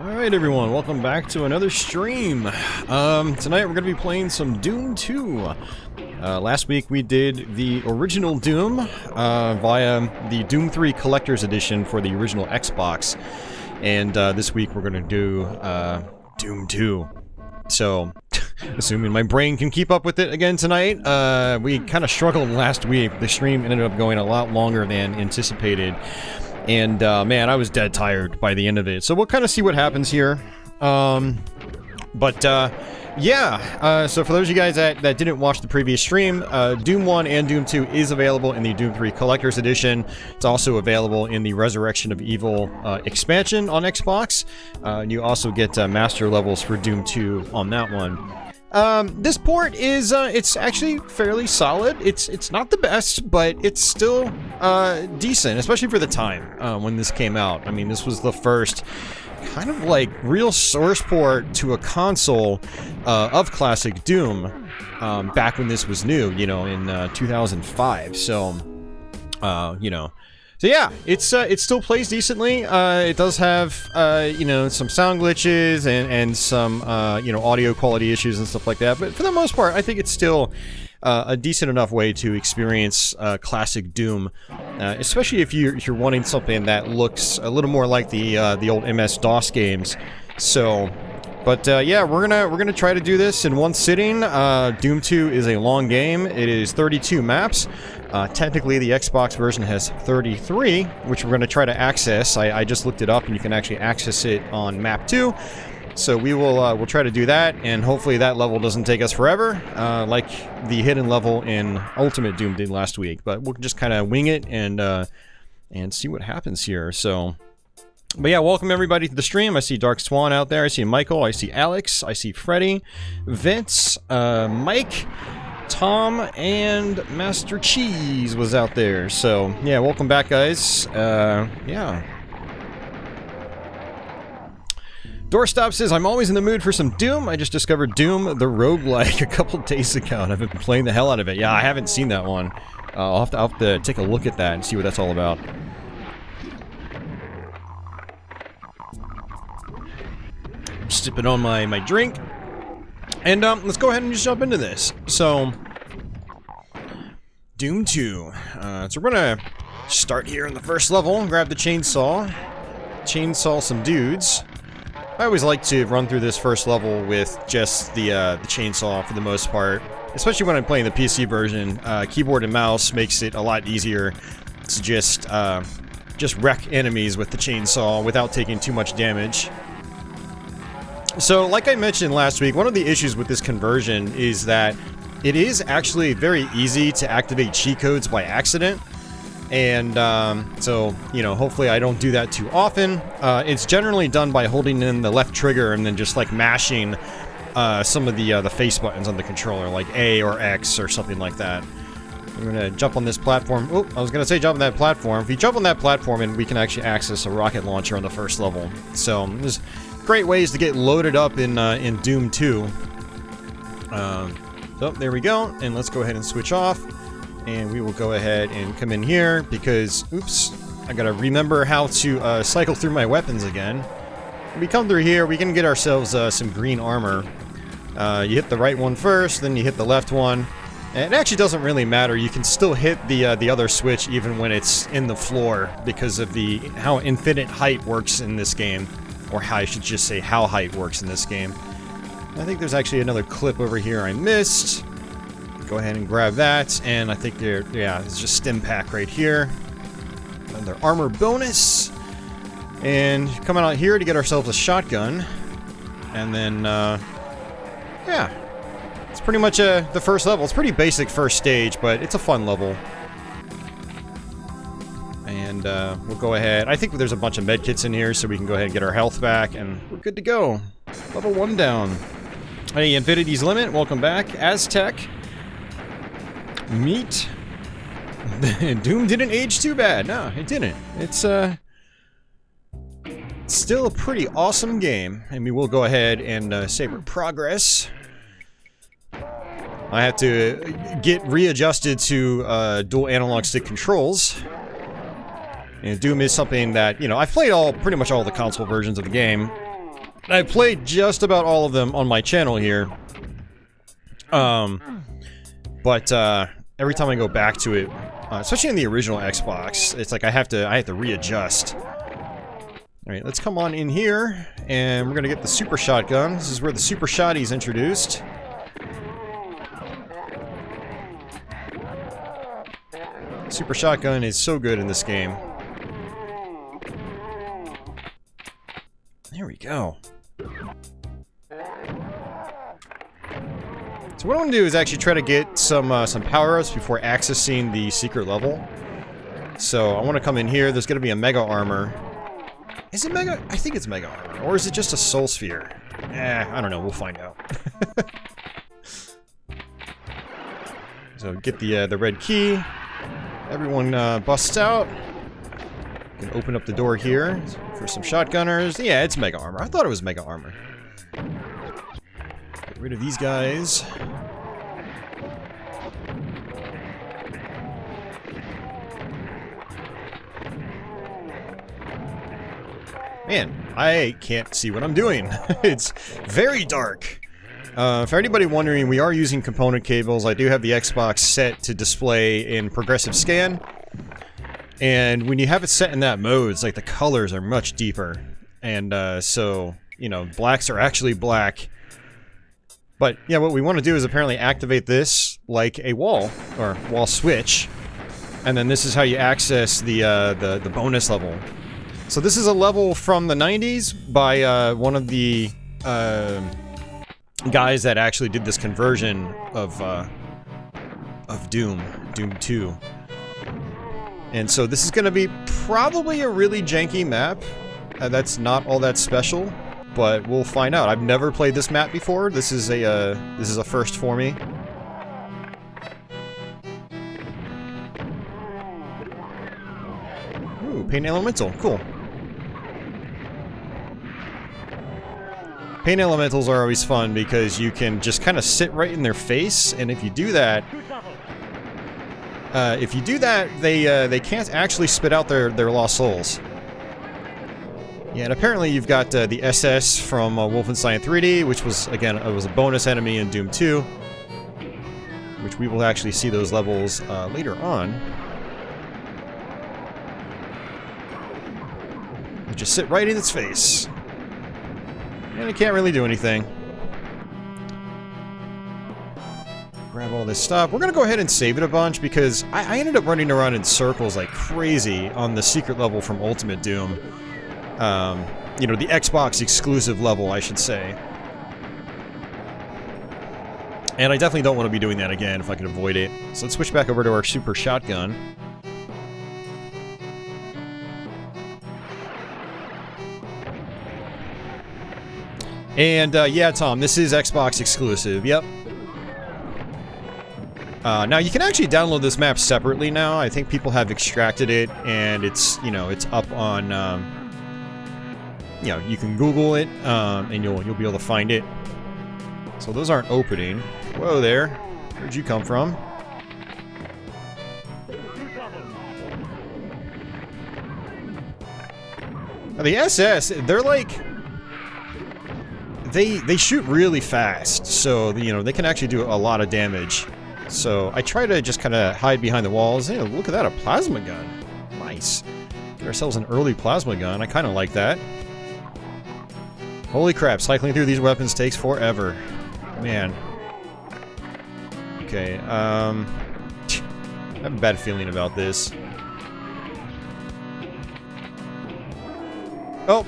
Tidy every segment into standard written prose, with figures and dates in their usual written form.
Alright everyone, welcome back to another stream. Tonight we're going to be playing some Doom 2. Last week we did the original Doom via the Doom 3 Collector's Edition for the original Xbox. And this week we're going to do Doom 2. So, assuming my brain can keep up with it again tonight, we kind of struggled last week. The stream ended up going a lot longer than anticipated. And, man, I was dead tired by the end of it. So we'll kind of see what happens here. Yeah. So for those of you guys that didn't watch the previous stream, Doom 1 and Doom 2 is available in the Doom 3 Collector's Edition. It's also available in the Resurrection of Evil expansion on Xbox. You also get master levels for Doom 2 on that one. This port is, it's actually fairly solid. It's not the best, but it's still, decent, especially for the time, when this came out. I mean, this was the first kind of like real source port to a console, of classic Doom, back when this was new, you know, in, 2005. So, you know. So yeah, it still plays decently. It does have, you know, some sound glitches and some, you know, audio quality issues and stuff like that. But for the most part, I think it's still a decent enough way to experience classic Doom, especially if you're wanting something that looks a little more like the old MS-DOS games. So. But yeah, we're gonna try to do this in one sitting. Doom 2 is a long game. It is 32 maps. Technically, the Xbox version has 33, which we're gonna try to access. I just looked it up, and you can actually access it on map 2. So we will we'll try to do that, and hopefully that level doesn't take us forever, like the hidden level in Ultimate Doom did last week. But we'll just kind of wing it and see what happens here. So. But yeah, welcome everybody to the stream. I see Dark Swan out there. I see Michael. I see Alex. I see Freddy, Vince, Mike, Tom, and Master Cheese was out there. So yeah, welcome back, guys. Yeah. Doorstop says, I'm always in the mood for some Doom. I just discovered Doom, the roguelike, a couple days ago, and I've been playing the hell out of it. Yeah, I haven't seen that one. I'll have to take a look at that and see what that's all about. Sipping on my drink, and let's go ahead and just jump into this. So, Doom 2. So we're gonna start here in the first level, grab the chainsaw some dudes. I always like to run through this first level with just the chainsaw for the most part, especially when I'm playing the PC version. Keyboard and mouse makes it a lot easier to just wreck enemies with the chainsaw without taking too much damage. So, like I mentioned last week, one of the issues with this conversion is that it is actually very easy to activate cheat codes by accident. And, so, you know, hopefully I don't do that too often. It's generally done by holding in the left trigger and then just, like, mashing, some of the face buttons on the controller, like A or X or something like that. I'm gonna jump on this platform. Oh, I was gonna say jump on that platform. If you jump on that platform, and we can actually access a rocket launcher on the first level. So, there's great ways to get loaded up in Doom 2. So there we go, and let's go ahead and switch off, and we will go ahead and come in here because, oops, I gotta remember how to cycle through my weapons again. When we come through here, we can get ourselves some green armor. You hit the right one first, then you hit the left one, and it actually doesn't really matter. You can still hit the other switch even when it's in the floor because of how infinite height works in this game. Or how I should just say how height works in this game. I think there's actually another clip over here I missed. Go ahead and grab that, and I think yeah, it's just stim pack right here. Another armor bonus. And coming out here to get ourselves a shotgun. And then, yeah. It's pretty much the first level. It's pretty basic first stage, but it's a fun level. And we'll go ahead. I think there's a bunch of medkits in here, so we can go ahead and get our health back, and we're good to go. Level 1 down. Hey, Infinity's Limit, welcome back. Aztec. Meat. Doom didn't age too bad. No, it didn't. It's still a pretty awesome game, and we will go ahead and save our progress. I have to get readjusted to dual analog stick controls. And Doom is something that, you know, I've played pretty much all the console versions of the game. I played just about all of them on my channel here. But every time I go back to it, especially in the original Xbox, it's like I have to readjust. Alright, let's come on in here, and we're gonna get the Super Shotgun. This is where the Super Shotty's introduced. Super Shotgun is so good in this game. There we go. So what I want to do is actually try to get some power-ups before accessing the secret level. So I want to come in here. There's going to be a Mega Armor. Is it Mega? I think it's Mega Armor. Or is it just a Soul Sphere? I don't know. We'll find out. So get the red key. Everyone busts out. Can open up the door here for some shotgunners. Yeah, it's Mega Armor. I thought it was Mega Armor. Get rid of these guys. Man, I can't see what I'm doing. It's very dark. For anybody wondering, we are using component cables. I do have the Xbox set to display in progressive scan. And when you have it set in that mode, it's like the colors are much deeper. And so, you know, blacks are actually black. But yeah, what we want to do is apparently activate this like a wall, or wall switch. And then this is how you access the bonus level. So this is a level from the 90s by one of the guys that actually did this conversion of Doom 2. And so this is going to be probably a really janky map. That's not all that special, but we'll find out. I've never played this map before. This is a first for me. Ooh, Paint Elemental, cool. Paint Elementals are always fun because you can just kind of sit right in their face, and if you do that, they can't actually spit out their lost souls. Yeah, and apparently you've got the SS from Wolfenstein 3D, which was, again, it was a bonus enemy in Doom 2, which we will actually see those levels later on. You just sit right in its face. And it can't really do anything. Grab all this stuff. We're gonna go ahead and save it a bunch because I ended up running around in circles like crazy on the secret level from Ultimate Doom. You know, the Xbox exclusive level, I should say. And I definitely don't want to be doing that again if I can avoid it. So let's switch back over to our Super Shotgun. And, yeah, Tom, this is Xbox exclusive, yep. Now, you can actually download this map separately now. I think people have extracted it, and it's, you know, it's up on, you know, you can Google it, and you'll be able to find it. So those aren't opening. Whoa there. Where'd you come from? Now, the SS, they're like... They shoot really fast, so, you know, they can actually do a lot of damage. So, I try to just kind of hide behind the walls. Hey, look at that, a plasma gun. Nice. Get ourselves an early plasma gun. I kind of like that. Holy crap, cycling through these weapons takes forever. Man. Okay, I have a bad feeling about this. Oh,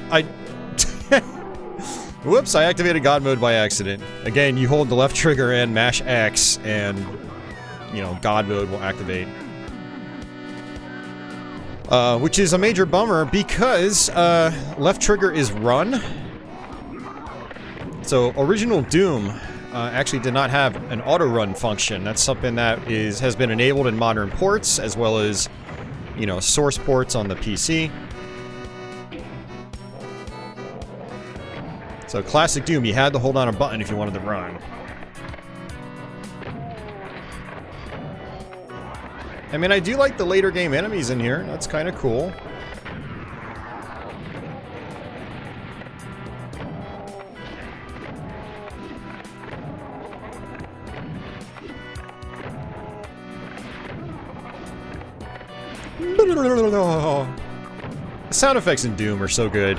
whoops, I activated God mode by accident. Again, you hold the left trigger and mash X, and, you know, God mode will activate. Which is a major bummer because, left trigger is run. So, original Doom actually did not have an auto-run function. That's something that has been enabled in modern ports, as well as, you know, source ports on the PC. So, classic Doom, you had to hold on a button if you wanted to run. I mean, I do like the later game enemies in here. That's kind of cool. The sound effects in Doom are so good.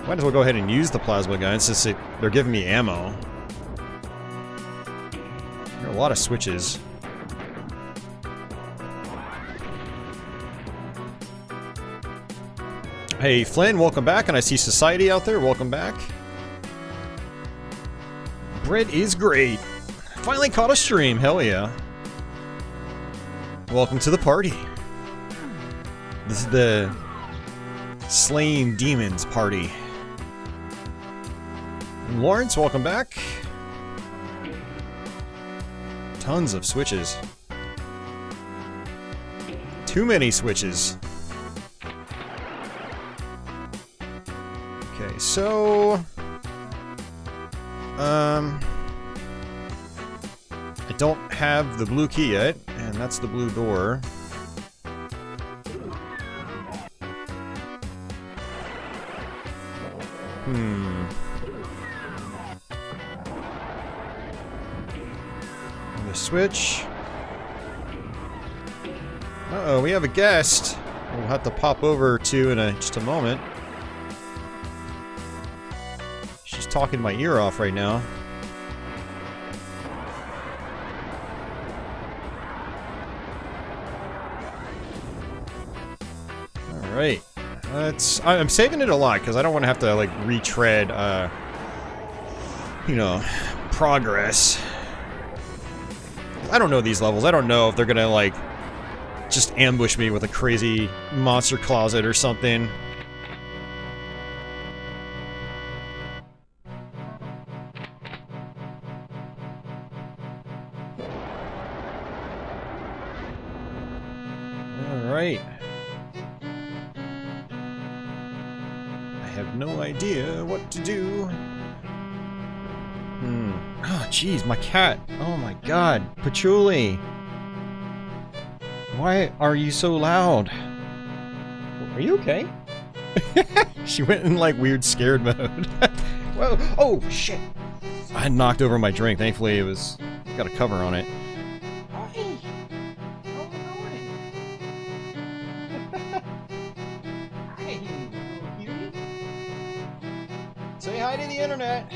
Might as well go ahead and use the plasma gun since they're giving me ammo. There are a lot of switches. Hey Flynn, welcome back, and I see Society out there, welcome back. Bread is great. Finally caught a stream, hell yeah. Welcome to the party. This is the Slaying Demons party. And Lawrence, welcome back. Tons of switches. Too many switches. Okay, so... I don't have the blue key yet, and that's the blue door. The switch. Uh-oh, we have a guest. We'll have to pop over to in just a moment. She's talking my ear off right now. Alright. I'm saving it a lot because I don't want to have to like retread you know, progress. I don't know these levels. I don't know if they're gonna like just ambush me with a crazy monster closet or something. Alright. I have no idea what to do. Oh, jeez, my cat. Oh my god. Patchouli. Why are you so loud? Are you okay? She went in like weird scared mode. Whoa. Oh, shit. I had knocked over my drink. Thankfully, it was got a cover on it. Hi. How's it going? Hi, little cutie. Say hi to the internet.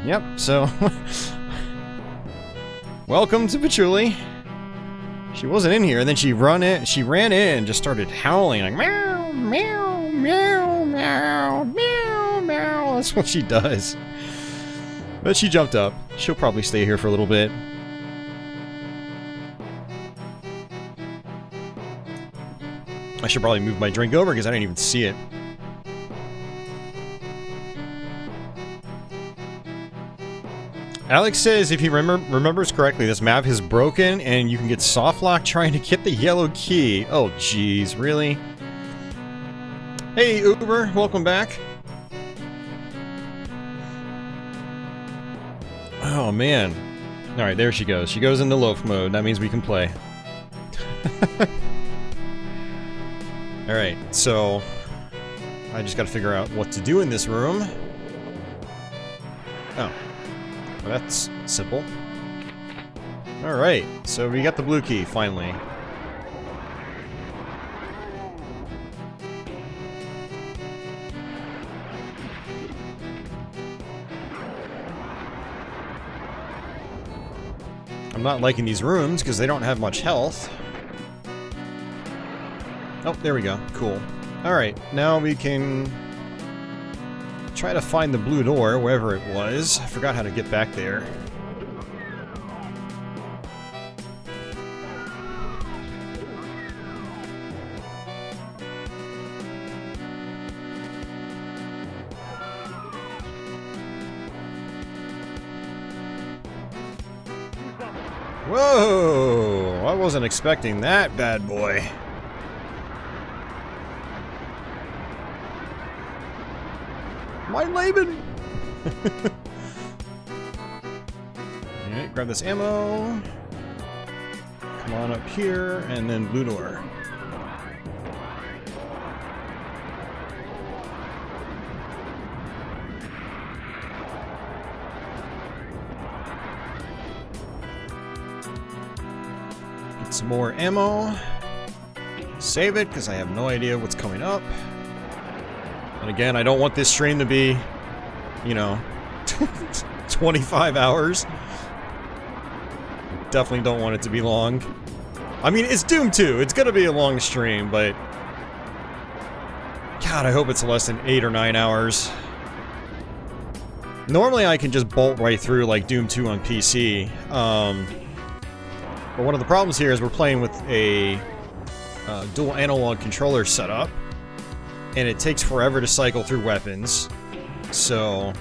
Yep, so... Welcome to Patchouli. She wasn't in here, and then she ran in and just started howling, like meow, meow, meow, meow, meow, meow. That's what she does. But she jumped up. She'll probably stay here for a little bit. I should probably move my drink over because I didn't even see it. Alex says if he remembers correctly, this map is broken and you can get soft lock trying to get the yellow key. Oh jeez, really? Hey Uber, welcome back. Oh man. Alright, there she goes. She goes into loaf mode. That means we can play. Alright, so I just gotta figure out what to do in this room. Oh. Well, that's simple. Alright, so we got the blue key, finally. I'm not liking these rooms because they don't have much health. Oh, there we go. Cool. Alright, now we can try to find the blue door, wherever it was. I forgot how to get back there. Whoa! I wasn't expecting that bad boy. My Laban! Alright, grab this ammo. Come on up here, and then blue door. Some more ammo. Save it, because I have no idea what's coming up. And again, I don't want this stream to be, you know, 25 hours. Definitely don't want it to be long. I mean, it's Doom 2. It's gonna be a long stream, but... God, I hope it's less than 8 or 9 hours. Normally I can just bolt right through like Doom 2 on PC. But one of the problems here is we're playing with a dual analog controller setup. And it takes forever to cycle through weapons. So...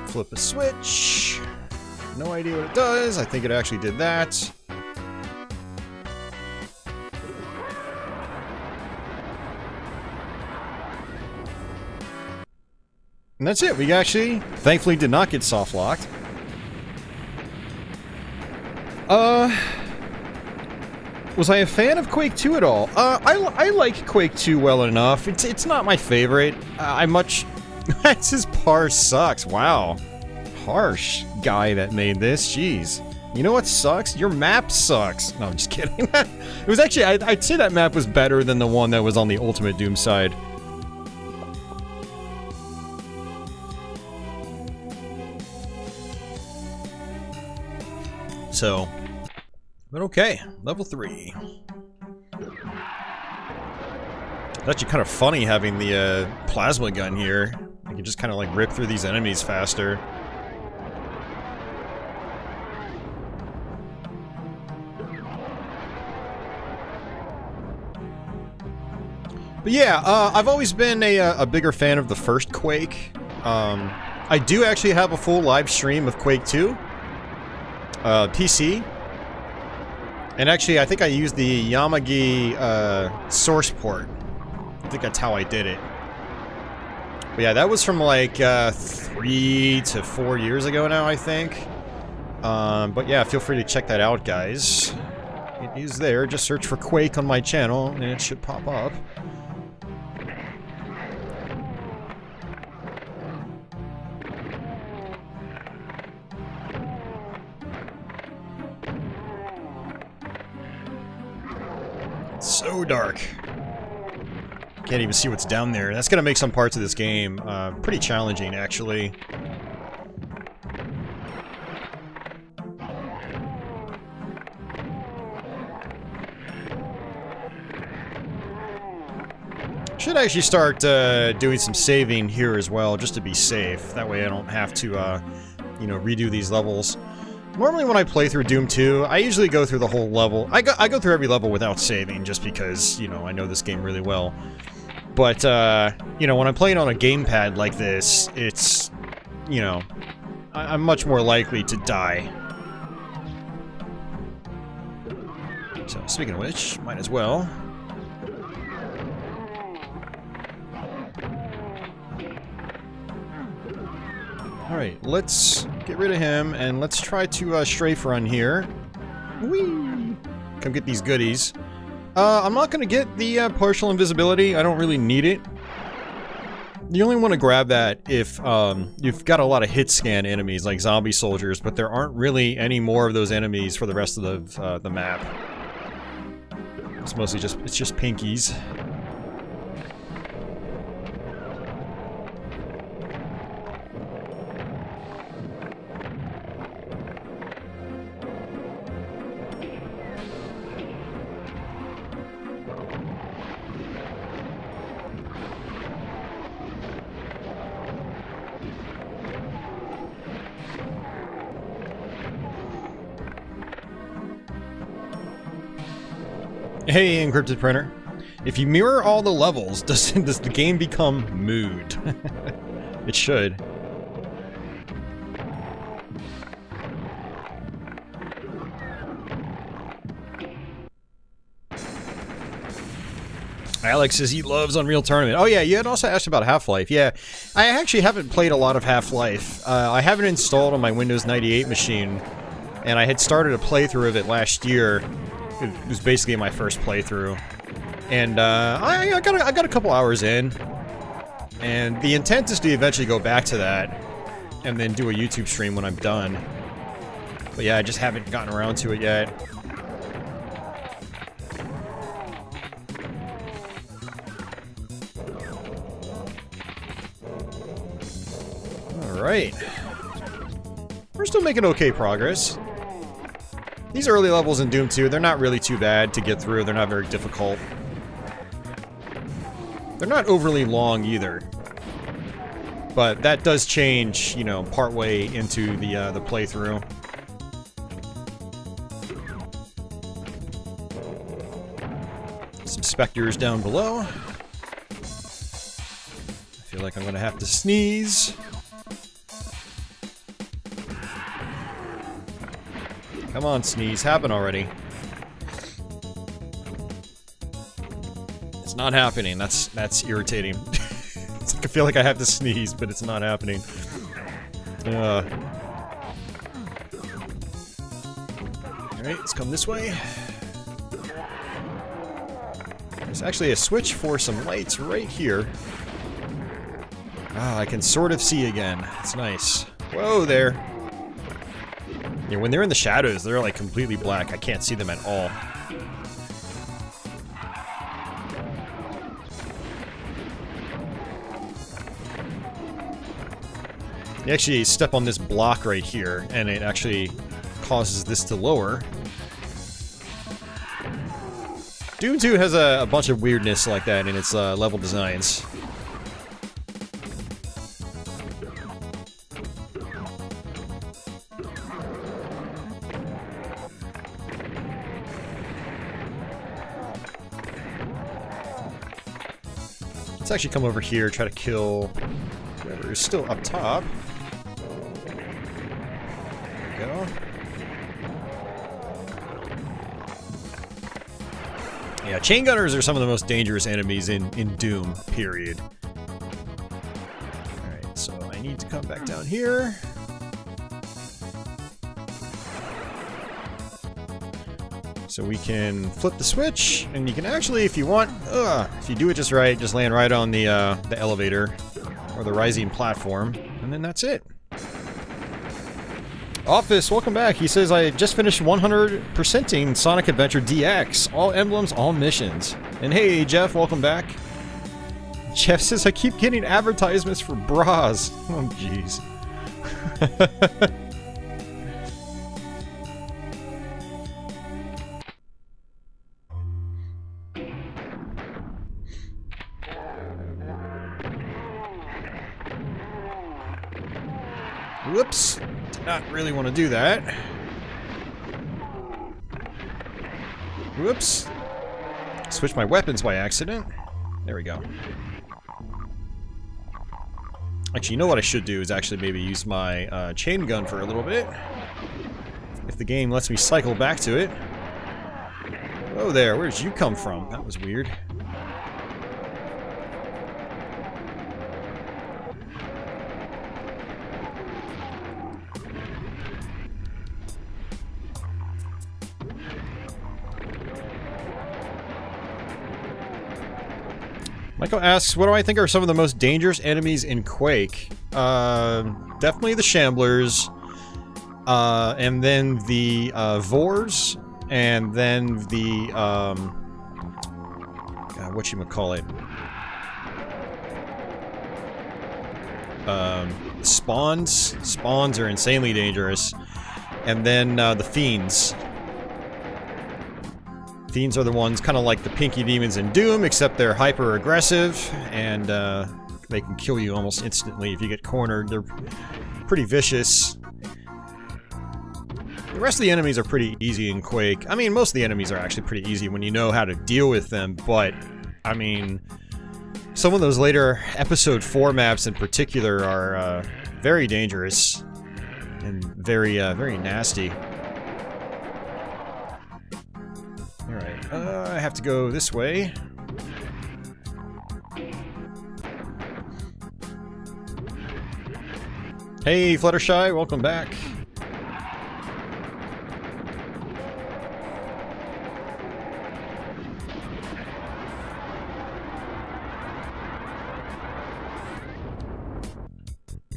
Flip a switch. No idea what it does. I think it actually did that. And that's it. We actually, thankfully, did not get soft locked. Was I a fan of Quake 2 at all? I like Quake 2 well enough. It's not my favorite. I much... His parse sucks. Wow. Harsh guy that made this. Jeez. You know what sucks? Your map sucks. No, I'm just kidding. It was actually... I'd say that map was better than the one that was on the Ultimate Doom side. So... But okay, level 3. It's actually kind of funny having the plasma gun here. You can just kind of like rip through these enemies faster. But yeah, I've always been a bigger fan of the first Quake. I do actually have a full live stream of Quake 2. PC. And actually, I think I used the Yamagi source port. I think that's how I did it. But yeah, that was from like 3 to 4 years ago now, I think. But yeah, feel free to check that out, guys. It is there. Just search for Quake on my channel, and it should pop up. So dark. Can't even see what's down there. That's gonna make some parts of this game pretty challenging, actually. Should actually start doing some saving here as well, just to be safe. That way I don't have to, you know, redo these levels. Normally when I play through Doom 2, I usually go through the whole level. I go through every level without saving, just because, you know, I know this game really well. But, you know, when I'm playing on a gamepad like this, it's, you know, I'm much more likely to die. So, speaking of which, might as well. Alright, let's get rid of him, and let's try to strafe run here. Whee! Come get these goodies. I'm not gonna get the partial invisibility. I don't really need it. You only want to grab that if you've got a lot of hit scan enemies, like zombie soldiers, but there aren't really any more of those enemies for the rest of the map. It's mostly just pinkies. Hey, encrypted printer. If you mirror all the levels, does the game become mood? It should. Alex says he loves Unreal Tournament. Oh yeah, you had also asked about Half-Life. Yeah, I actually haven't played a lot of Half-Life. I have it installed on my Windows 98 machine, and I had started a playthrough of it last year. It was basically my first playthrough, and I got a couple hours in, and the intent is to eventually go back to that, and then do a YouTube stream when I'm done. But yeah, I just haven't gotten around to it yet. Alright. We're still making okay progress. These early levels in Doom 2, they're not really too bad to get through. They're not very difficult. They're not overly long either. But that does change, you know, partway into the playthrough. Some specters down below. I feel like I'm gonna have to sneeze. Come on, sneeze. Happen already. It's not happening. That's irritating. It's like I feel like I have to sneeze, but it's not happening. Alright, let's come this way. There's actually a switch for some lights right here. Ah, I can sort of see again. It's nice. Whoa there. Yeah, when they're in the shadows, they're like completely black. I can't see them at all. You actually step on this block right here, and it actually causes this to lower. Doom 2 has a bunch of weirdness like that in its level designs. Let's actually come over here, try to kill whoever is still up top. There we go. Yeah, chain gunners are some of the most dangerous enemies in Doom, period. Alright, so I need to come back down here. So we can flip the switch, and you can actually, if you want, if you do it just right, just land right on the elevator, or the rising platform, and then that's it. Office, welcome back. He says, I just finished 100%ing Sonic Adventure DX. All emblems, all missions. And hey, Jeff, welcome back. Jeff says, I keep getting advertisements for bras. Oh, jeez. Whoops. Did not really want to do that. Whoops. Switched my weapons by accident. There we go. Actually, you know what I should do is actually maybe use my chain gun for a little bit. If the game lets me cycle back to it. Oh there, where did you come from? That was weird. Michael asks, what do I think are some of the most dangerous enemies in Quake? Definitely the Shamblers, and then the Vors, and then the whatchamacallit? Spawns. Spawns are insanely dangerous, and then the Fiends. Fiends are the ones kind of like the Pinky Demons in Doom, except they're hyper aggressive, and they can kill you almost instantly if you get cornered. They're pretty vicious. The rest of the enemies are pretty easy in Quake. I mean, most of the enemies are actually pretty easy when you know how to deal with them, but, I mean, some of those later Episode 4 maps in particular are very dangerous and very, very nasty. Alright, I have to go this way. Hey, Fluttershy, welcome back.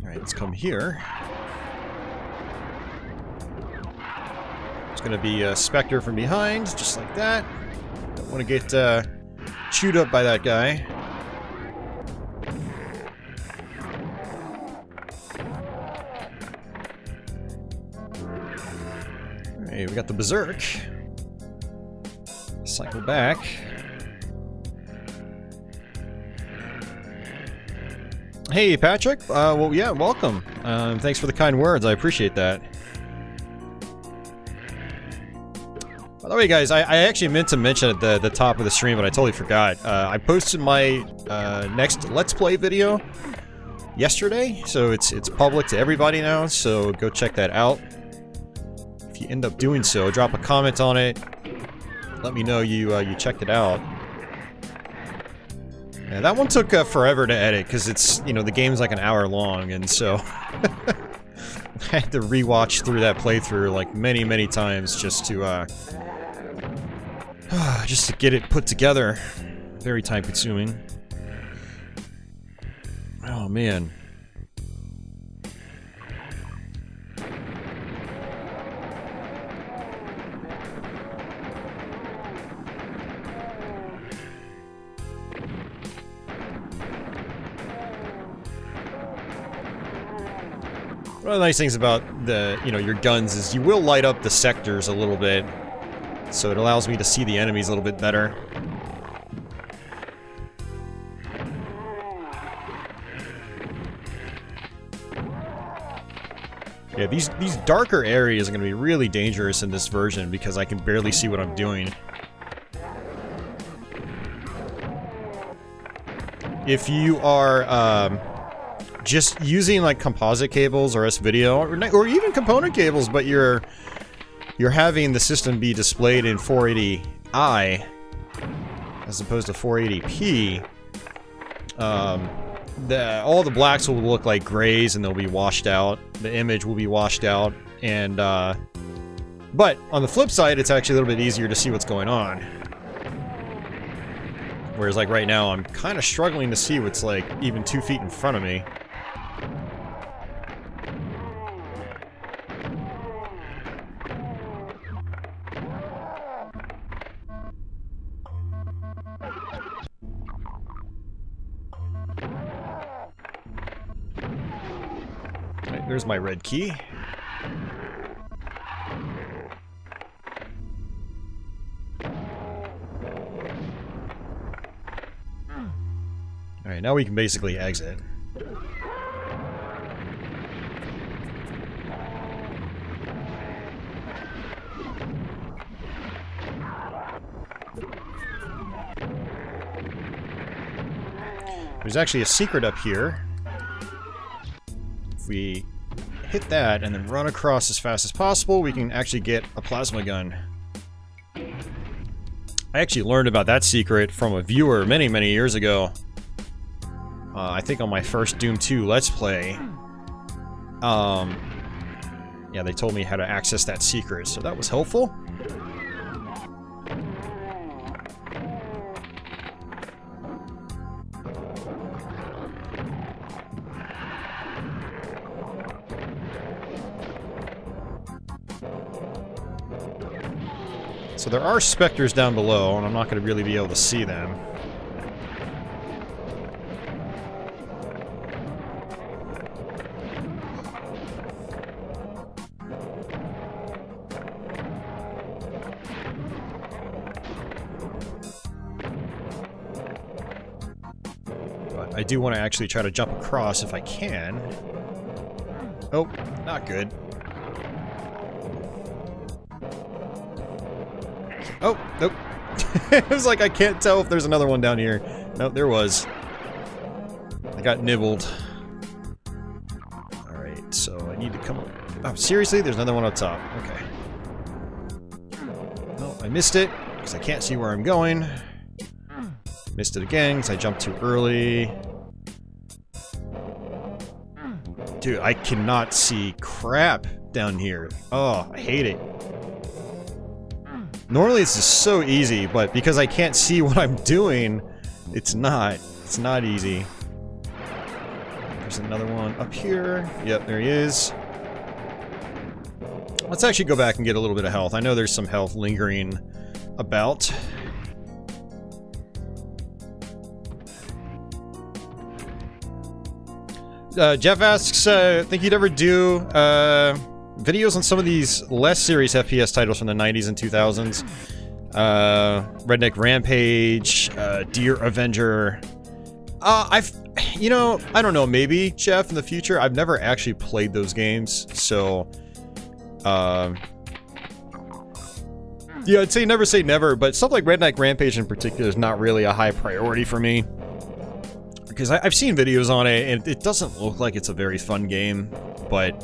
Alright, let's come here. It's gonna be a Spectre from behind, just like that. Don't want to get chewed up by that guy. Alright, we got the Berserk. Cycle back. Hey, Patrick. Well, yeah, welcome. Thanks for the kind words. I appreciate that. By the way, guys, I actually meant to mention at the top of the stream, but I totally forgot. I posted my next Let's Play video yesterday, so it's public to everybody now, so go check that out. If you end up doing so, drop a comment on it. Let me know you checked it out. Yeah, that one took forever to edit, because it's, you know, the game's like an hour long, and so I had to rewatch through that playthrough like many times just to get it put together. Very time consuming. Oh man. One of the nice things about the, you know, your guns is you will light up the sectors a little bit, so it allows me to see the enemies a little bit better. Yeah, these darker areas are going to be really dangerous in this version because I can barely see what I'm doing. If you are just using like composite cables or S-video or even component cables, but you're having the system be displayed in 480i as opposed to 480p, all the blacks will look like grays and they'll be washed out. The image will be washed out, and but on the flip side, it's actually a little bit easier to see what's going on. Whereas like right now, I'm kind of struggling to see what's like even 2 feet in front of me. Alright, there's my red key. Alright, now we can basically exit. There's actually a secret up here. If we hit that and then run across as fast as possible, we can actually get a plasma gun. I actually learned about that secret from a viewer many years ago. I think on my first Doom 2 Let's Play. Yeah, they told me how to access that secret, so that was helpful. So there are specters down below, and I'm not going to really be able to see them. But I do want to actually try to jump across if I can. Oh, not good. Oh, nope. It was like I can't tell if there's another one down here. Nope, there was. I got nibbled. Alright, so I need to come up. Oh, seriously? There's another one up top. Okay. No, I missed it, because I can't see where I'm going. Missed it again, because I jumped too early. Dude, I cannot see crap down here. Oh, I hate it. Normally this is so easy, but because I can't see what I'm doing, it's not. It's not easy. There's another one up here. Yep, there he is. Let's actually go back and get a little bit of health. I know there's some health lingering about. Jeff asks, think you'd ever do videos on some of these less serious FPS titles from the 90s and 2000s? Redneck Rampage, Deer Avenger. You know, I don't know, maybe, Jeff, in the future. I've never actually played those games, so... yeah, I'd say never, but stuff like Redneck Rampage in particular is not really a high priority for me. Because I've seen videos on it, and it doesn't look like it's a very fun game, but...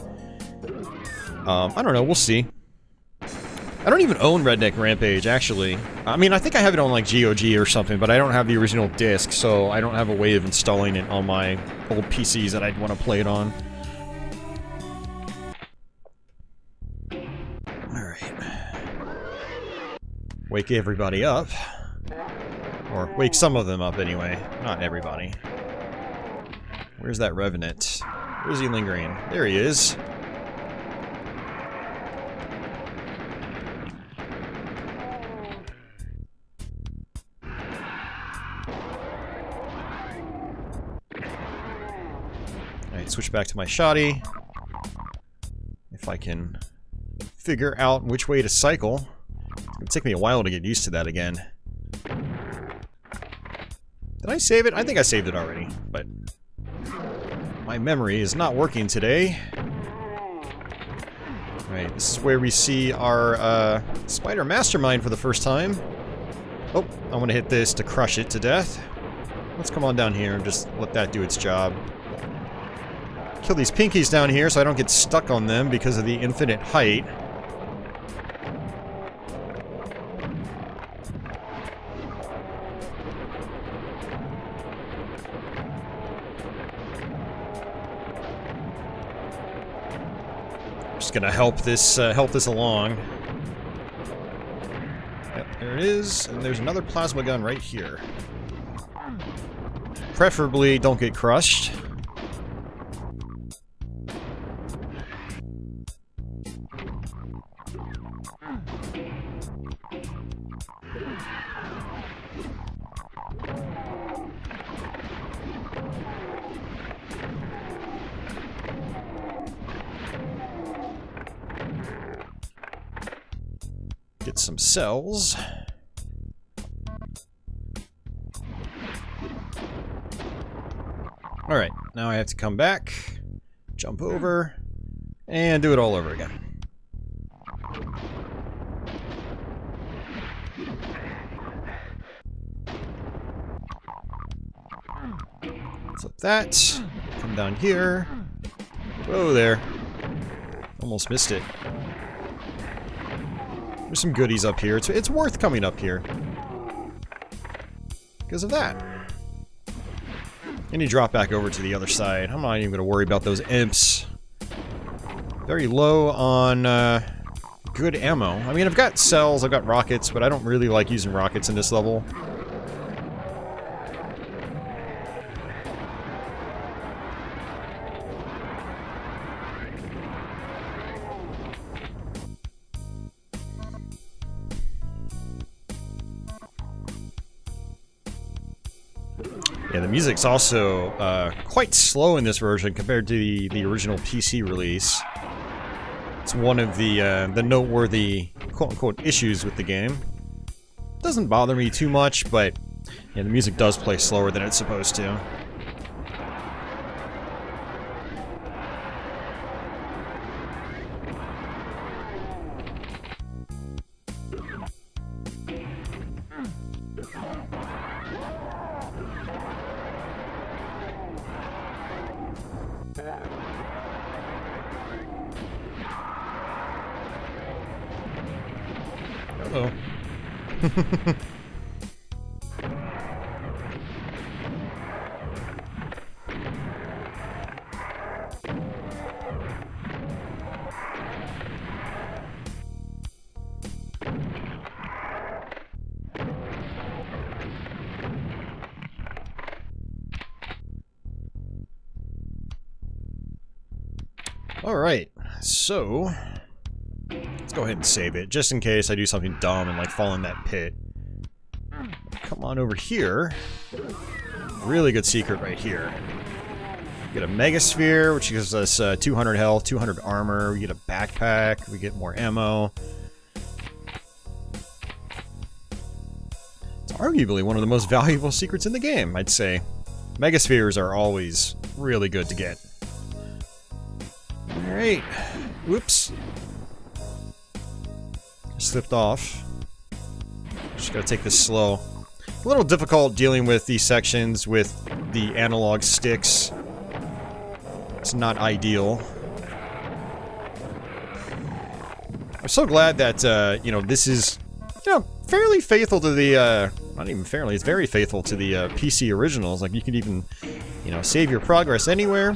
I don't know, we'll see. I don't even own Redneck Rampage, actually. I mean, I think I have it on, like, GOG or something, but I don't have the original disc, so I don't have a way of installing it on my old PCs that I'd want to play it on. Alright. Wake everybody up. Or wake some of them up, anyway. Not everybody. Where's that Revenant? Where's he lingering? There he is. Alright, switch back to my shoddy. If I can figure out which way to cycle. It's gonna take me a while to get used to that again. Did I save it? I think I saved it already, but my memory is not working today. Alright, this is where we see our spider mastermind for the first time. Oh, I want to hit this to crush it to death. Let's come on down here and just let that do its job. Kill these pinkies down here so I don't get stuck on them because of the infinite height. Just gonna help this along. Yep, there it is, and there's another plasma gun right here. Preferably don't get crushed. Get some cells. Alright, now I have to come back, jump over, and do it all over again. Flip that, come down here. Whoa there. Almost missed it. There's some goodies up here. It's worth coming up here because of that. And you drop back over to the other side. I'm not even going to worry about those imps. Very low on good ammo. I mean, I've got cells, I've got rockets, but I don't really like using rockets in this level. Yeah, the music's also quite slow in this version compared to the original PC release. It's one of the noteworthy quote-unquote issues with the game. Doesn't bother me too much, but yeah, the music does play slower than it's supposed to. Uh-oh. Alright, so let's go ahead and save it, just in case I do something dumb and like fall in that pit. Come on over here. Really good secret right here. Get a Megasphere, which gives us 200 health, 200 armor. We get a backpack, we get more ammo. It's arguably one of the most valuable secrets in the game, I'd say. Megaspheres are always really good to get. Alright. Whoops. Slipped off. Just gotta take this slow. A little difficult dealing with these sections with the analog sticks. It's not ideal. I'm so glad that, you know, this is, you know, fairly faithful to the, not even fairly, it's very faithful to the PC originals. Like, you can even, you know, save your progress anywhere.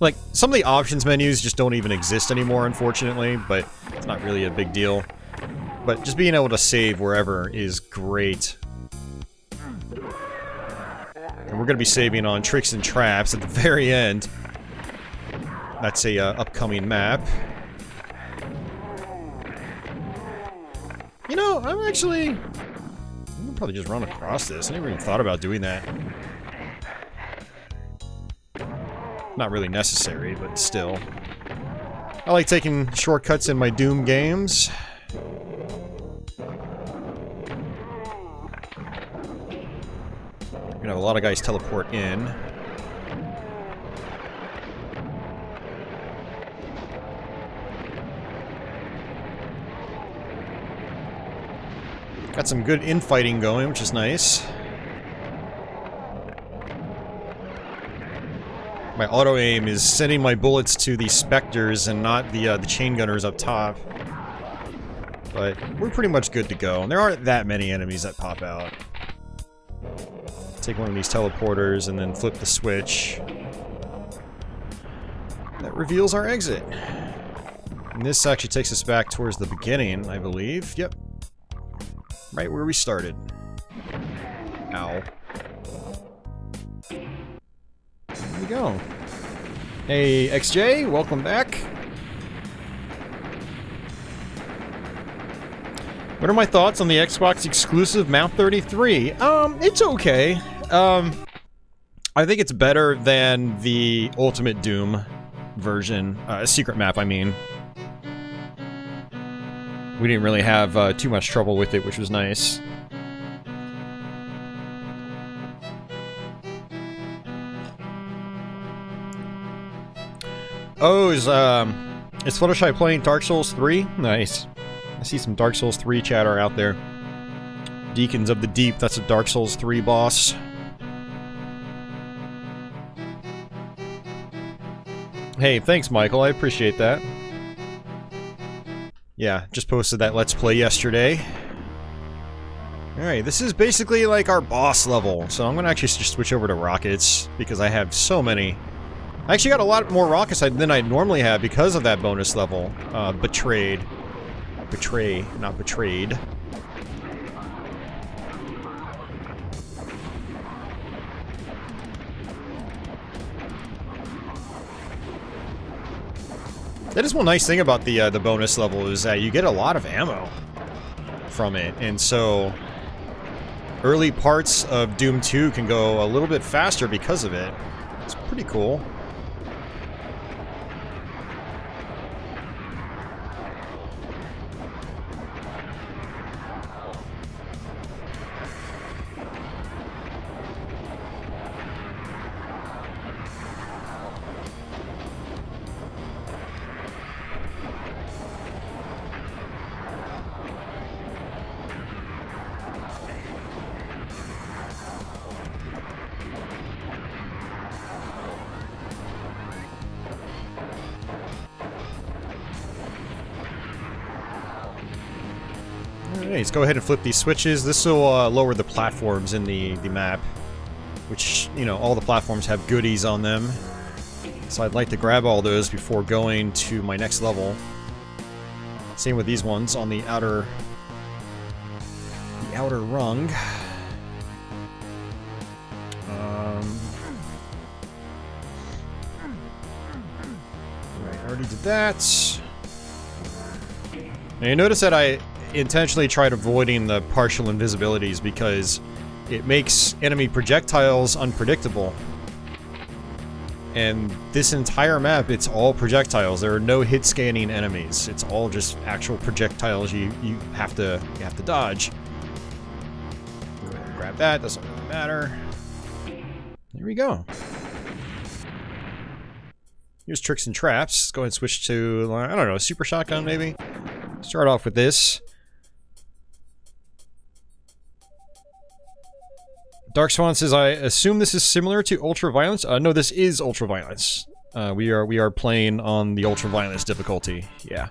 Like, some of the options menus just don't even exist anymore, unfortunately, but it's not really a big deal. But just being able to save wherever is great. And we're going to be saving on Tricks and Traps at the very end. That's a upcoming map. You know, I'm gonna probably just run across this. I never even thought about doing that. Not really necessary, but still. I like taking shortcuts in my Doom games. We're gonna have a lot of guys teleport in. Got some good infighting going, which is nice. My auto-aim is sending my bullets to the Spectres and not the chain gunners up top. But we're pretty much good to go. And there aren't that many enemies that pop out. Take one of these teleporters and then flip the switch. That reveals our exit. And this actually takes us back towards the beginning, I believe. Yep. Right where we started. Ow. There we go. Hey, XJ, welcome back. What are my thoughts on the Xbox exclusive Mount 33? It's okay. I think it's better than the Ultimate Doom version. Secret map, I mean. We didn't really have too much trouble with it, which was nice. Oh, is Fluttershy playing Dark Souls 3? Nice. I see some Dark Souls 3 chatter out there. Deacons of the Deep, that's a Dark Souls 3 boss. Hey, thanks Michael, I appreciate that. Yeah, just posted that Let's Play yesterday. Alright, this is basically like our boss level, so I'm gonna actually just switch over to rockets, because I have so many. I actually got a lot more rockets than I normally have because of that bonus level. Betrayed. Betray, not betrayed. That is one nice thing about the bonus level is that you get a lot of ammo from it, and so early parts of Doom 2 can go a little bit faster because of it. It's pretty cool. Alright, let's go ahead and flip these switches. This will lower the platforms in the map, which, you know, all the platforms have goodies on them. So I'd like to grab all those before going to my next level. Same with these ones on the outer rung. already did that. And you notice that I intentionally tried avoiding the partial invisibilities because it makes enemy projectiles unpredictable. And this entire map, it's all projectiles. There are no hit scanning enemies. It's all just actual projectiles you have to dodge. Go ahead and grab that, doesn't really matter. There we go. Here's tricks and traps. Let's go ahead and switch to, I don't know, a super shotgun maybe? Start off with this. Dark Swan says, I assume this is similar to Ultraviolence? No, this is Ultraviolence. We are playing on the Ultraviolence difficulty. Yeah.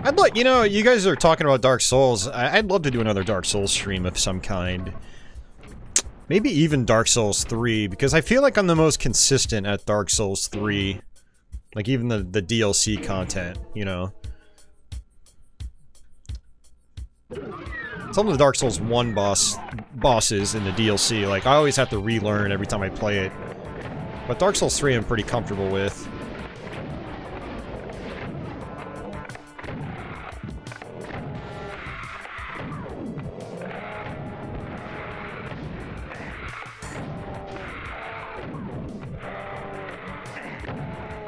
I'd like, you know, you guys are talking about Dark Souls. I'd love to do another Dark Souls stream of some kind. Maybe even Dark Souls 3, because I feel like I'm the most consistent at Dark Souls 3. Like, even the DLC content, you know. Some of the Dark Souls 1 bosses in the DLC, like, I always have to relearn every time I play it. But Dark Souls 3 I'm pretty comfortable with.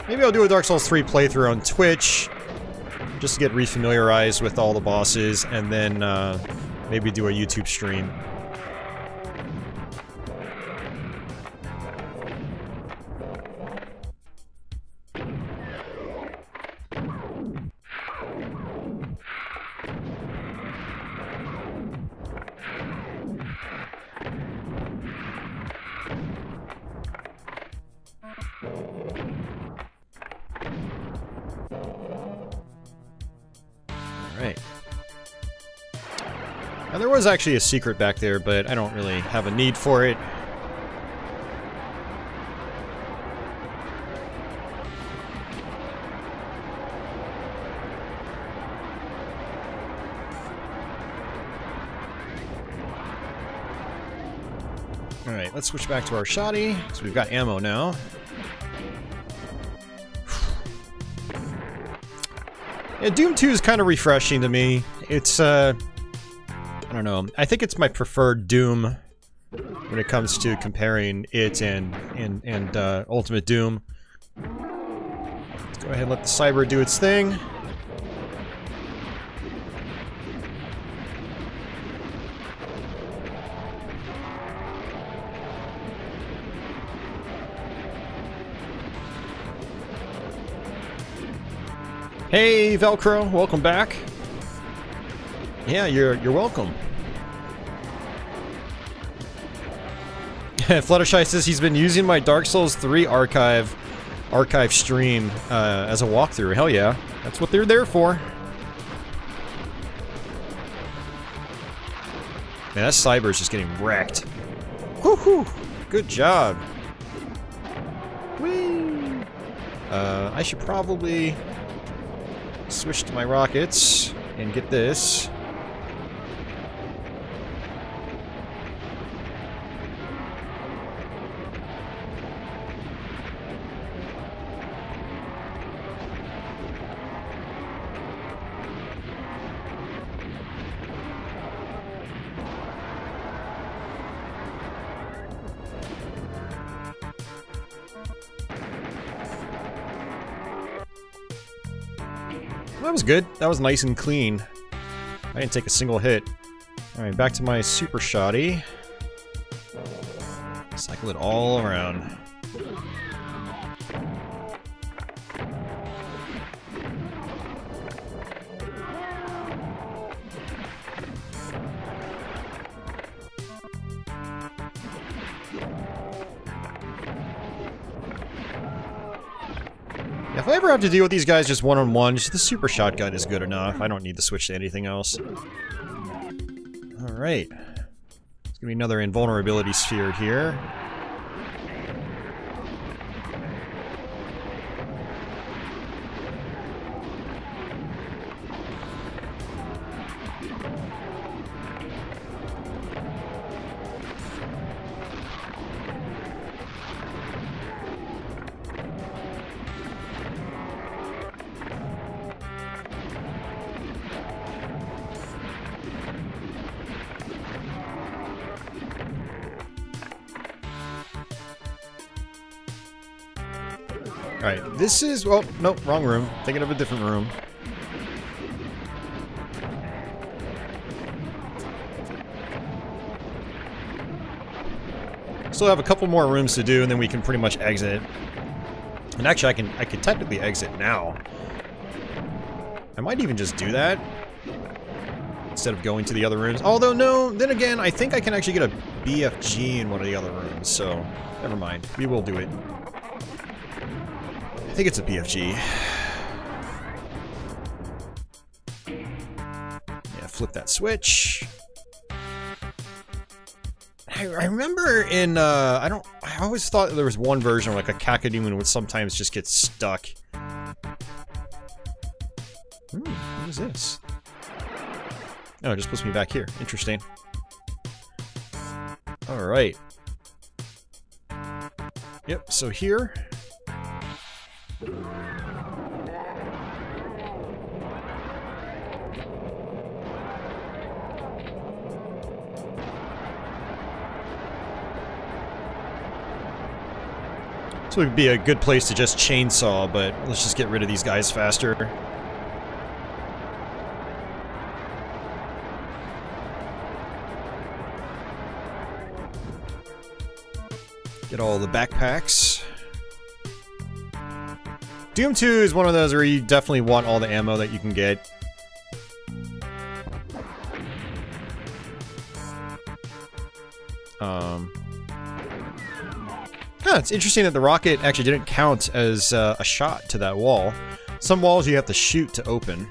Maybe I'll do a Dark Souls 3 playthrough on Twitch, just to get refamiliarized with all the bosses, and then maybe do a YouTube stream. Alright. Now there was actually a secret back there, but I don't really have a need for it. Alright, let's switch back to our shoddy, so we've got ammo now. Yeah, Doom 2 is kind of refreshing to me. It's, I don't know. I think it's my preferred Doom when it comes to comparing it and Ultimate Doom. Let's go ahead and let the Cyber do its thing. Hey, Velcro, welcome back. Yeah, you're welcome. Fluttershy says he's been using my Dark Souls 3 archive stream as a walkthrough. Hell yeah, that's what they're there for. Man, that Cyber's just getting wrecked. Woohoo! Good job. Whee! I should probably switch to my rockets and get this. That was good. That was nice and clean. I didn't take a single hit. Alright, back to my super shoddy. Cycle it all around. Yeah, if I ever have to deal with these guys just one-on-one, just the super shotgun is good enough. I don't need to switch to anything else. Alright. There's gonna be another invulnerability sphere here. Alright, this is... oh, nope, wrong room. Thinking of a different room. Still have a couple more rooms to do, and then we can pretty much exit. And actually, I could technically exit now. I might even just do that instead of going to the other rooms. Although, no, then again, I think I can actually get a BFG in one of the other rooms, so never mind. We will do it. I think it's a BFG. Yeah, flip that switch. I remember in, I always thought there was one version where like a Cacodemon would sometimes just get stuck. What is this? Oh, it just puts me back here. Interesting. Alright. Yep, so here... So it would be a good place to just chainsaw, but let's just get rid of these guys faster. Get all the backpacks. Doom 2 is one of those where you definitely want all the ammo that you can get. It's interesting that the rocket actually didn't count as a shot to that wall. Some walls you have to shoot to open.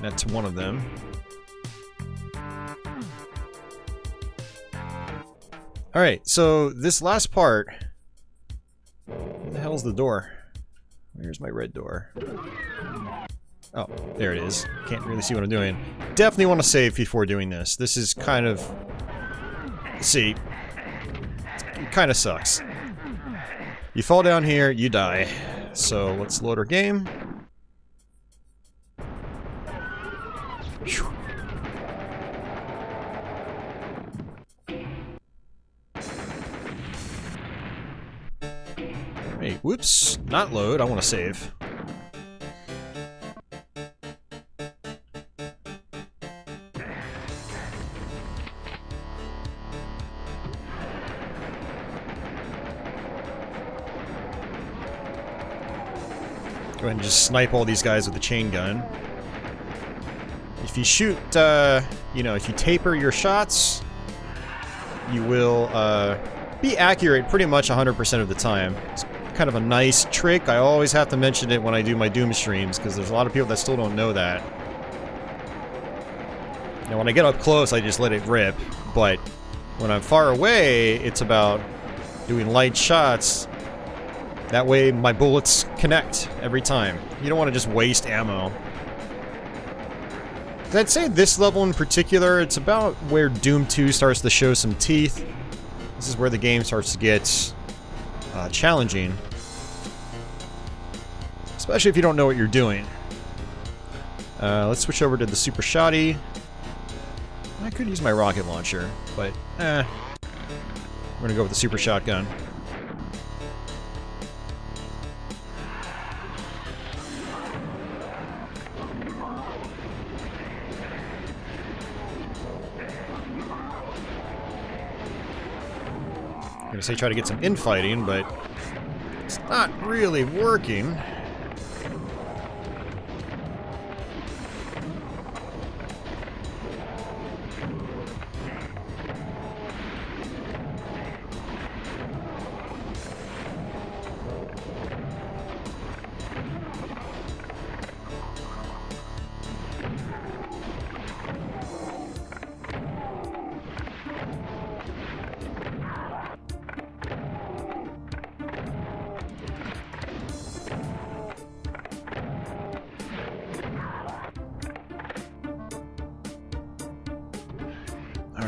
That's one of them. Alright, so this last part... Where the hell's the door? Where's my red door? Oh, there it is. Can't really see what I'm doing. Definitely want to save before doing this. This is kind of... See. It kind of sucks. You fall down here, you die. So let's load our game. Whew. Hey, whoops, not load, I want to save. Go ahead and just snipe all these guys with the chain gun. If you shoot, you know, if you taper your shots, you will be accurate pretty much 100% of the time. It's kind of a nice trick. I always have to mention it when I do my Doom streams, because there's a lot of people that still don't know that. Now, when I get up close, I just let it rip, but when I'm far away, it's about doing light shots. That way, my bullets connect every time. You don't want to just waste ammo. I'd say this level in particular, it's about where Doom 2 starts to show some teeth. This is where the game starts to get challenging. Especially if you don't know what you're doing. Let's switch over to the Super Shotty. I could use my rocket launcher, but we're gonna go with the Super Shotgun. I'm gonna say try to get some infighting, but it's not really working.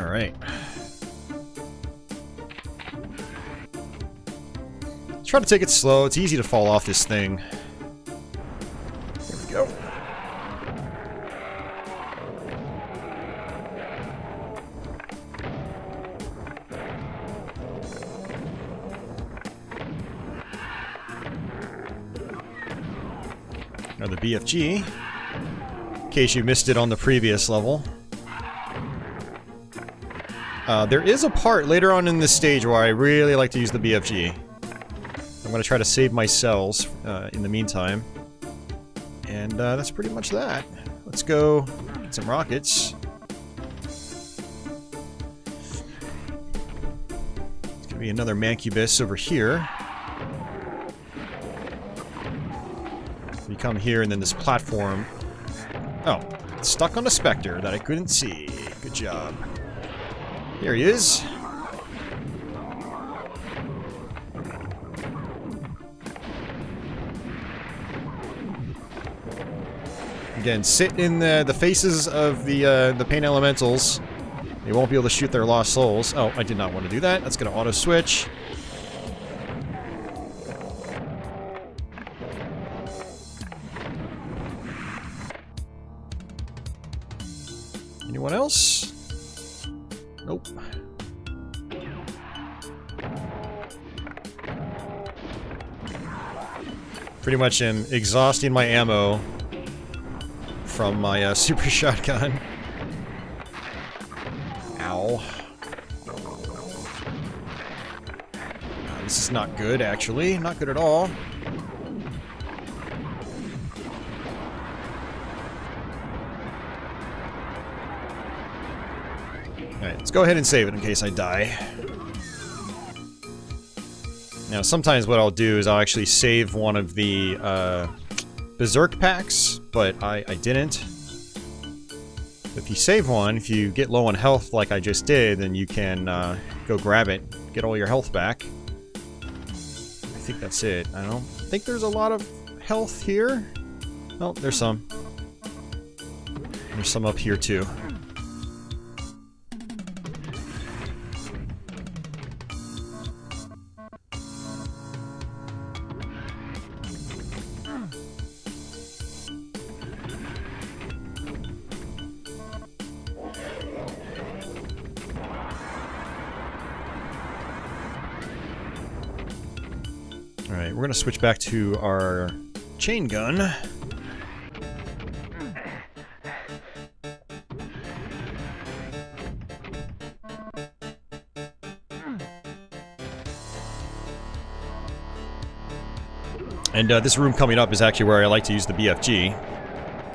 Alright. Try to take it slow. It's easy to fall off this thing. There we go. Another BFG. In case you missed it on the previous level. There is a part later on in this stage where I really like to use the BFG. I'm going to try to save my cells in the meantime. And that's pretty much that. Let's go get some rockets. There's going to be another Mancubus over here. We come here and then this platform. Oh, it's stuck on a Spectre that I couldn't see. Good job. Here he is. Again, sit in the faces of the pain elementals. They won't be able to shoot their lost souls. Oh, I did not want to do that. That's going to auto switch. Anyone else? Nope. Pretty much am exhausting my ammo from my super shotgun. Ow. This is not good, actually. Not good at all. Alright, let's go ahead and save it in case I die. Now, sometimes what I'll do is I'll actually save one of the Berserk packs, but I didn't. If you save one, if you get low on health like I just did, then you can go grab it, get all your health back. I think that's it. I don't think there's a lot of health here. Oh, there's some. There's some up here too. Alright, we're gonna switch back to our chain gun. And this room coming up is actually where I like to use the BFG.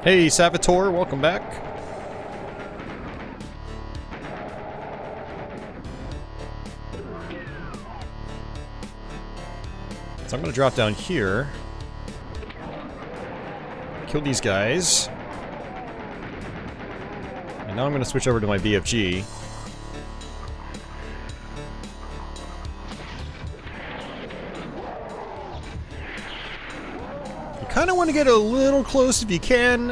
Hey, Savitor, welcome back. So I'm going to drop down here. Kill these guys. And now I'm going to switch over to my BFG. Kind of want to get a little close if you can.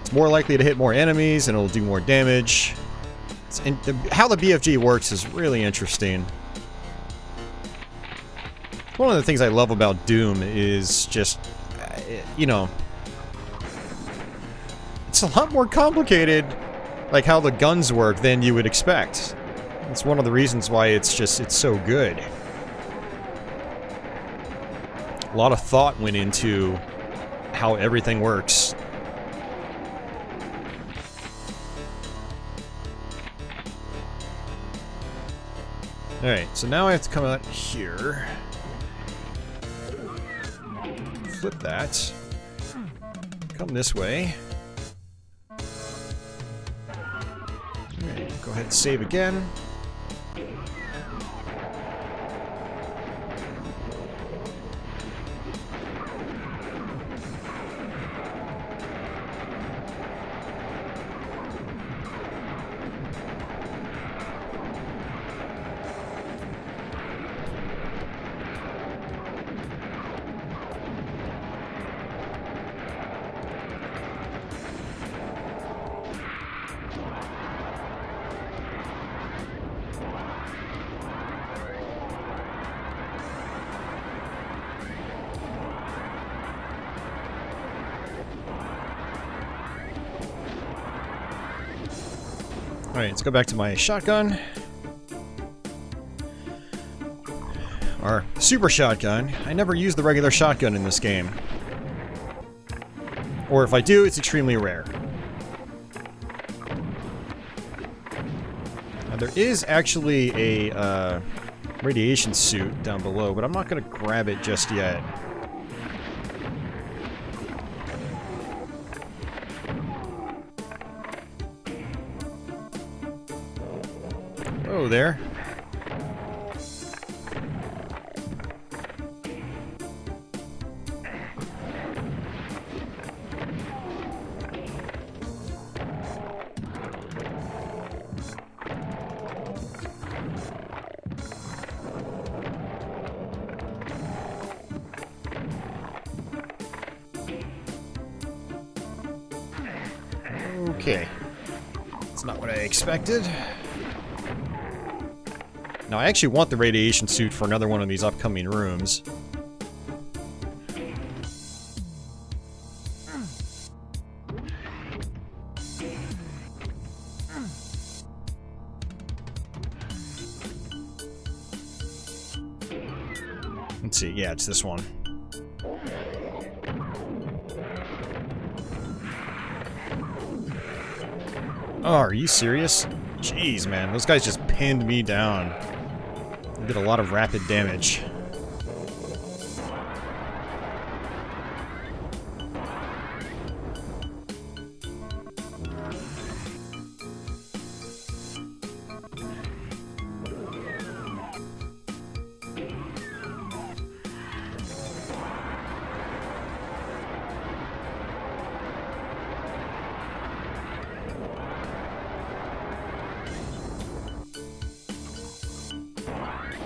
It's more likely to hit more enemies and it'll do more damage. How the BFG works is really interesting. One of the things I love about Doom is just, you know, it's a lot more complicated, like how the guns work, than you would expect. It's one of the reasons why it's so good. A lot of thought went into how everything works. Alright, so now I have to come out here. Flip that. Come this way. Alright, go ahead and save again. Alright, let's go back to my shotgun. Our super shotgun. I never use the regular shotgun in this game. Or if I do, it's extremely rare. Now, there is actually a radiation suit down below, but I'm not going to grab it just yet. Oh, there. Okay. That's not what I expected. Now, I actually want the radiation suit for another one of these upcoming rooms. Let's see. Yeah, it's this one. Oh, are you serious? Jeez, man. Those guys just pinned me down. I did a lot of rapid damage.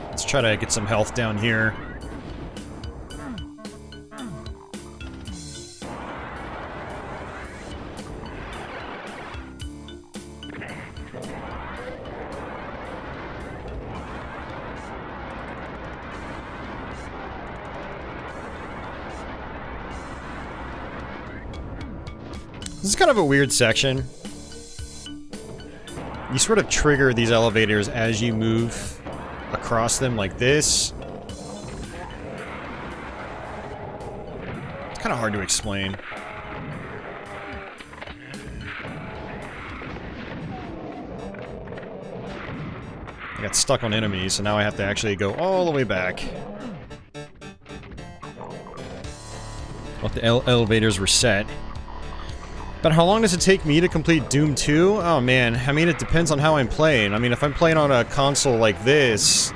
Let's try to get some health down here. This is kind of a weird section. You sort of trigger these elevators as you move across them like this. It's kind of hard to explain. I got stuck on enemies, so now I have to actually go all the way back. Let the elevators reset. But how long does it take me to complete Doom 2? Oh man, I mean it depends on how I'm playing. I mean if I'm playing on a console like this...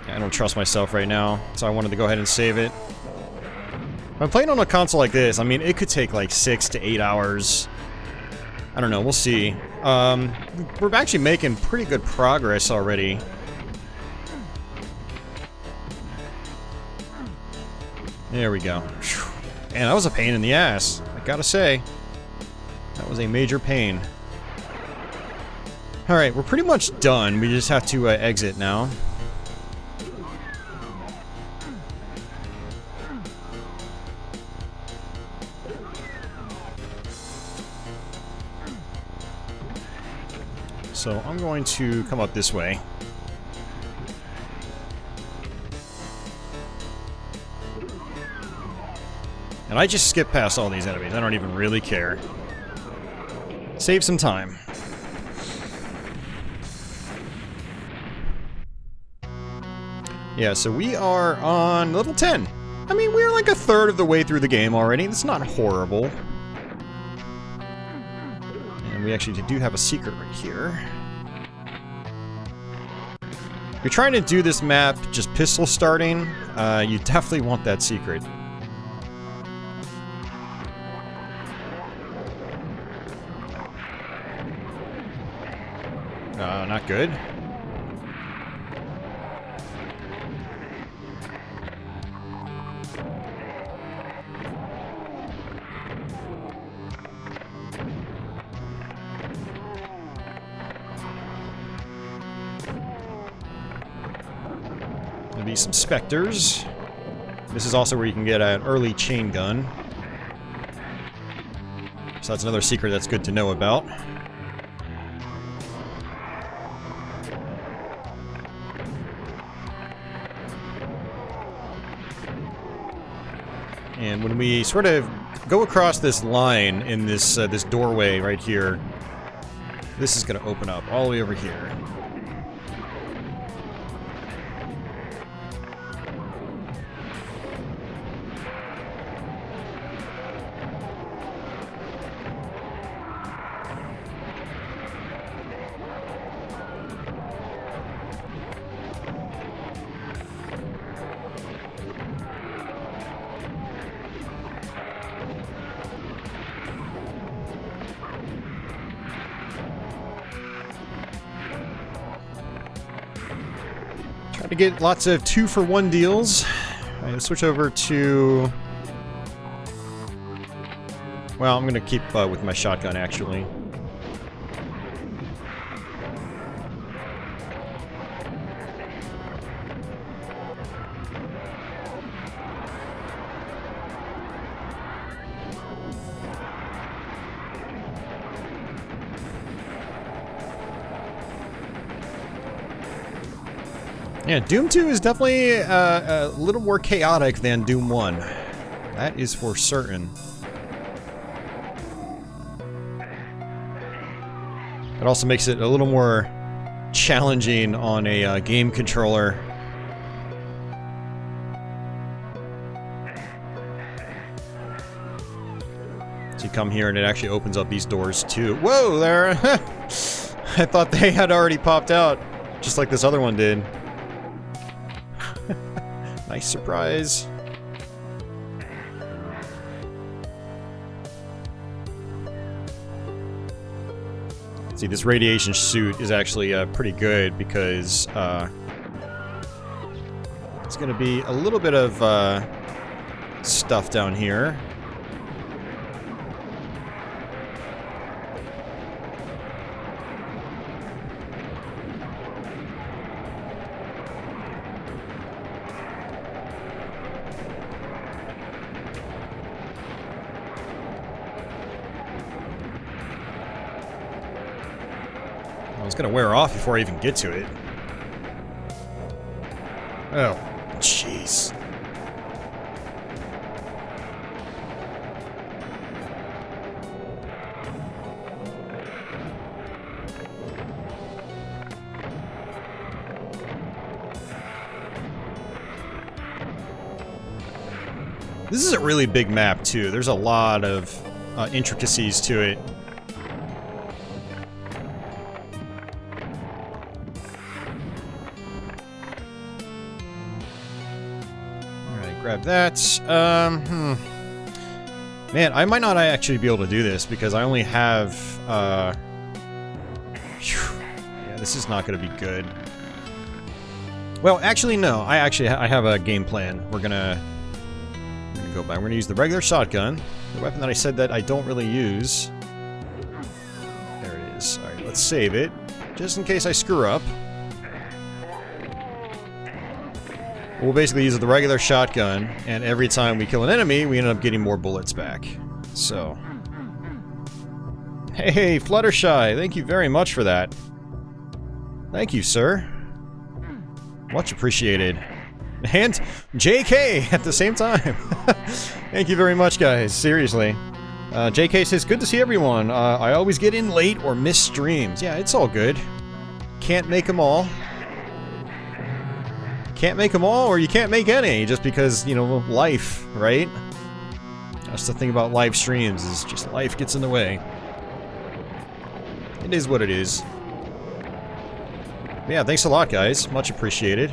I don't trust myself right now, so I wanted to go ahead and save it. If I'm playing on a console like this, I mean it could take like 6 to 8 hours. I don't know, we'll see. We're actually making pretty good progress already. There we go. Man, that was a pain in the ass. I gotta say. That was a major pain. Alright, we're pretty much done. We just have to exit now. So I'm going to come up this way. And I just skip past all these enemies. I don't even really care. Save some time. Yeah, so we are on level 10. I mean, we're like a third of the way through the game already. That's not horrible. And we actually do have a secret right here. If you're trying to do this map just pistol starting, you definitely want that secret. Not good. There'll be some specters. This is also where you can get an early chain gun. So that's another secret that's good to know about. And when we sort of go across this line in this this doorway right here, this is going to open up all the way over here. Try to get lots of 2-for-1 deals. I'm gonna switch over to... Well, I'm gonna keep with my shotgun, actually. Yeah, Doom 2 is definitely a little more chaotic than Doom 1. That is for certain. It also makes it a little more challenging on a game controller. So you come here and it actually opens up these doors too. Whoa there! I thought they had already popped out, just like this other one did. Nice surprise. See, this radiation suit is actually pretty good because it's going to be a little bit of stuff down here. It's gonna wear off before I even get to it. Oh, jeez. This is a really big map, too. There's a lot of intricacies to it. Grab that. Man, I might not actually be able to do this because I only have, yeah, this is not going to be good. Well, actually, no. I have a game plan. We're gonna go back. We're gonna use the regular shotgun, the weapon that I said that I don't really use. There it is. All right, let's save it, just in case I screw up. We'll basically use the regular shotgun, and every time we kill an enemy, we end up getting more bullets back. So... Hey, Fluttershy! Thank you very much for that. Thank you, sir. Much appreciated. And JK at the same time. Thank you very much, guys. Seriously. JK says, good to see everyone. I always get in late or miss streams. Yeah, it's all good. Can't make them all. Can't make them all, or you can't make any, just because, you know, life, right? That's the thing about live streams, is just life gets in the way. It is what it is. But yeah, thanks a lot, guys. Much appreciated.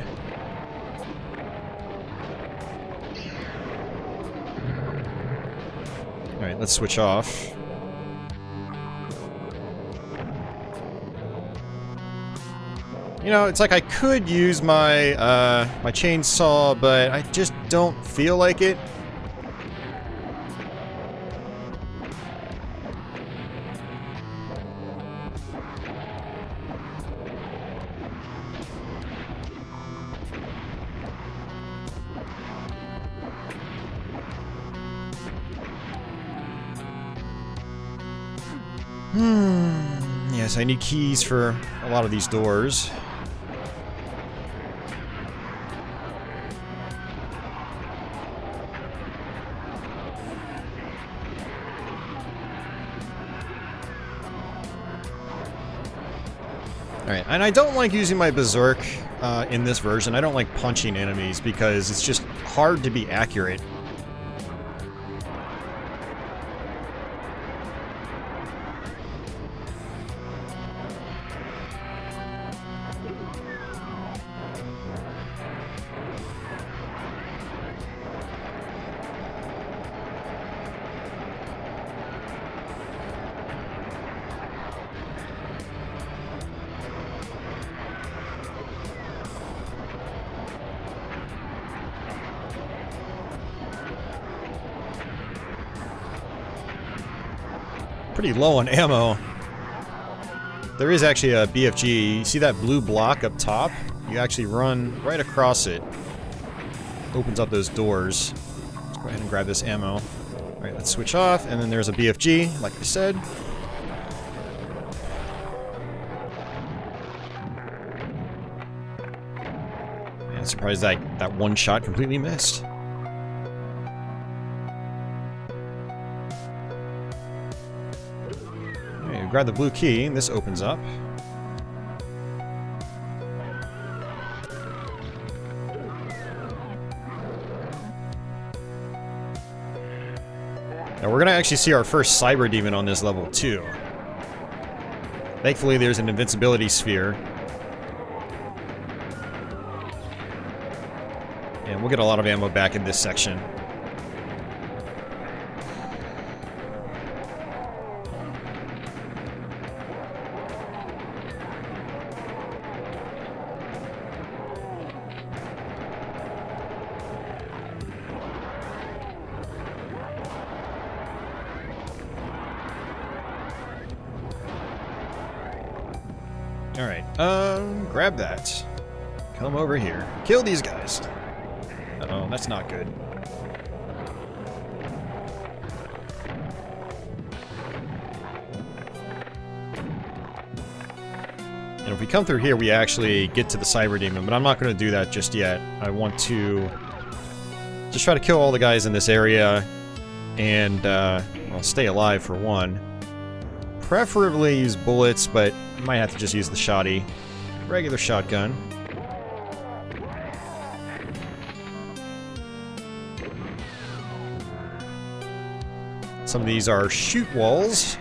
Alright, let's switch off. You know, it's like I could use my my chainsaw, but I just don't feel like it. Yes, I need keys for a lot of these doors. Alright, and I don't like using my Berserk in this version. I don't like punching enemies because it's just hard to be accurate. Pretty low on ammo. There is actually a BFG. You see that blue block up top? You actually run right across it. Opens up those doors. Let's go ahead and grab this ammo. Alright, let's switch off, and then there's a BFG, like I said. Man, surprised that one shot completely missed. Grab the blue key, and this opens up. Now we're gonna actually see our first cyber demon on this level too. Thankfully there's an invincibility sphere. And we'll get a lot of ammo back in this section. Alright, grab that. Come over here. Kill these guys. Uh-oh, that's not good. And if we come through here, we actually get to the Cyber Demon, but I'm not going to do that just yet. I want to just try to kill all the guys in this area and, well, stay alive for one. Preferably use bullets, but you might have to just use the shotty. Regular shotgun. Some of these are shoot walls.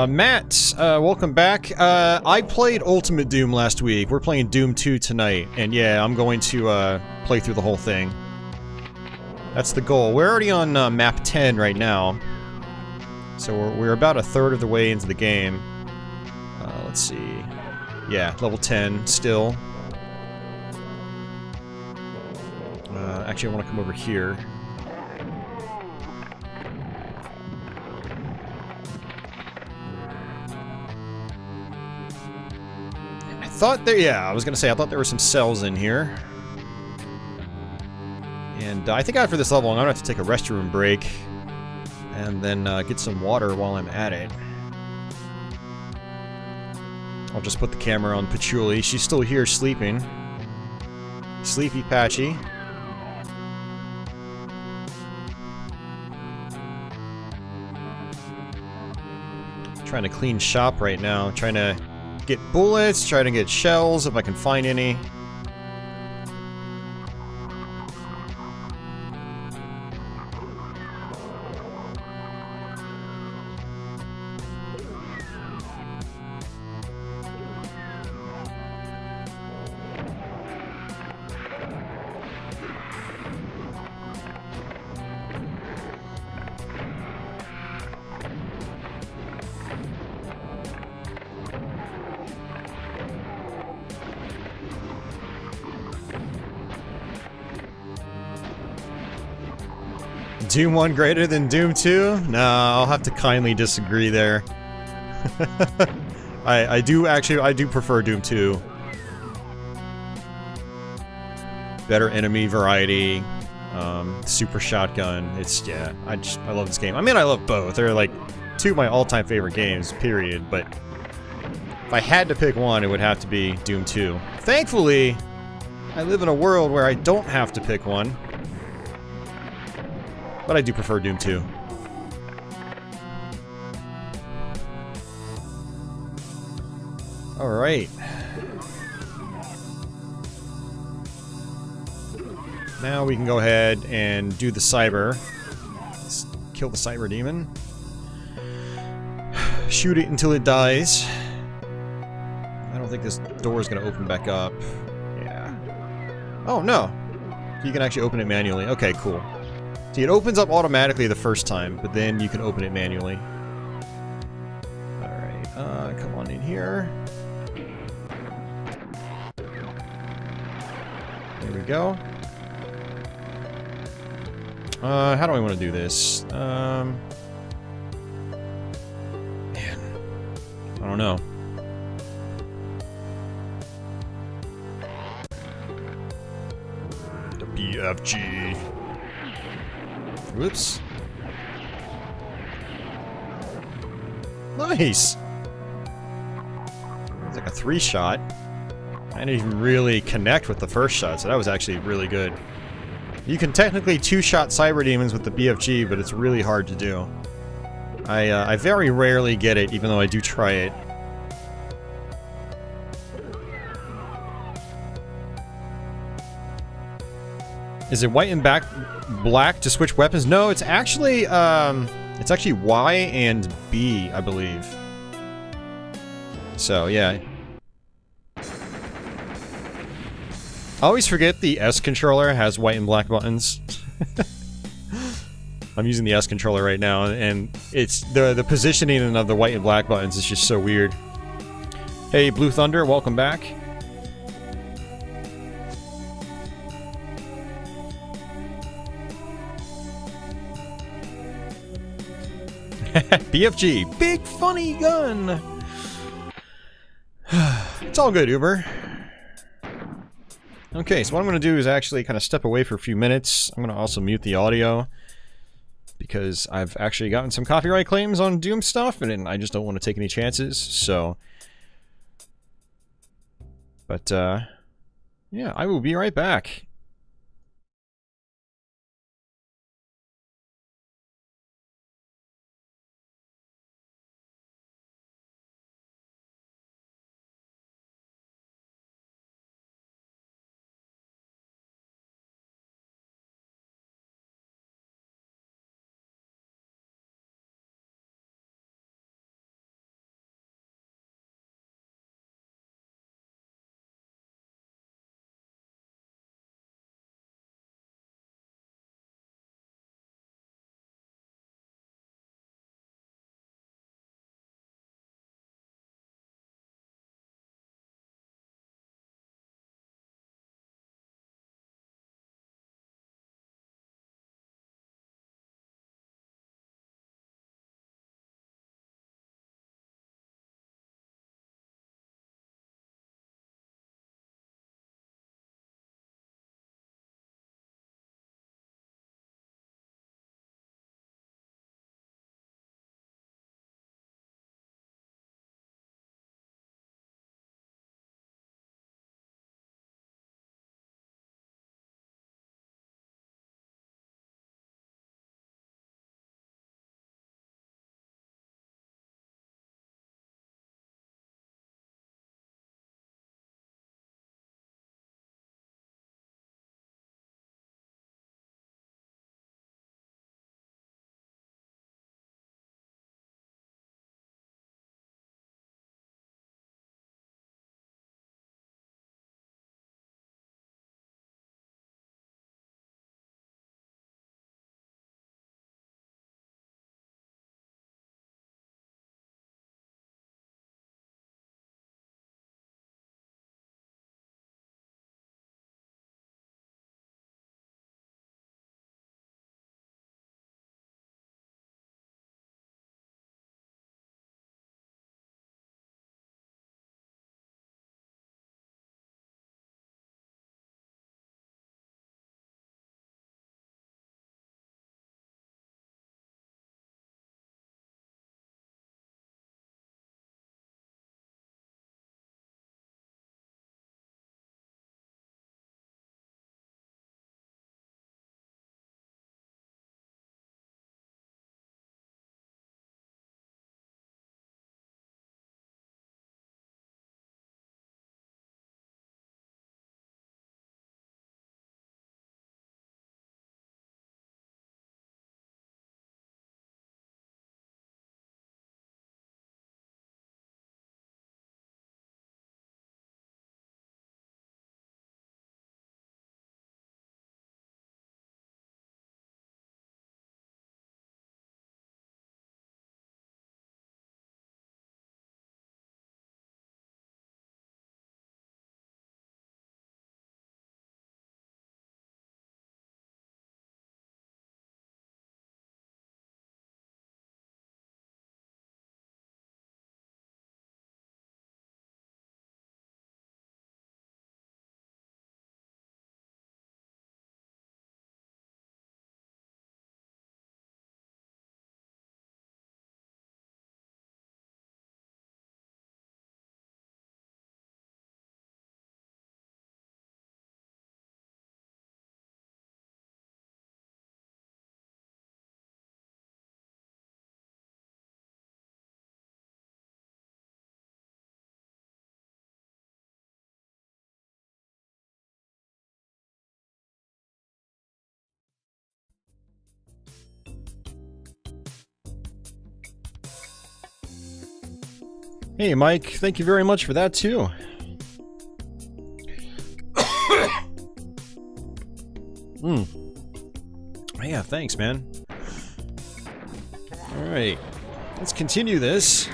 Matt, welcome back. I played Ultimate Doom last week. We're playing Doom 2 tonight, and yeah, I'm going to play through the whole thing. That's the goal. We're already on map 10 right now, so we're about a third of the way into the game. Let's see. Yeah, level 10 still. Actually, I want to come over here. Thought there, yeah, I was gonna say, I thought there were some cells in here. And I think after this level, I'm gonna have to take a restroom break and then get some water while I'm at it. I'll just put the camera on Patchouli. She's still here sleeping. Sleepy Patchy. Trying to clean shop right now, trying to get bullets, try to get shells if I can find any. Doom 1 greater than Doom 2? No, I'll have to kindly disagree there. I do prefer Doom 2. Better enemy variety, super shotgun. Yeah, I love this game. I mean, I love both. They're like two of my all-time favorite games, period, but if I had to pick one, it would have to be Doom 2. Thankfully, I live in a world where I don't have to pick one. But I do prefer Doom 2. Alright. Now we can go ahead and do the cyber. Let's kill the cyber demon. Shoot it until it dies. I don't think this door is going to open back up. Yeah. Oh, no. You can actually open it manually. Okay, cool. See, it opens up automatically the first time, but then you can open it manually. Alright, come on in here. There we go. How do I want to do this? Man. I don't know. The BFG. Whoops. Nice! It's like a 3-shot. I didn't even really connect with the first shot, so that was actually really good. You can technically 2-shot cyber demons with the BFG, but it's really hard to do. I very rarely get it, even though I do try it. Is it white and black to switch weapons? No, it's actually Y and B, I believe. So, yeah. I always forget the S controller has white and black buttons. I'm using the S controller right now, and it's the positioning of the white and black buttons is just so weird. Hey, Blue Thunder, welcome back. BFG, big funny gun. It's all good, Uber. Okay, so what I'm going to do is actually kind of step away for a few minutes. I'm going to also mute the audio because I've actually gotten some copyright claims on Doom stuff, and I just don't want to take any chances, so... But, yeah, I will be right back. Hey, Mike, thank you very much for that, too. Yeah, thanks, man. Alright, let's continue this.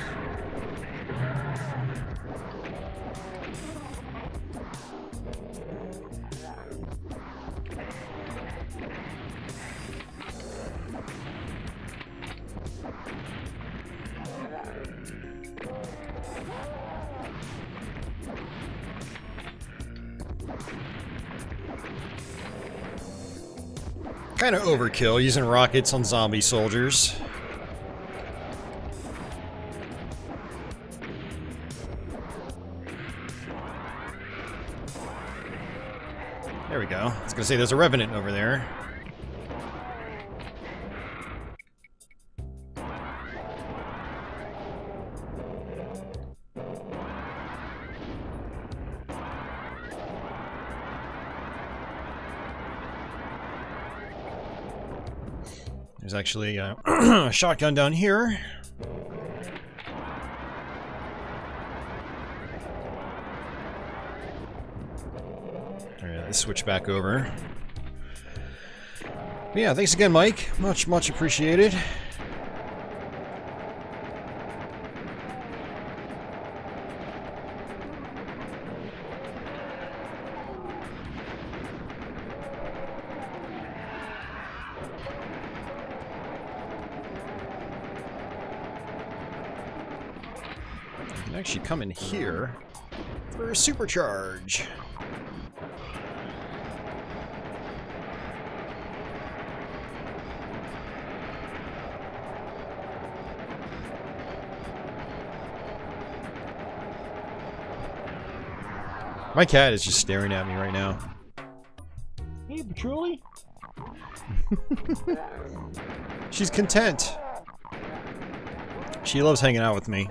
Kind of overkill using rockets on zombie soldiers. There we go. I was gonna say there's a revenant over there. There's actually a shotgun down here. Alright, let's switch back over. But yeah, thanks again, Mike. Much appreciated. Actually come in here for a supercharge. My cat is just staring at me right now. Hey, Patchouli. She's content. She loves hanging out with me.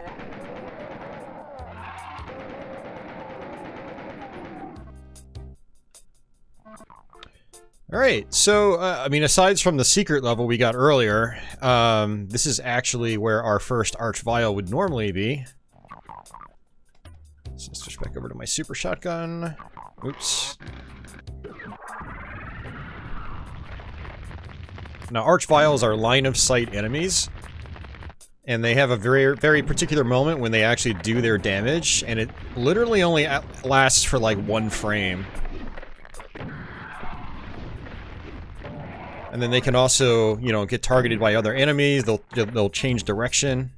Alright, so, I mean, aside from the secret level we got earlier, this is actually where our first Archvile would normally be. So let's switch back over to my super shotgun. Oops. Now, Archviles are line-of-sight enemies, and they have a very particular moment when they actually do their damage, and it literally only lasts for like 1 frame. And then they can also, you know, get targeted by other enemies. They'll change direction.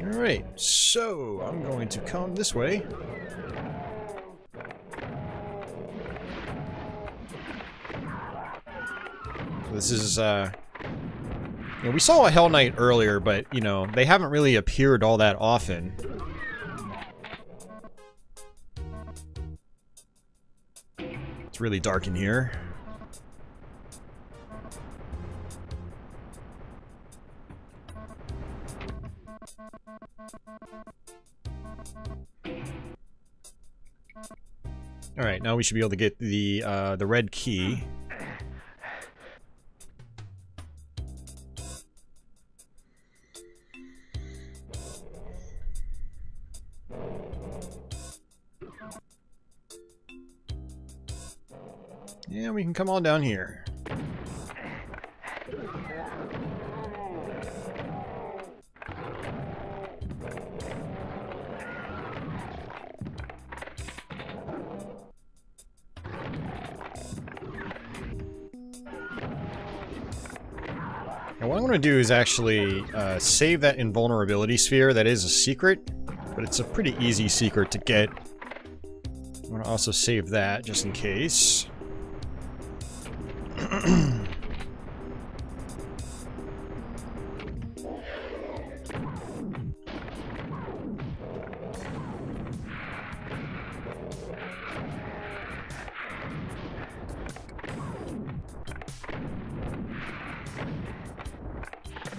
Alright, so I'm going to come this way. This is, you know, we saw a Hell Knight earlier, but, you know, they haven't really appeared all that often. It's really dark in here. Alright, now we should be able to get the red key. Yeah, we can come on down here. Now what I'm going to do is actually save that invulnerability sphere. That is a secret, but it's a pretty easy secret to get. I'm going to also save that just in case.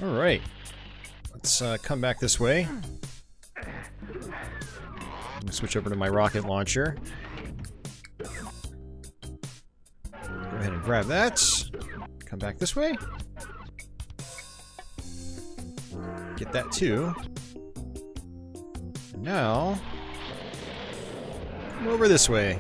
Alright. Let's come back this way. Switch over to my rocket launcher. Go ahead and grab that. Come back this way. Get that too. And now, come over this way.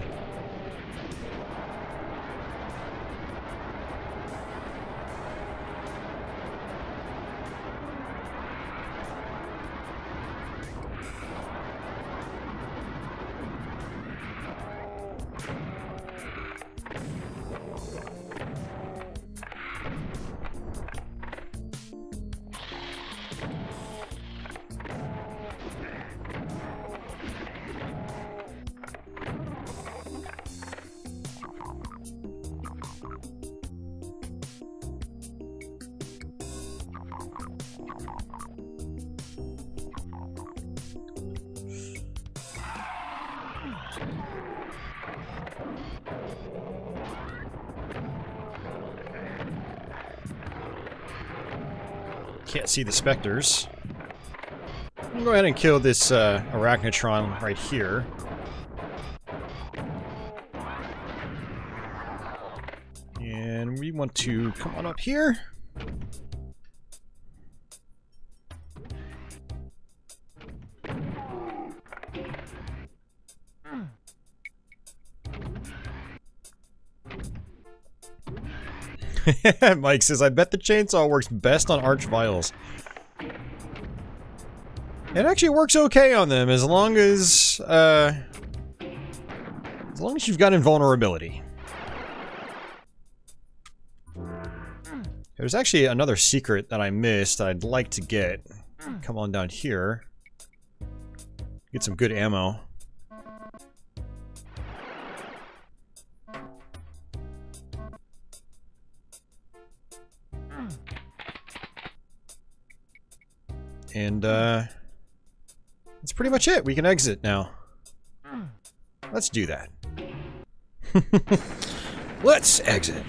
Can't see the specters. I'll go ahead and kill this arachnotron right here. And we want to come on up here. Mike says, I bet the chainsaw works best on arch vials. It actually works okay on them as long as you've got invulnerability. There's actually another secret that I missed I'd like to get. Come on down here. Get some good ammo. And, that's pretty much it. We can exit now. Let's do that. Let's exit.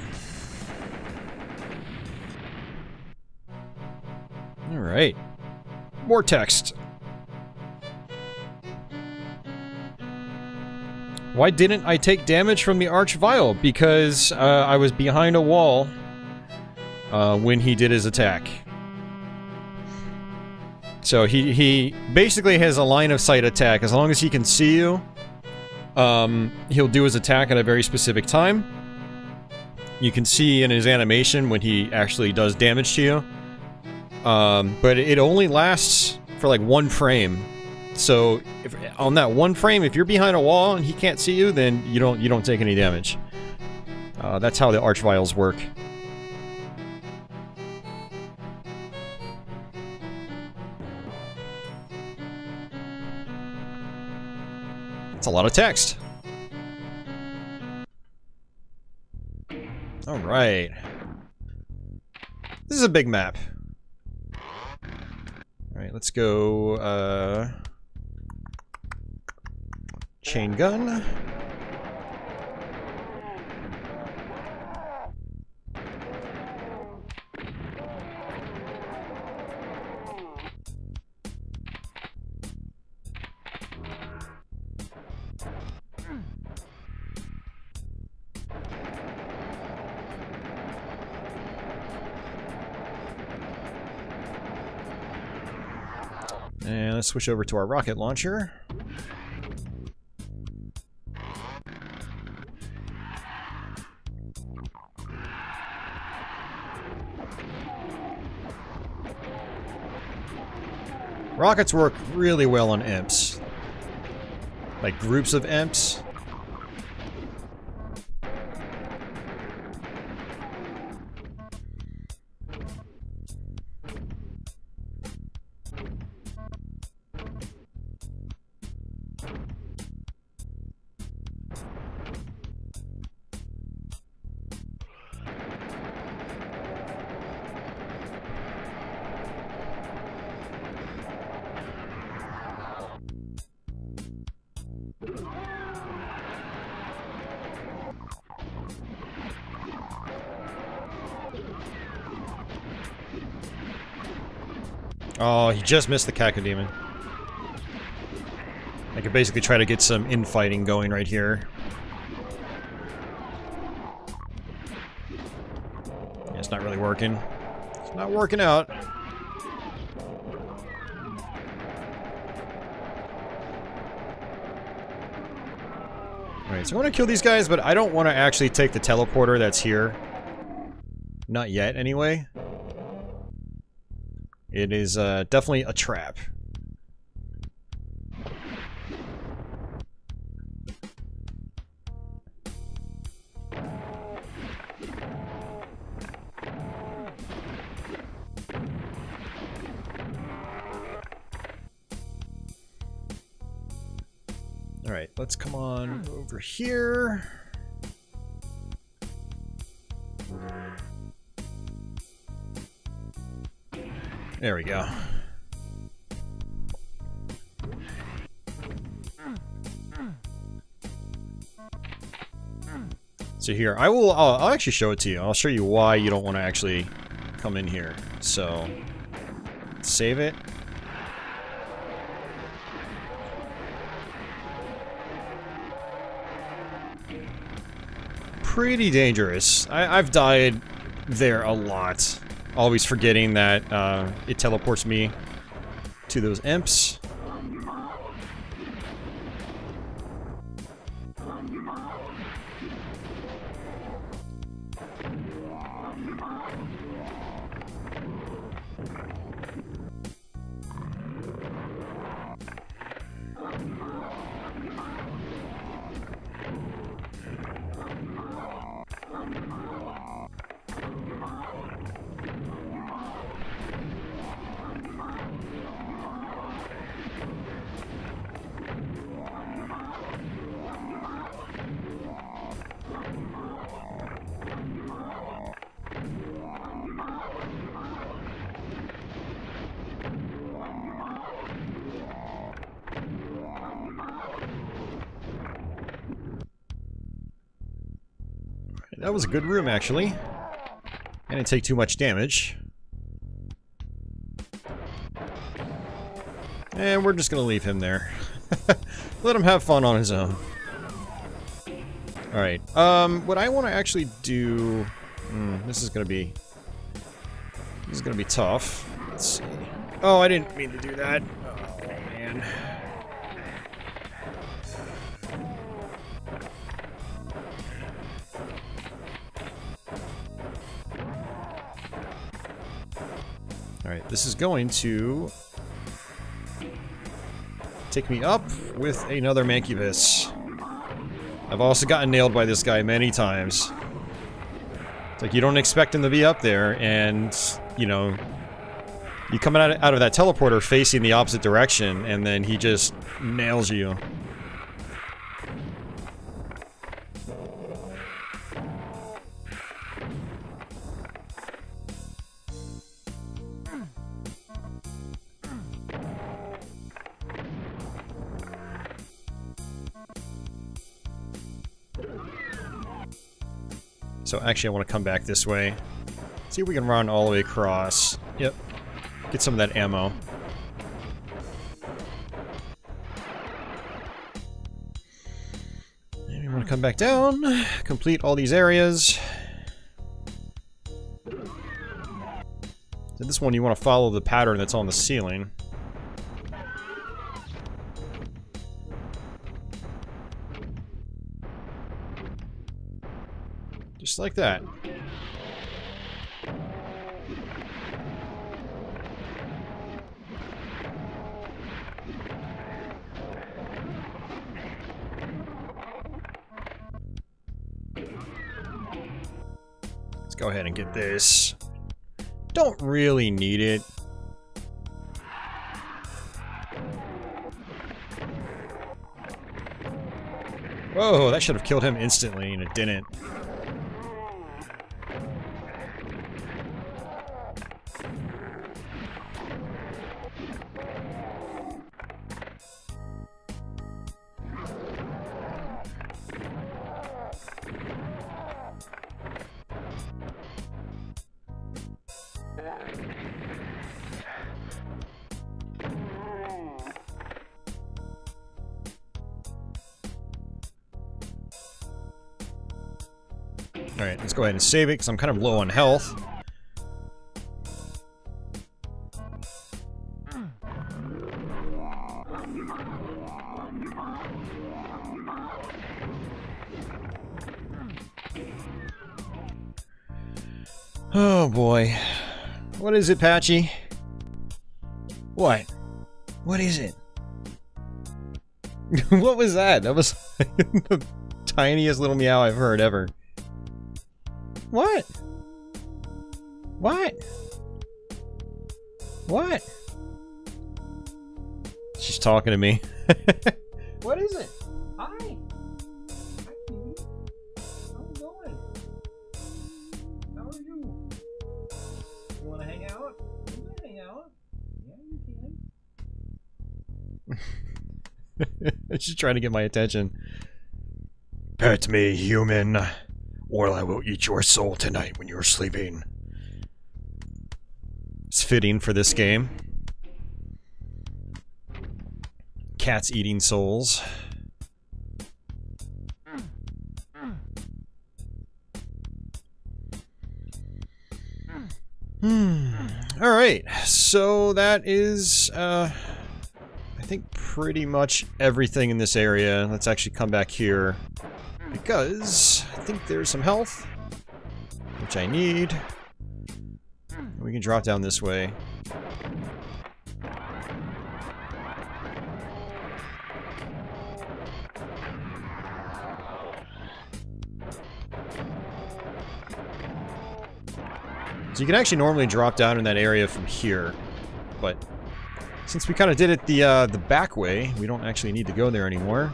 Alright. More text. Why didn't I take damage from the Arch Vial? Because, I was behind a wall, when he did his attack. So he basically has a line of sight attack. As long as he can see you, he'll do his attack at a very specific time. You can see in his animation when he actually does damage to you. But it only lasts for like 1 frame. So if, on that 1 frame, if you're behind a wall and he can't see you, then you don't take any damage. That's how the Arch Vials work. That's a lot of text. Alright. This is a big map. Alright, let's go, chain gun. And let's switch over to our rocket launcher. Rockets work really well on imps. Like groups of imps. Oh, he just missed the Cacodemon. I could basically try to get some infighting going right here. Yeah, it's not really working. It's not working out. Alright, so I want to kill these guys, but I don't want to actually take the teleporter that's here. Not yet, anyway. It is definitely a trap. Alright, let's come on over here. There we go. So here, I'll actually show it to you. I'll show you why you don't want to actually come in here. So, save it. Pretty dangerous. I've died there a lot. Always forgetting that it teleports me to those imps. That was a good room, actually. I didn't take too much damage. And we're just gonna leave him there. Let him have fun on his own. Alright, what I want to actually do... this is gonna be tough. Let's see. Oh, I didn't mean to do that. Oh, man. Alright, this is going to take me up with another Mancubus. I've also gotten nailed by this guy many times. It's like you don't expect him to be up there, and, you know, you come out of that teleporter facing the opposite direction, and then he just nails you. So actually I want to come back this way. See if we can run all the way across. Yep. Get some of that ammo. And we want to come back down. Complete all these areas. So this one you want to follow the pattern that's on the ceiling. Just like that. Let's go ahead and get this. Don't really need it. Whoa, that should have killed him instantly, and it didn't. Alright, let's go ahead and save it, because I'm kind of low on health. Oh boy. What is it, Patchy? What? What is it? What was that? That was the tiniest little meow I've heard ever. What? What? What? She's talking to me. What is it? Hi. Hi, Kitty. How's it going? How are you? You want to hang out? You want to hang out? Yeah, you can. She's trying to get my attention. Pet me, human, or I will eat your soul tonight when you're sleeping. It's fitting for this game. Cats eating souls. Alright, so that is, I think pretty much everything in this area. Let's actually come back here, because I think there's some health, which I need. We can drop down this way. So you can actually normally drop down in that area from here, but since we kind of did it the back way, we don't actually need to go there anymore.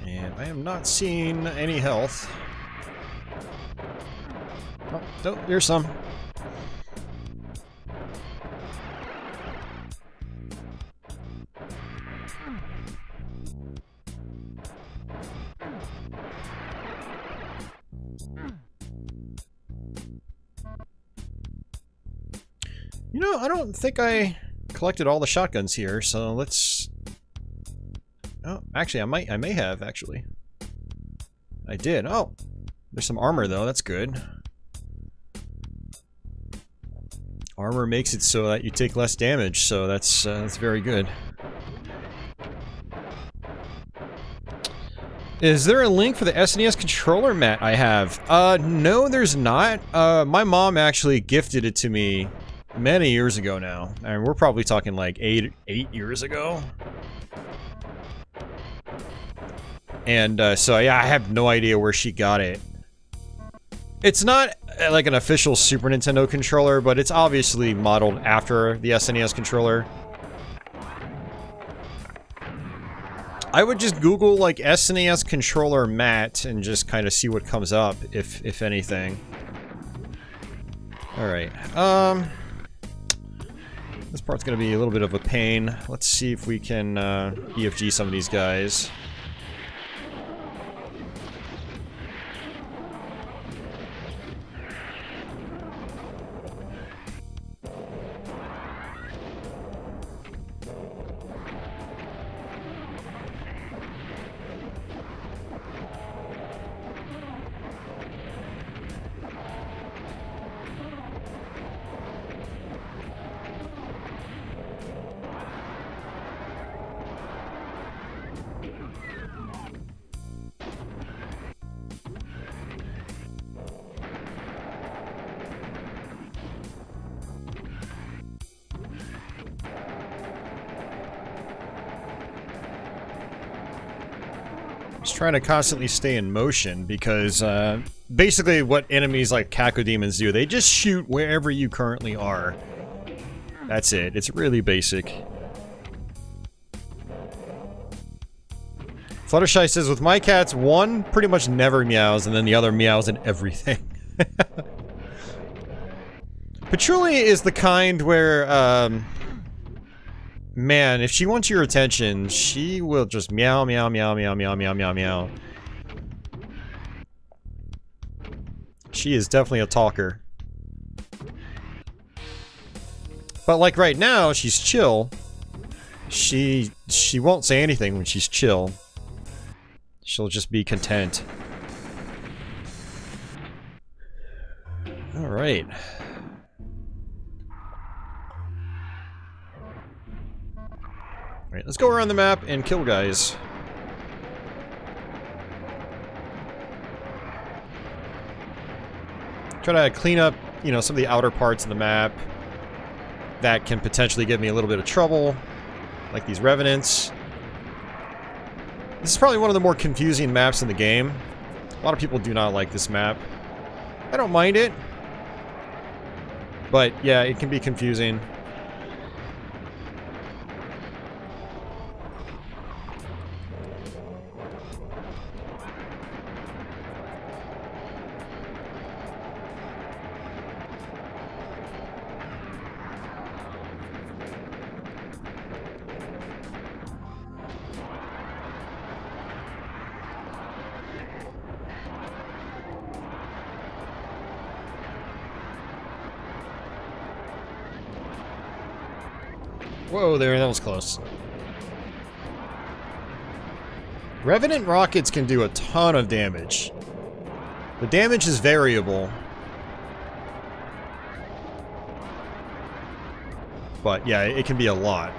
And I am not seeing any health. Oh, no, there's some. You know, I don't think I collected all the shotguns here, so let's... Oh, actually, I may have, actually. I did. Oh, there's some armor, though. That's good. Armor makes it so that you take less damage, so that's very good. Is there a link for the SNES controller mat I have? No, there's not. My mom actually gifted it to me many years ago now. And we're probably talking like eight years ago. And so yeah, I have no idea where she got it. It's not like an official Super Nintendo controller, but it's obviously modeled after the SNES controller. I would just Google like SNES controller mat and just kind of see what comes up, if anything. Alright, this part's gonna be a little bit of a pain. Let's see if we can EFG some of these guys. Just trying to constantly stay in motion because basically what enemies like Cacodemons do, they just shoot wherever you currently are. That's it. It's really basic. Fluttershy says, with my cats, one pretty much never meows and then the other meows at everything. Patchouli is the kind where, man, if she wants your attention, she will just meow, meow, meow, meow, meow, meow, meow, meow. She is definitely a talker. But like right now, she's chill. She won't say anything when she's chill. She'll just be content. All right. All right, let's go around the map and kill guys. Try to clean up, you know, some of the outer parts of the map that can potentially give me a little bit of trouble, like these revenants. This is probably one of the more confusing maps in the game. A lot of people do not like this map. I don't mind it, but yeah, it can be confusing. Whoa there, that was close. Revenant rockets can do a ton of damage. The damage is variable. But yeah, it can be a lot.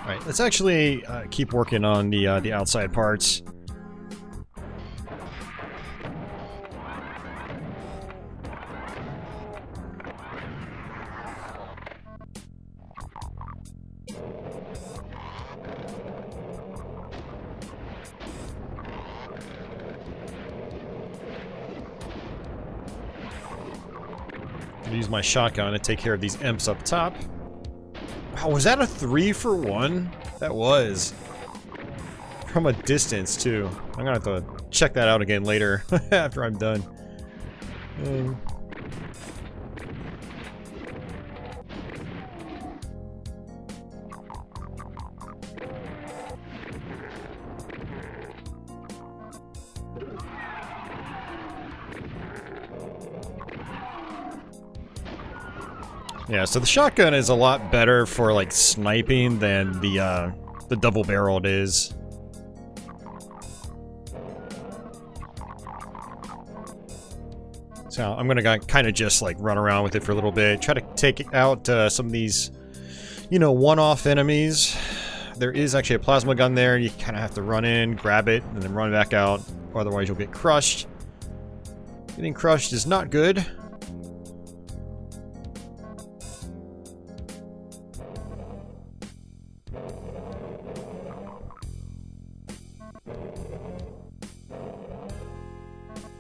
Alright, let's actually keep working on the outside parts. Gonna use my shotgun to take care of these imps up top. Wow, was that a 3-for-1? That was. From a distance, too. I'm gonna have to check that out again later, after I'm done. Yeah, so the shotgun is a lot better for like sniping than the double-barreled is. So I'm gonna kind of just like run around with it for a little bit, try to take out some of these, you know, one-off enemies. There is actually a plasma gun there. You kind of have to run in, grab it, and then run back out. Otherwise, you'll get crushed. Getting crushed is not good.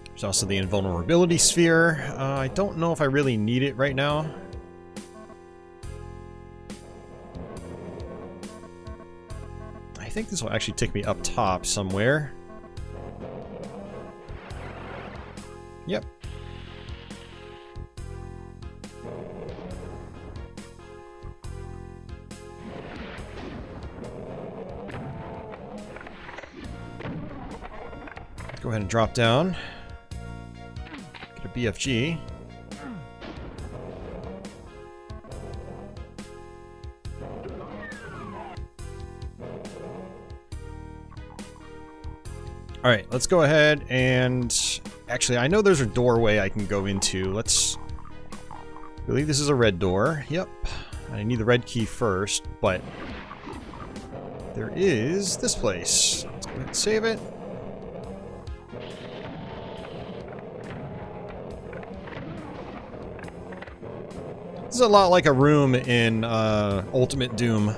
There's also the invulnerability sphere. I don't know if I really need it right now. I think this will actually take me up top somewhere. Yep. Go ahead and drop down. Get a BFG. Alright, let's go ahead and... Actually, I know there's a doorway I can go into. Let's... I believe this is a red door. Yep. I need the red key first, but... There is this place. Let's go ahead and save it. This is a lot like a room in Ultimate Doom.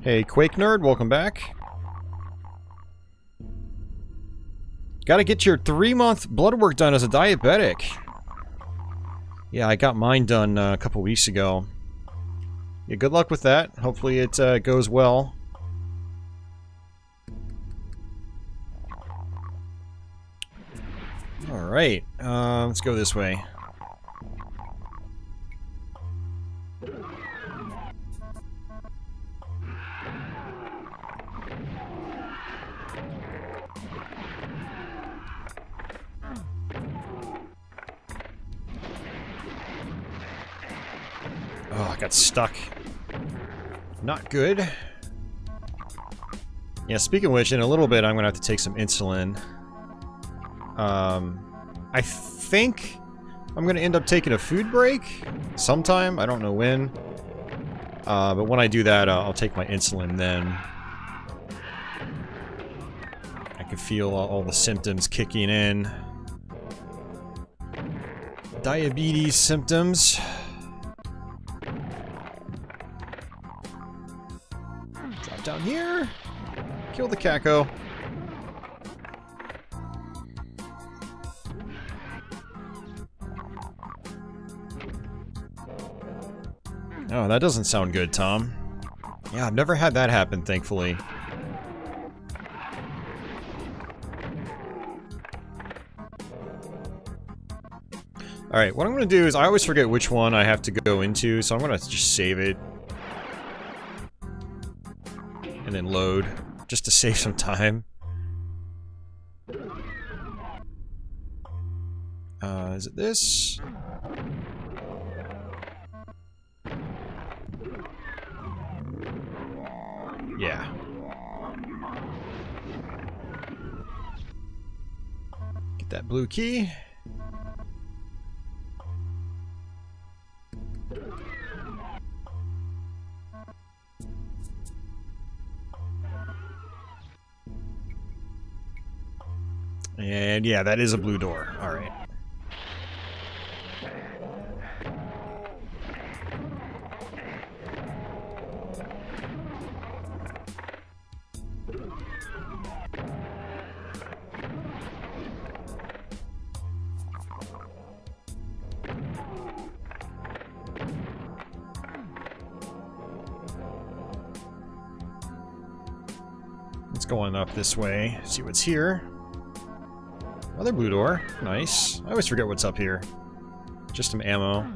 Hey, Quake Nerd, welcome back. Gotta get your 3-month blood work done as a diabetic. Yeah, I got mine done a couple weeks ago. Yeah, good luck with that. Hopefully it goes well. Alright, let's go this way. Oh, I got stuck. Not good. Yeah, speaking of which, in a little bit I'm gonna have to take some insulin. I think I'm gonna end up taking a food break sometime. I don't know when. But when I do that, I'll take my insulin then. I can feel all the symptoms kicking in. Diabetes symptoms. Drop down here. Kill the caco. Oh, that doesn't sound good, Tom. Yeah, I've never had that happen, thankfully. Alright, what I'm going to do is I always forget which one I have to go into, so I'm going to just save it. And then load, just to save some time. Is it this? Yeah. Get that blue key. And yeah, that is a blue door. All right. It's going up this way. See what's here. Another blue door. Nice. I always forget what's up here. Just some ammo.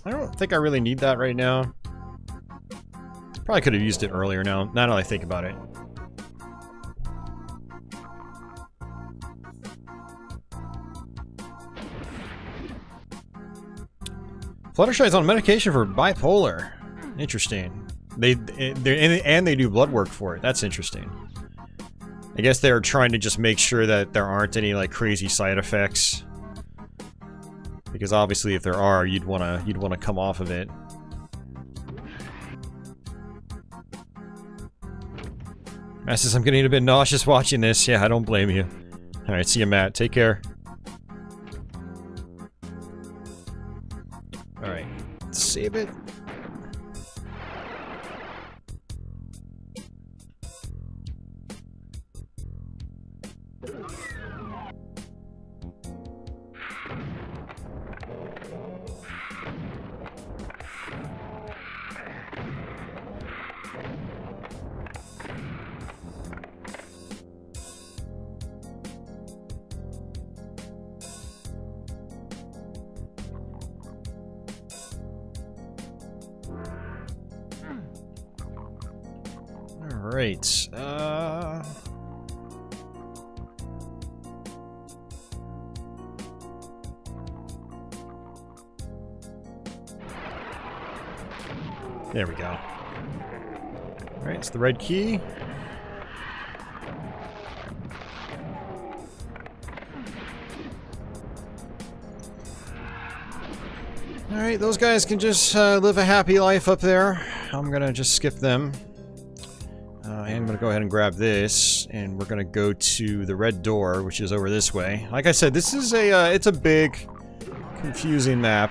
I don't think I really need that right now. Probably could have used it earlier now that I think about it. Fluttershy's on medication for bipolar. Interesting. They do blood work for it. That's interesting. I guess they're trying to just make sure that there aren't any like crazy side effects. Because obviously, if there are, you'd wanna come off of it. Matt says I'm getting a bit nauseous watching this. Yeah, I don't blame you. All right, see you, Matt. Take care. All right, save it. Alright, there we go. Alright, it's the red key. Alright, those guys can just live a happy life up there. I'm gonna just skip them. And I'm gonna go ahead and grab this, and we're gonna go to the red door, which is over this way. Like I said, this is a, it's a big, confusing map.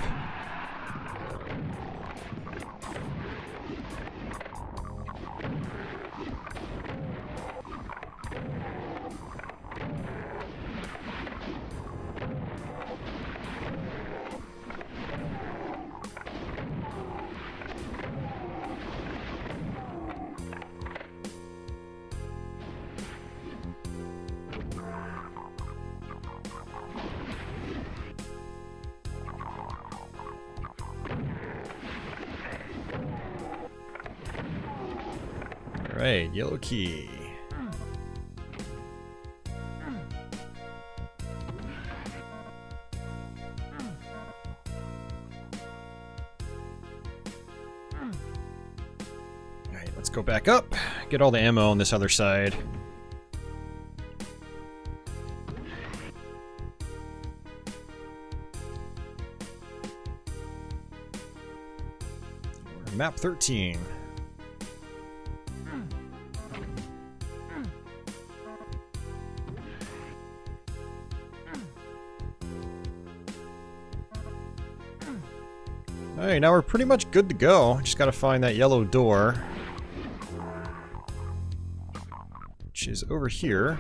Alright, yellow key. Alright, let's go back up. Get all the ammo on this other side. Map 13. Alright, now we're pretty much good to go. Just gotta find that yellow door, which is over here.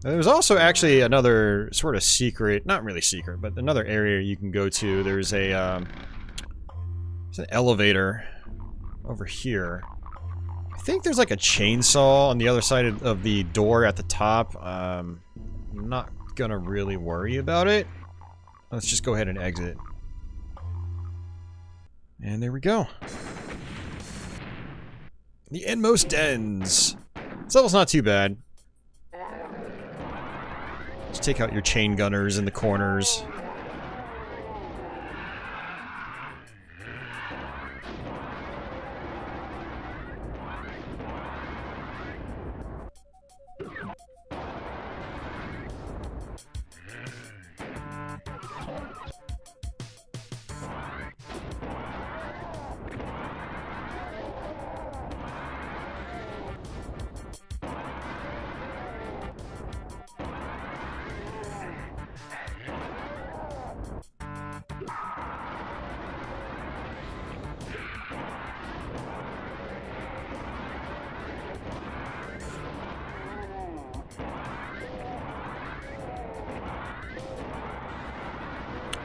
And there's also actually another sort of secret, not really secret, but another area you can go to. There's a there's an elevator over here. I think there's like a chainsaw on the other side of the door at the top. I'm not gonna really worry about it. Let's just go ahead and exit. And there we go. The Inmost Dens. This level's not too bad. Just take out your chain gunners in the corners.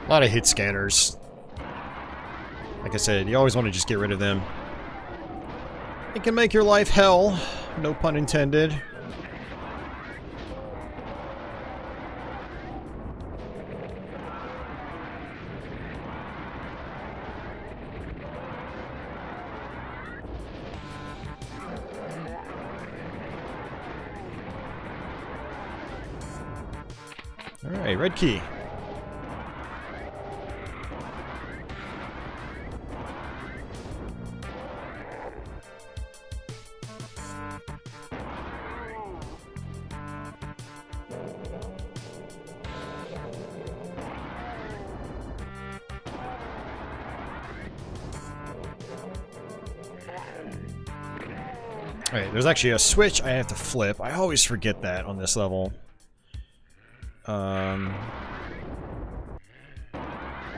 A lot of hit scanners. Like I said, you always want to just get rid of them. It can make your life hell. No pun intended. Alright, red key. Alright, there's actually a switch I have to flip. I always forget that on this level. I'll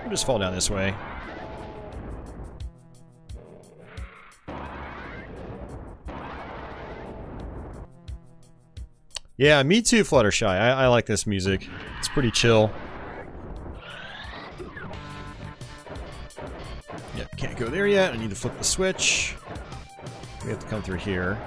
just fall down this way. Yeah, me too, Fluttershy. I like this music. It's pretty chill. Yep, can't go there yet. I need to flip the switch. We have to come through here.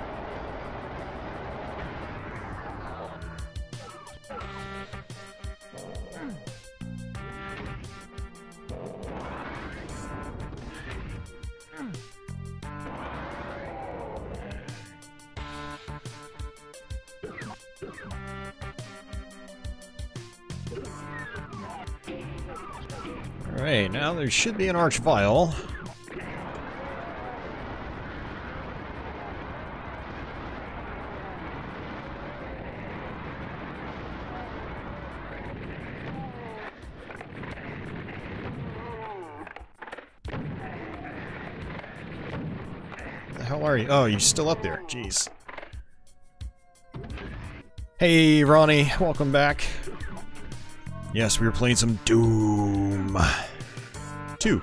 Alright, now there should be an arch vial. The hell are you? Oh, you're still up there. Jeez. Hey, Ronnie. Welcome back. Yes, we were playing some Doom 2.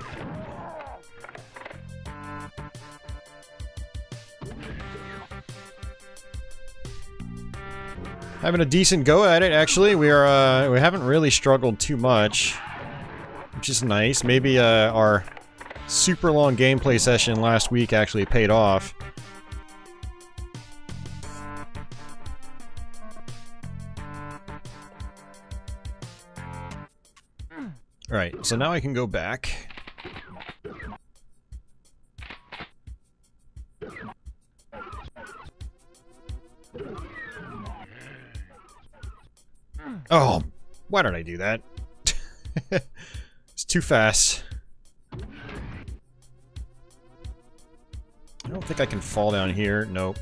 Having a decent go at it, actually. We haven't really struggled too much, which is nice. Maybe our super long gameplay session last week actually paid off. Alright, so now I can go back. Oh, why did I do that? It's too fast. I don't think I can fall down here. Nope.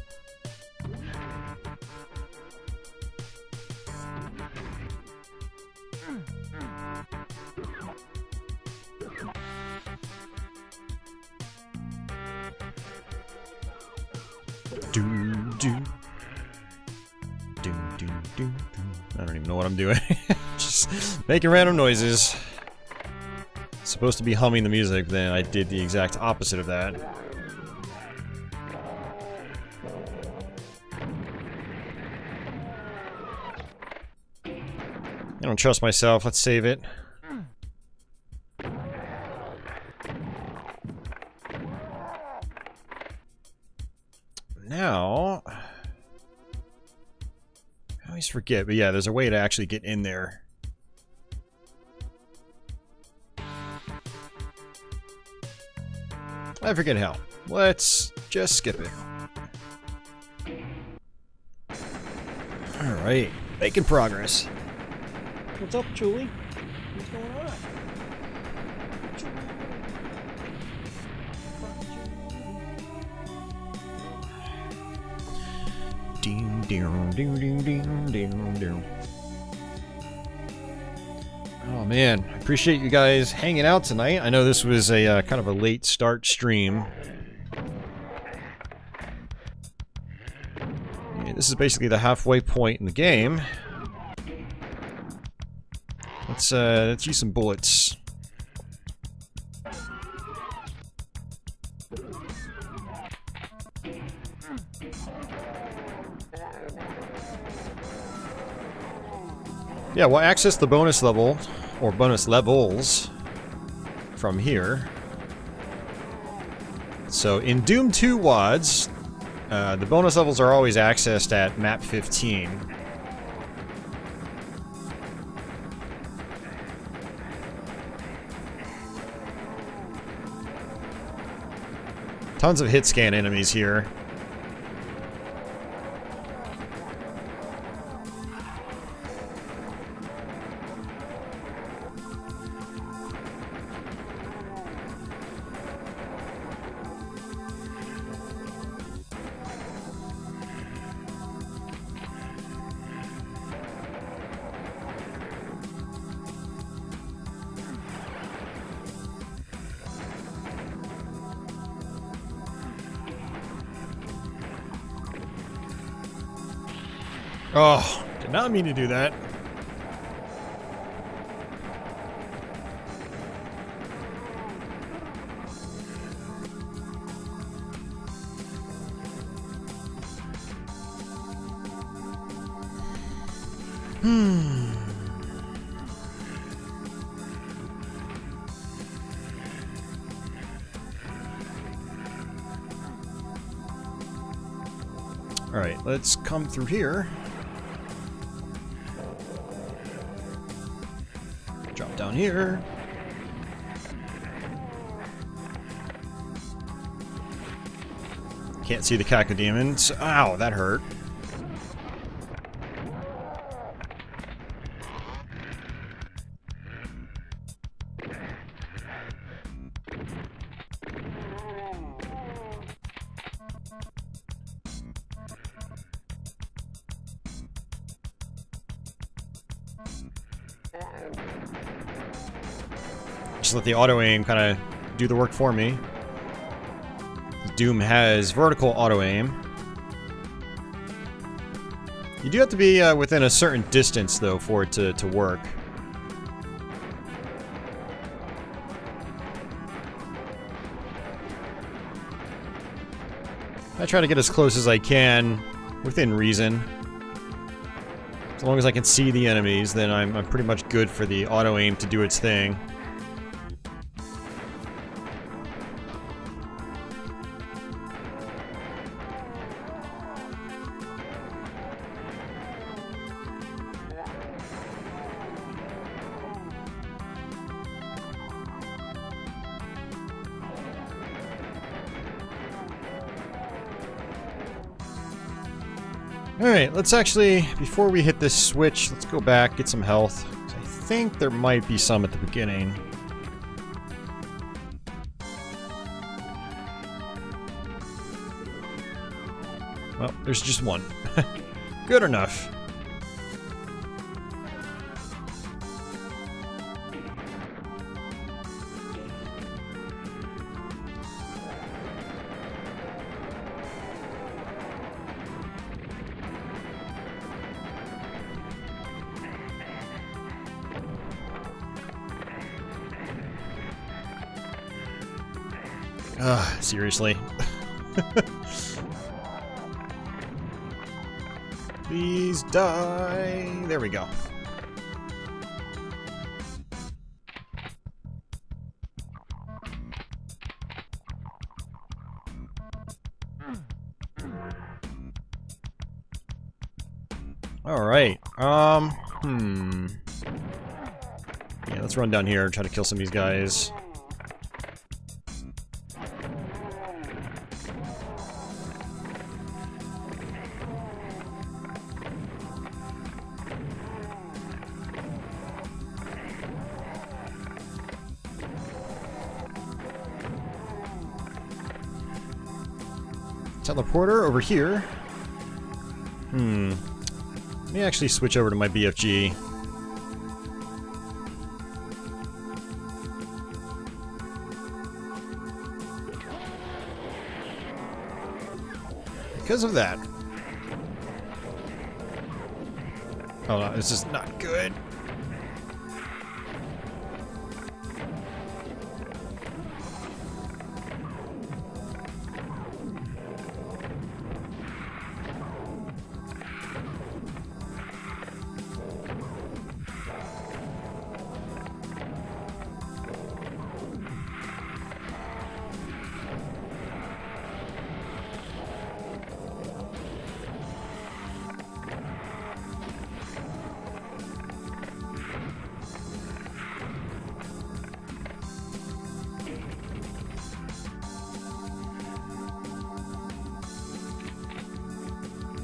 I don't even know what I'm doing. Just making random noises. Supposed to be humming the music, then I did the exact opposite of that. I don't trust myself. Let's save it. Now, I always forget, but yeah, there's a way to actually get in there. I forget how. Let's just skip it. Alright, making progress. What's up, Julie? What's going on? Ding, ding, ding, ding, ding, ding, ding. Oh man, I appreciate you guys hanging out tonight. I know this was a kind of a late start stream. Yeah, this is basically the halfway point in the game. Let's use some bullets. Yeah, we'll access the bonus level, or bonus levels, from here. So in Doom 2 WADs, the bonus levels are always accessed at map 15. Tons of hit scan enemies here. Oh, did not mean to do that. All right, let's come through here. Drop down here. Can't see the cacodemons. Ow, that hurt. Just let the auto aim kind of do the work for me. Doom has vertical auto aim. You do have to be within a certain distance though for it to work. I try to get as close as I can within reason. As long as I can see the enemies, then I'm pretty much good for the auto aim to do its thing. Alright, let's actually, before we hit this switch, let's go back, get some health. I think there might be some at the beginning. Well, there's just one. Good enough. Seriously. Please die. There we go. All right. Yeah, let's run down here and try to kill some of these guys. Teleporter over here. Let me actually switch over to my BFG. Because of that. Oh no, this is not good.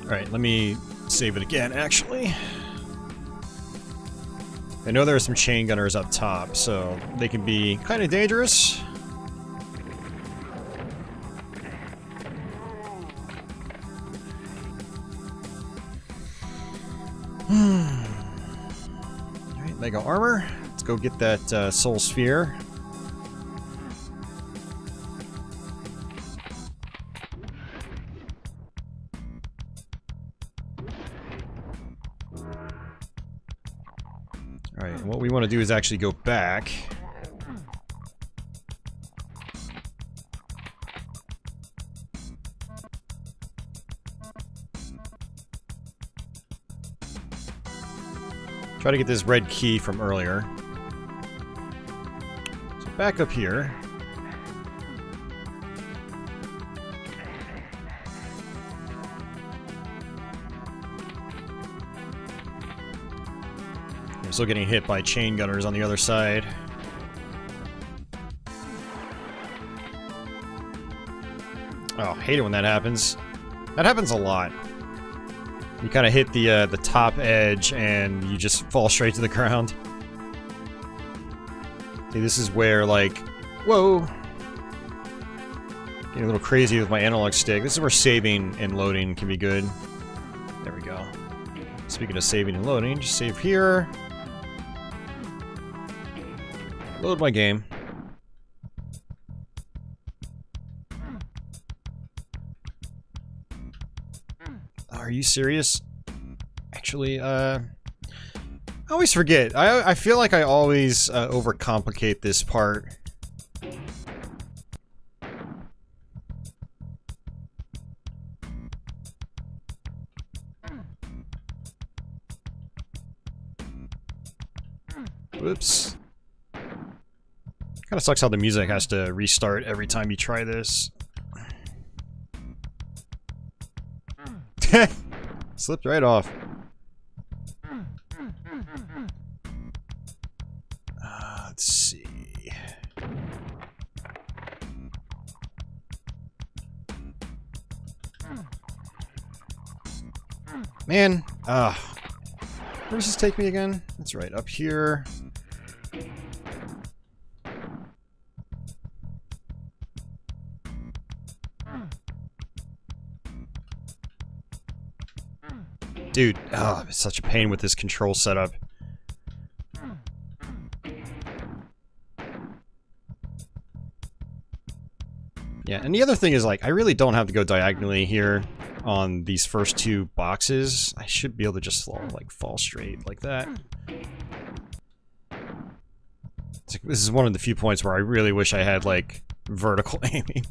Alright, let me save it again, actually. I know there are some chain gunners up top, so they can be kind of dangerous. Alright, Lego armor. Let's go get that soul sphere. Alright, what we want to do is actually go back. Try to get this red key from earlier. So back up here. I'm still getting hit by chain gunners on the other side. Oh, hate it when that happens. That happens a lot. You kind of hit the top edge and you just fall straight to the ground. Okay, this is where, like, whoa! Getting a little crazy with my analog stick. This is where saving and loading can be good. There we go. Speaking of saving and loading, just save here. Load my game. Are you serious? Actually, I always forget. I feel like I always overcomplicate this part. Whoops. Kind of sucks how the music has to restart every time you try this. Slipped right off. Let's see. Man, where does this take me again? That's right, up here. Dude, it's such a pain with this control setup. Yeah, and the other thing is, like, I really don't have to go diagonally here on these first two boxes. I should be able to just fall straight like that. This is one of the few points where I really wish I had, like, vertical aiming.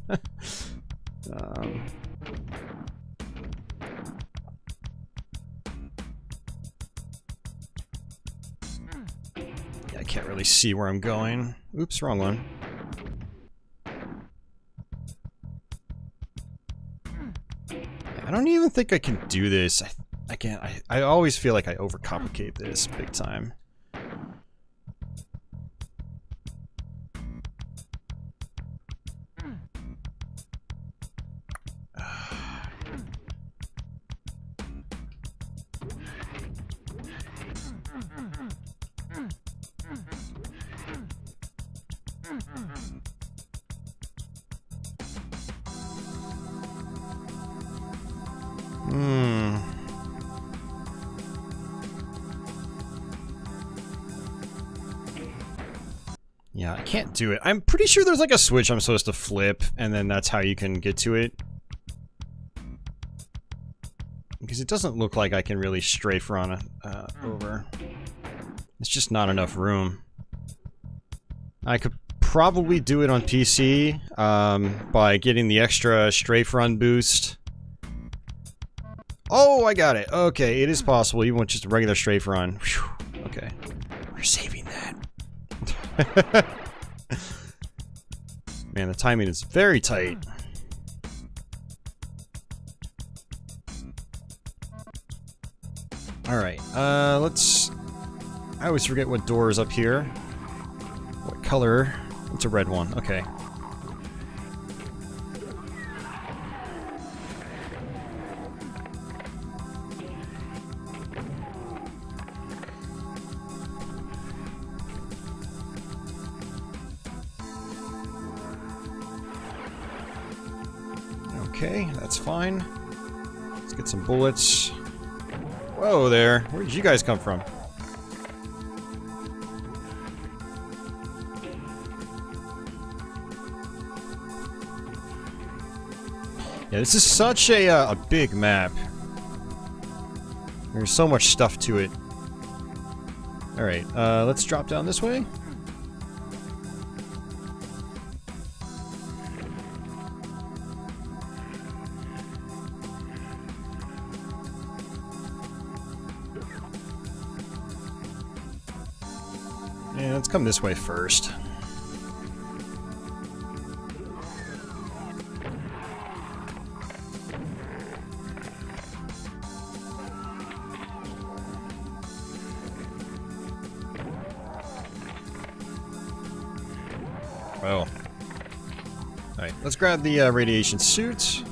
Yeah, I can't really see where I'm going. Oops, wrong one. I don't even think I can do this. I can't. I always feel like I overcomplicate this big time. Yeah, I can't do it. I'm pretty sure there's like a switch I'm supposed to flip, and then that's how you can get to it. Because it doesn't look like I can really strafe run over. It's just not enough room. I could probably do it on PC by getting the extra strafe run boost. Oh, I got it. Okay, it is possible even with just a regular strafe run. Whew. Okay. We're saving that. Man, the timing is very tight. Alright, let's... I always forget what door is up here. What color? It's a red one, okay. Okay, that's fine. Let's get some bullets. Whoa there. Where did you guys come from? Yeah, this is such a big map. There's so much stuff to it. Alright, let's drop down this way. Yeah, let's come this way first. Oh. Alright, let's grab the radiation suit.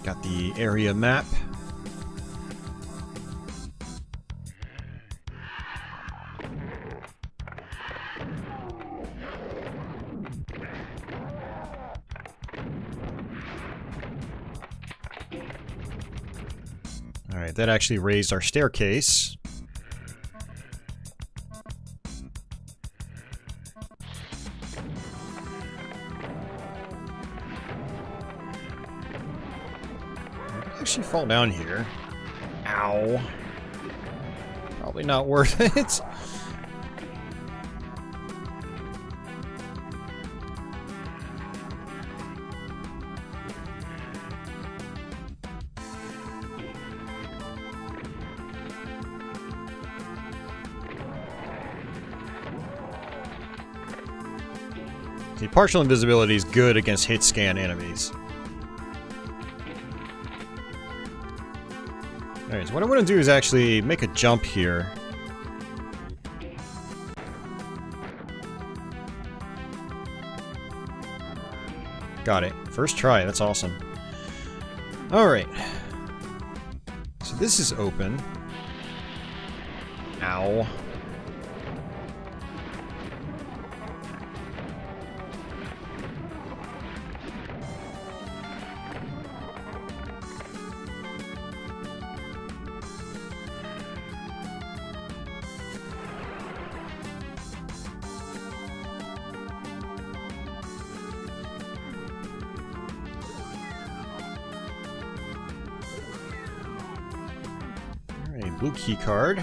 Got the area map. Alright, that actually raised our staircase. Actually fall down here. Ow. Probably not worth it. See, partial invisibility is good against hit scan enemies. Alright, so what I want to do is actually make a jump here. Got it. First try, that's awesome. Alright. So this is open. Ow. Blue key card.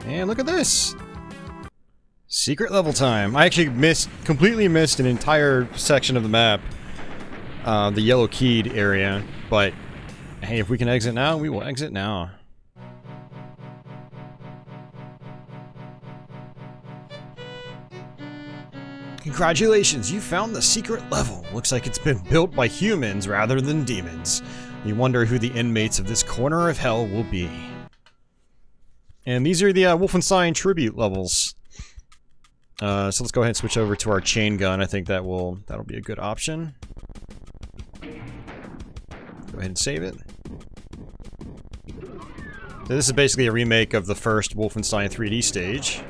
And look at this! Secret level time. I actually completely missed an entire section of the map. The yellow keyed area. But, hey, if we can exit now, we will exit now. Congratulations, you found the secret level. Looks like it's been built by humans rather than demons. You wonder who the inmates of this corner of hell will be. And these are the Wolfenstein tribute levels. So let's go ahead and switch over to our chain gun. I think that'll be a good option. Go ahead and save it. So this is basically a remake of the first Wolfenstein 3D stage.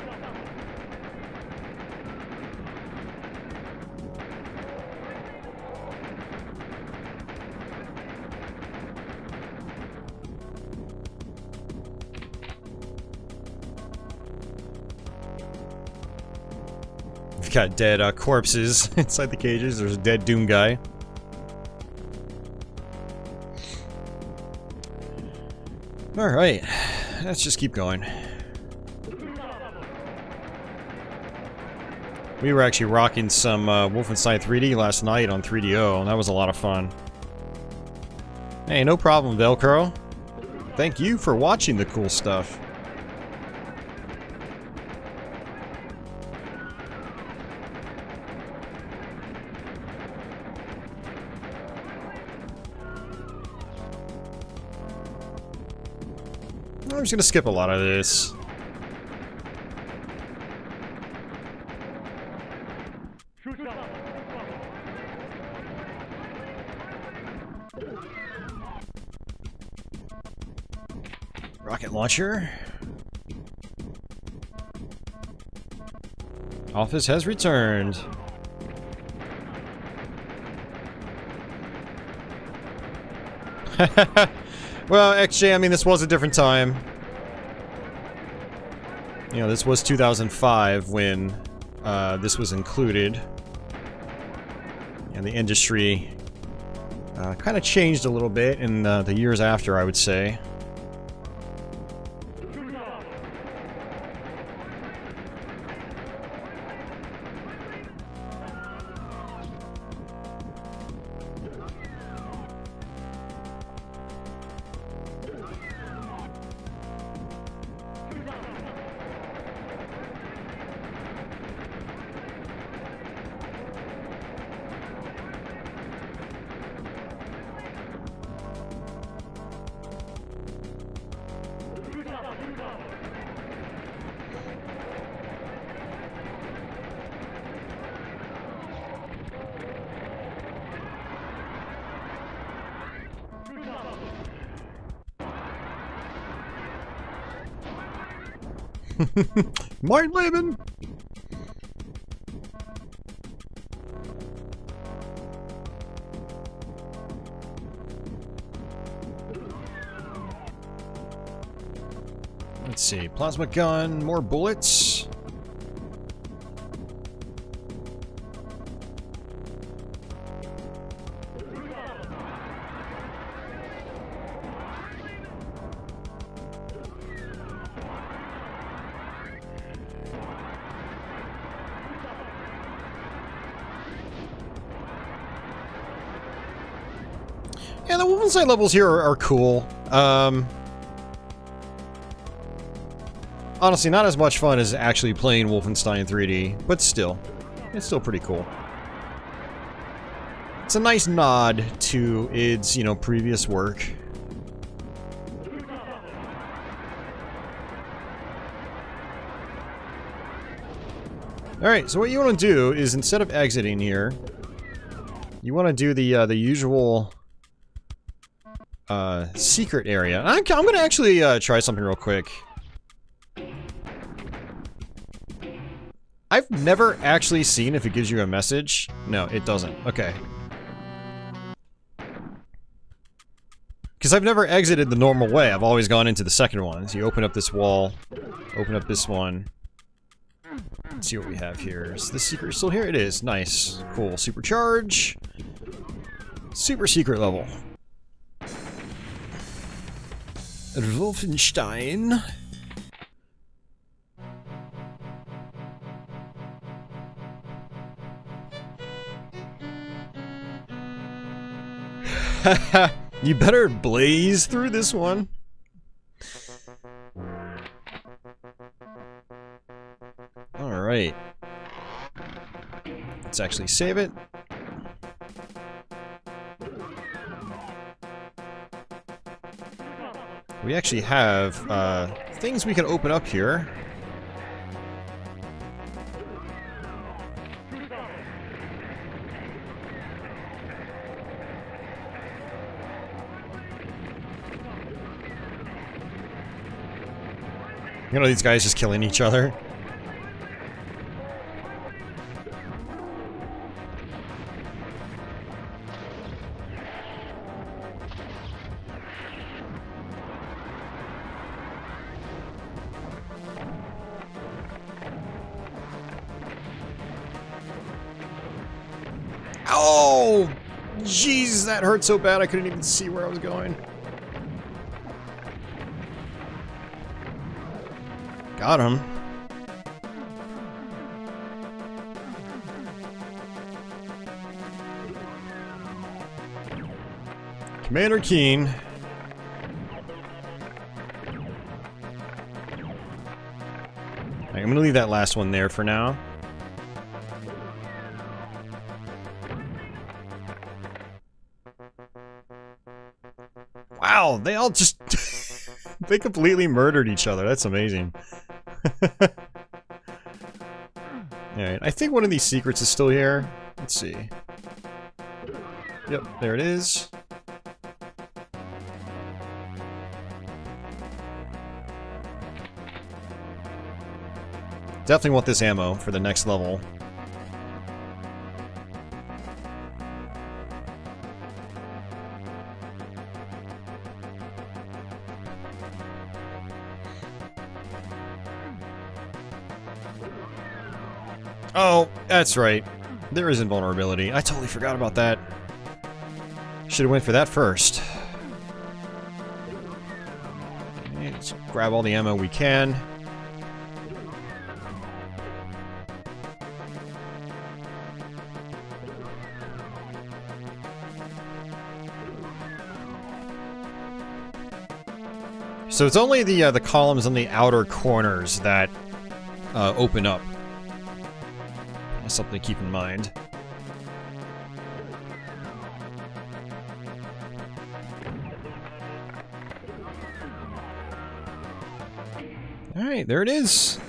Got dead corpses inside the cages. There's a dead Doom guy. Alright, let's just keep going. We were actually rocking some Wolfenstein 3D last night on 3DO, and that was a lot of fun. Hey, no problem, Velcro. Thank you for watching the cool stuff. I'm just gonna skip a lot of this. Rocket launcher. Office has returned. Well, XJ, I mean, this was a different time. You know, this was 2005 when this was included. And the industry kind of changed a little bit in the years after, I would say. Mein Leben! Let's see, plasma gun, more bullets. Yeah, the Wolfenstein levels here are cool. Honestly, not as much fun as actually playing Wolfenstein 3D, but still, it's still pretty cool. It's a nice nod to its, you know, previous work. Alright, so what you want to do is, instead of exiting here, you want to do the usual secret area. I'm going to actually try something real quick. I've never actually seen if it gives you a message. No, it doesn't. Okay. Because I've never exited the normal way. I've always gone into the second one. So you open up this wall, open up this one. Let's see what we have here. Is the secret still here? It is. Nice. Cool. Supercharge. Super secret level. Wolfenstein. You better blaze through this one. Alright. Let's actually save it. We actually have things we can open up here. You know, these guys just killing each other. Oh! Jeez, that hurt so bad I couldn't even see where I was going. Got him. Commander Keen. I'm gonna leave that last one there for now. Wow, they all just... they completely murdered each other. That's amazing. Alright, I think one of these secrets is still here. Let's see. Yep, there it is. Definitely want this ammo for the next level. Oh, that's right. There is invulnerability. I totally forgot about that. Should've went for that first. Okay, let's grab all the ammo we can. So it's only the columns on the outer corners that open up. That's something to keep in mind. Alright, there it is.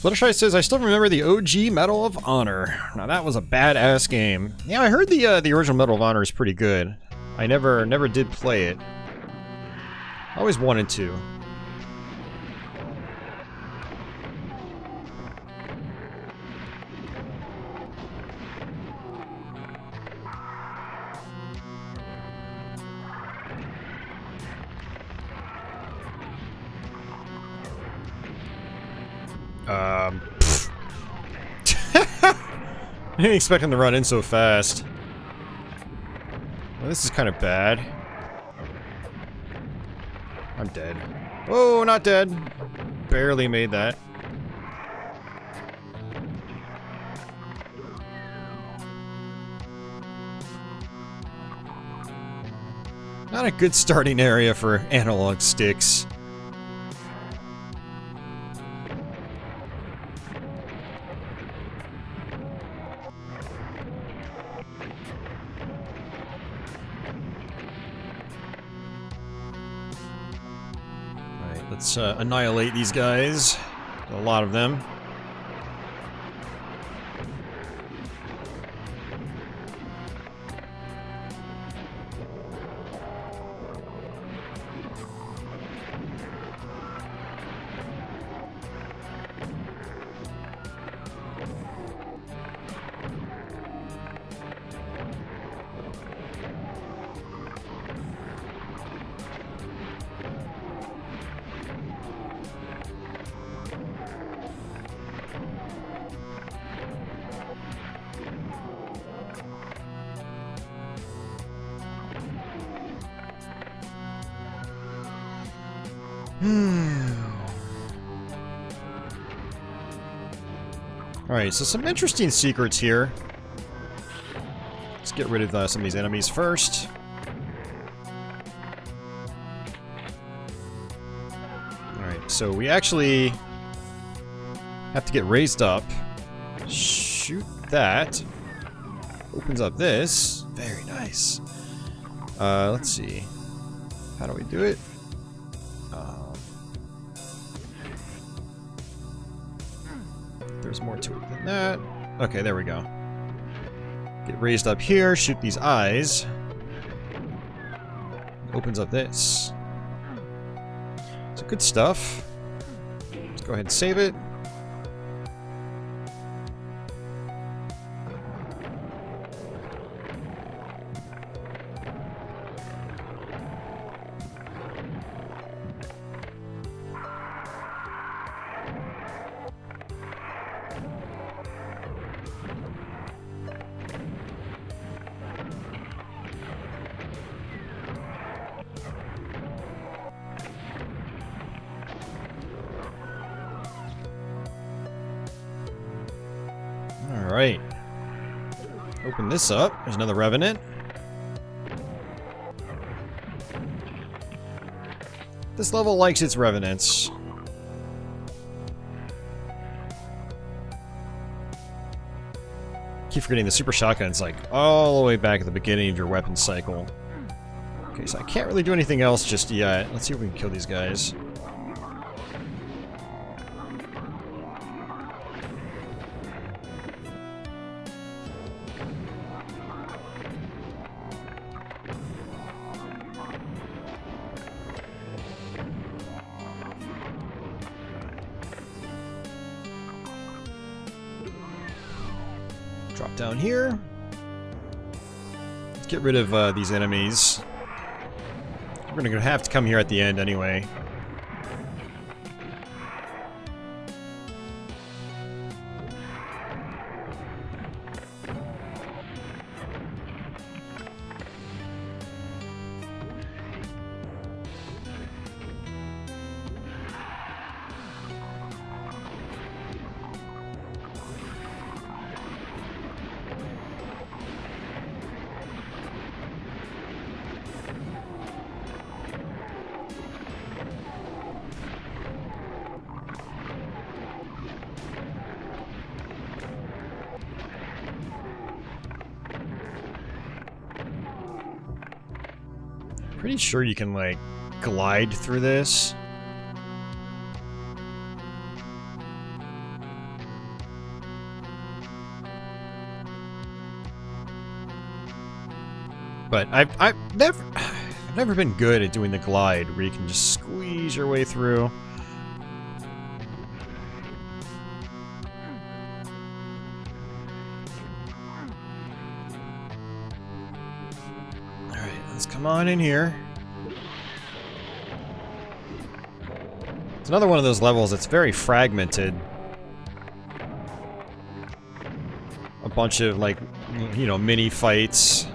Fluttershy says, I still remember the OG Medal of Honor. Now that was a badass game. Yeah, I heard the original Medal of Honor is pretty good. I never did play it. I always wanted to. I didn't expect him to run in so fast. Well, this is kind of bad. I'm dead. Oh, not dead. Barely made that. Not a good starting area for analog sticks. Let's annihilate these guys. A lot of them. Alright, so some interesting secrets here. Let's get rid of some of these enemies first. Alright, so we actually have to get raised up. Shoot that. Opens up this. Very nice. Let's see. How do we do it? There's more to it than that. Okay, there we go. Get raised up here, shoot these eyes. Opens up this. So good stuff. Let's go ahead and save it. Alright. Open this up. There's another Revenant. This level likes its Revenants. Keep forgetting the Super Shotgun's like all the way back at the beginning of your weapon cycle. Okay, so I can't really do anything else just yet. Let's see if we can kill these guys. Drop down here. Let's get rid of these enemies. We're gonna have to come here at the end anyway. Pretty sure you can, like, glide through this. But I've never been good at doing the glide where you can just squeeze your way through. Let's come on in here. It's another one of those levels that's very fragmented. A bunch of, like, you know, mini fights.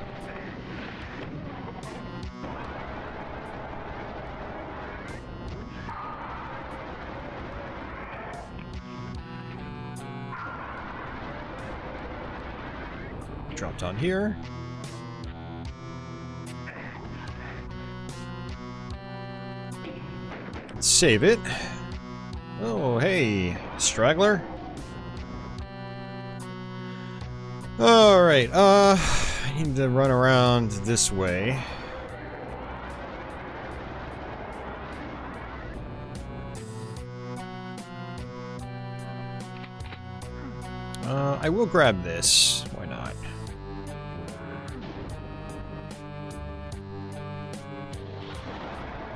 Drop down here. Save it. Oh, hey, straggler. Alright, I need to run around this way. I will grab this. Why not?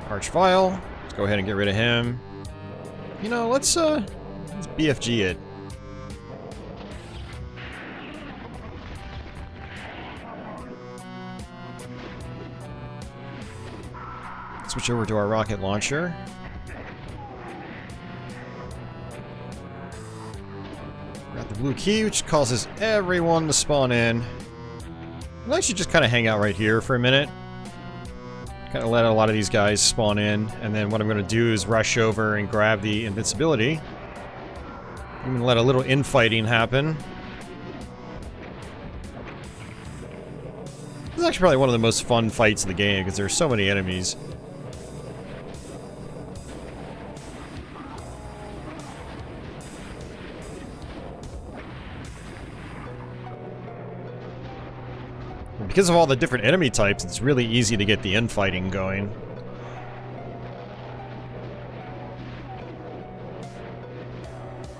Archvile. Let's go ahead and get rid of him. You know, let's BFG it. Switch over to our rocket launcher. Got the blue key, which causes everyone to spawn in. I'll actually just kind of hang out right here for a minute. Kind of let a lot of these guys spawn in, and then what I'm going to do is rush over and grab the invincibility. I'm going to let a little infighting happen. This is actually probably one of the most fun fights in the game, because there's so many enemies. Because of all the different enemy types, it's really easy to get the infighting going.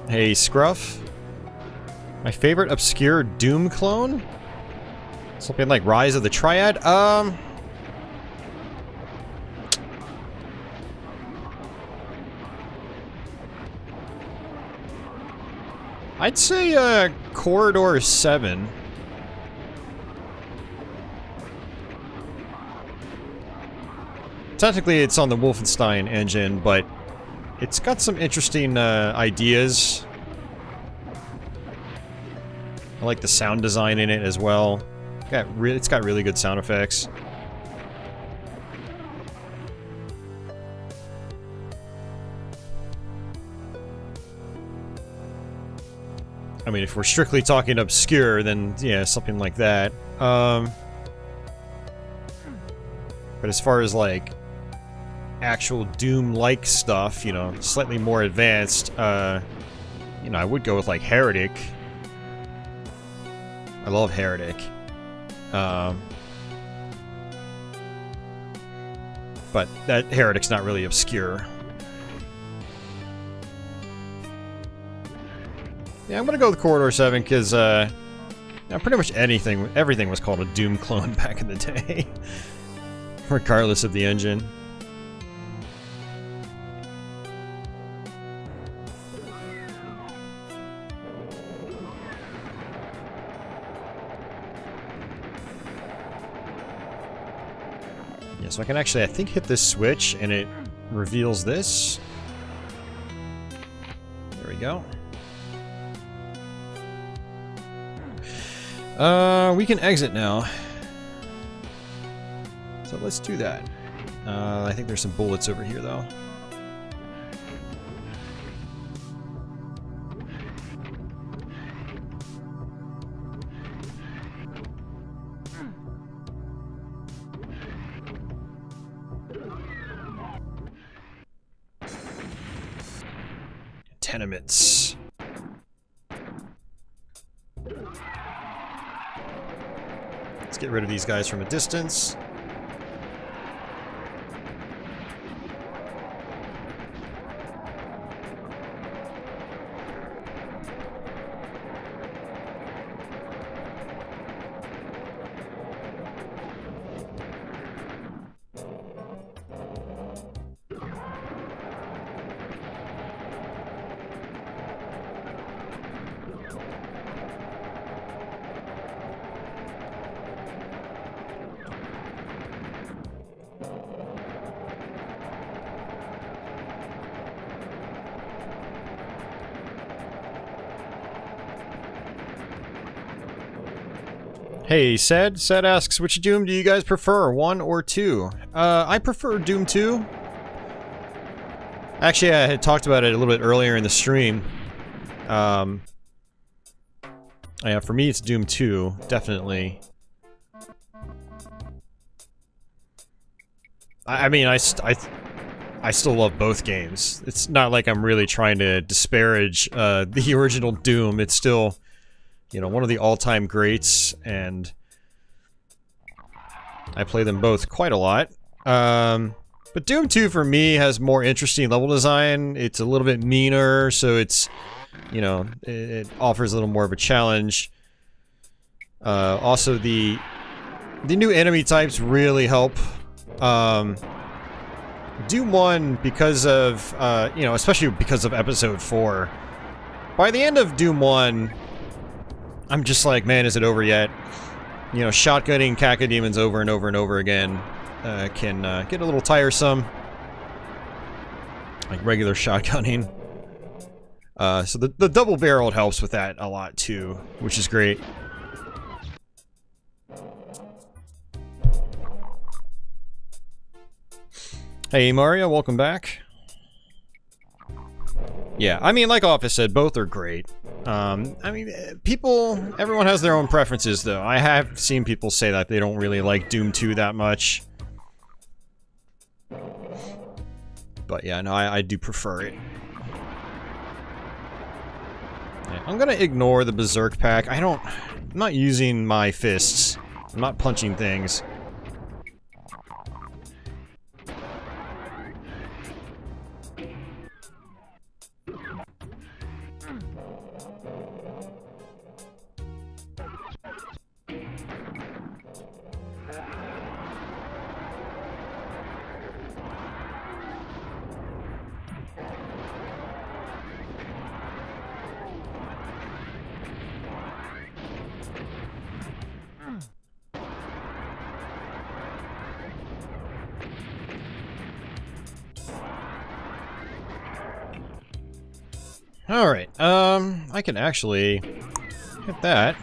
Hey, Scruff. My favorite obscure Doom clone? Something like Rise of the Triad? I'd say, Corridor 7. Technically, it's on the Wolfenstein engine, but it's got some interesting ideas. I like the sound design in it as well. It's got really good sound effects. I mean, if we're strictly talking obscure, then yeah, something like that. But as far as like actual Doom-like stuff, you know, slightly more advanced, you know, I would go with like Heretic. I love Heretic. But that Heretic's not really obscure. Yeah, I'm gonna go with Corridor 7 because, pretty much everything was called a Doom clone back in the day, regardless of the engine. So I can actually, I think, hit this switch and it reveals this. There we go. We can exit now. So let's do that. I think there's some bullets over here, though. Tenements. Let's get rid of these guys from a distance. Hey, Sed. Sed asks, which Doom do you guys prefer, 1 or 2? I prefer Doom 2. Actually, I had talked about it a little bit earlier in the stream. Yeah, for me, it's Doom 2, definitely. I mean, I still love both games. It's not like I'm really trying to disparage the original Doom. It's still, you know, one of the all-time greats, and I play them both quite a lot. But Doom 2 for me has more interesting level design. It's a little bit meaner, so it's, you know, it offers a little more of a challenge. Also, the new enemy types really help. Doom 1, because of, you know, especially because of Episode 4. By the end of Doom 1, I'm just like, man, is it over yet? You know, shotgunning cacodemons over and over and over again can get a little tiresome. Like regular shotgunning. So the double-barreled helps with that a lot too, which is great. Hey Mario, welcome back. Yeah, I mean, like Office said, both are great. I mean, everyone has their own preferences, though. I have seen people say that they don't really like Doom 2 that much. But yeah, no, I do prefer it. Yeah, I'm gonna ignore the Berserk pack. I'm not using my fists. I'm not punching things. Alright, I can actually hit that.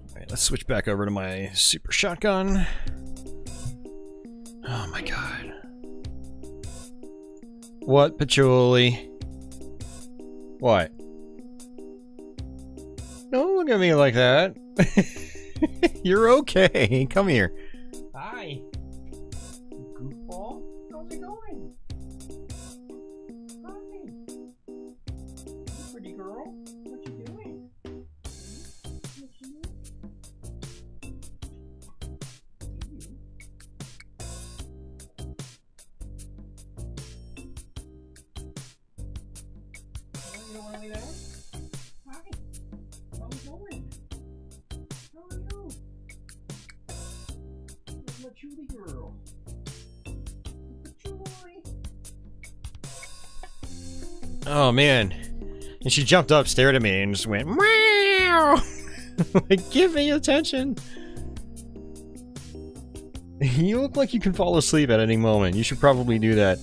Alright, let's switch back over to my super shotgun. Oh my god. What, Patchouli? What? Don't look at me like that. You're okay. Come here. Hi. Goofball. How's it going? Hi. Pretty girl. What you doing? What you doing? You don't want to lay down? Hi. How's it going? How are you? Little Patchouli girl. Patchouli. Oh man. And she jumped up, stared at me, and just went, meow! Like, give me attention! You look like you can fall asleep at any moment. You should probably do that.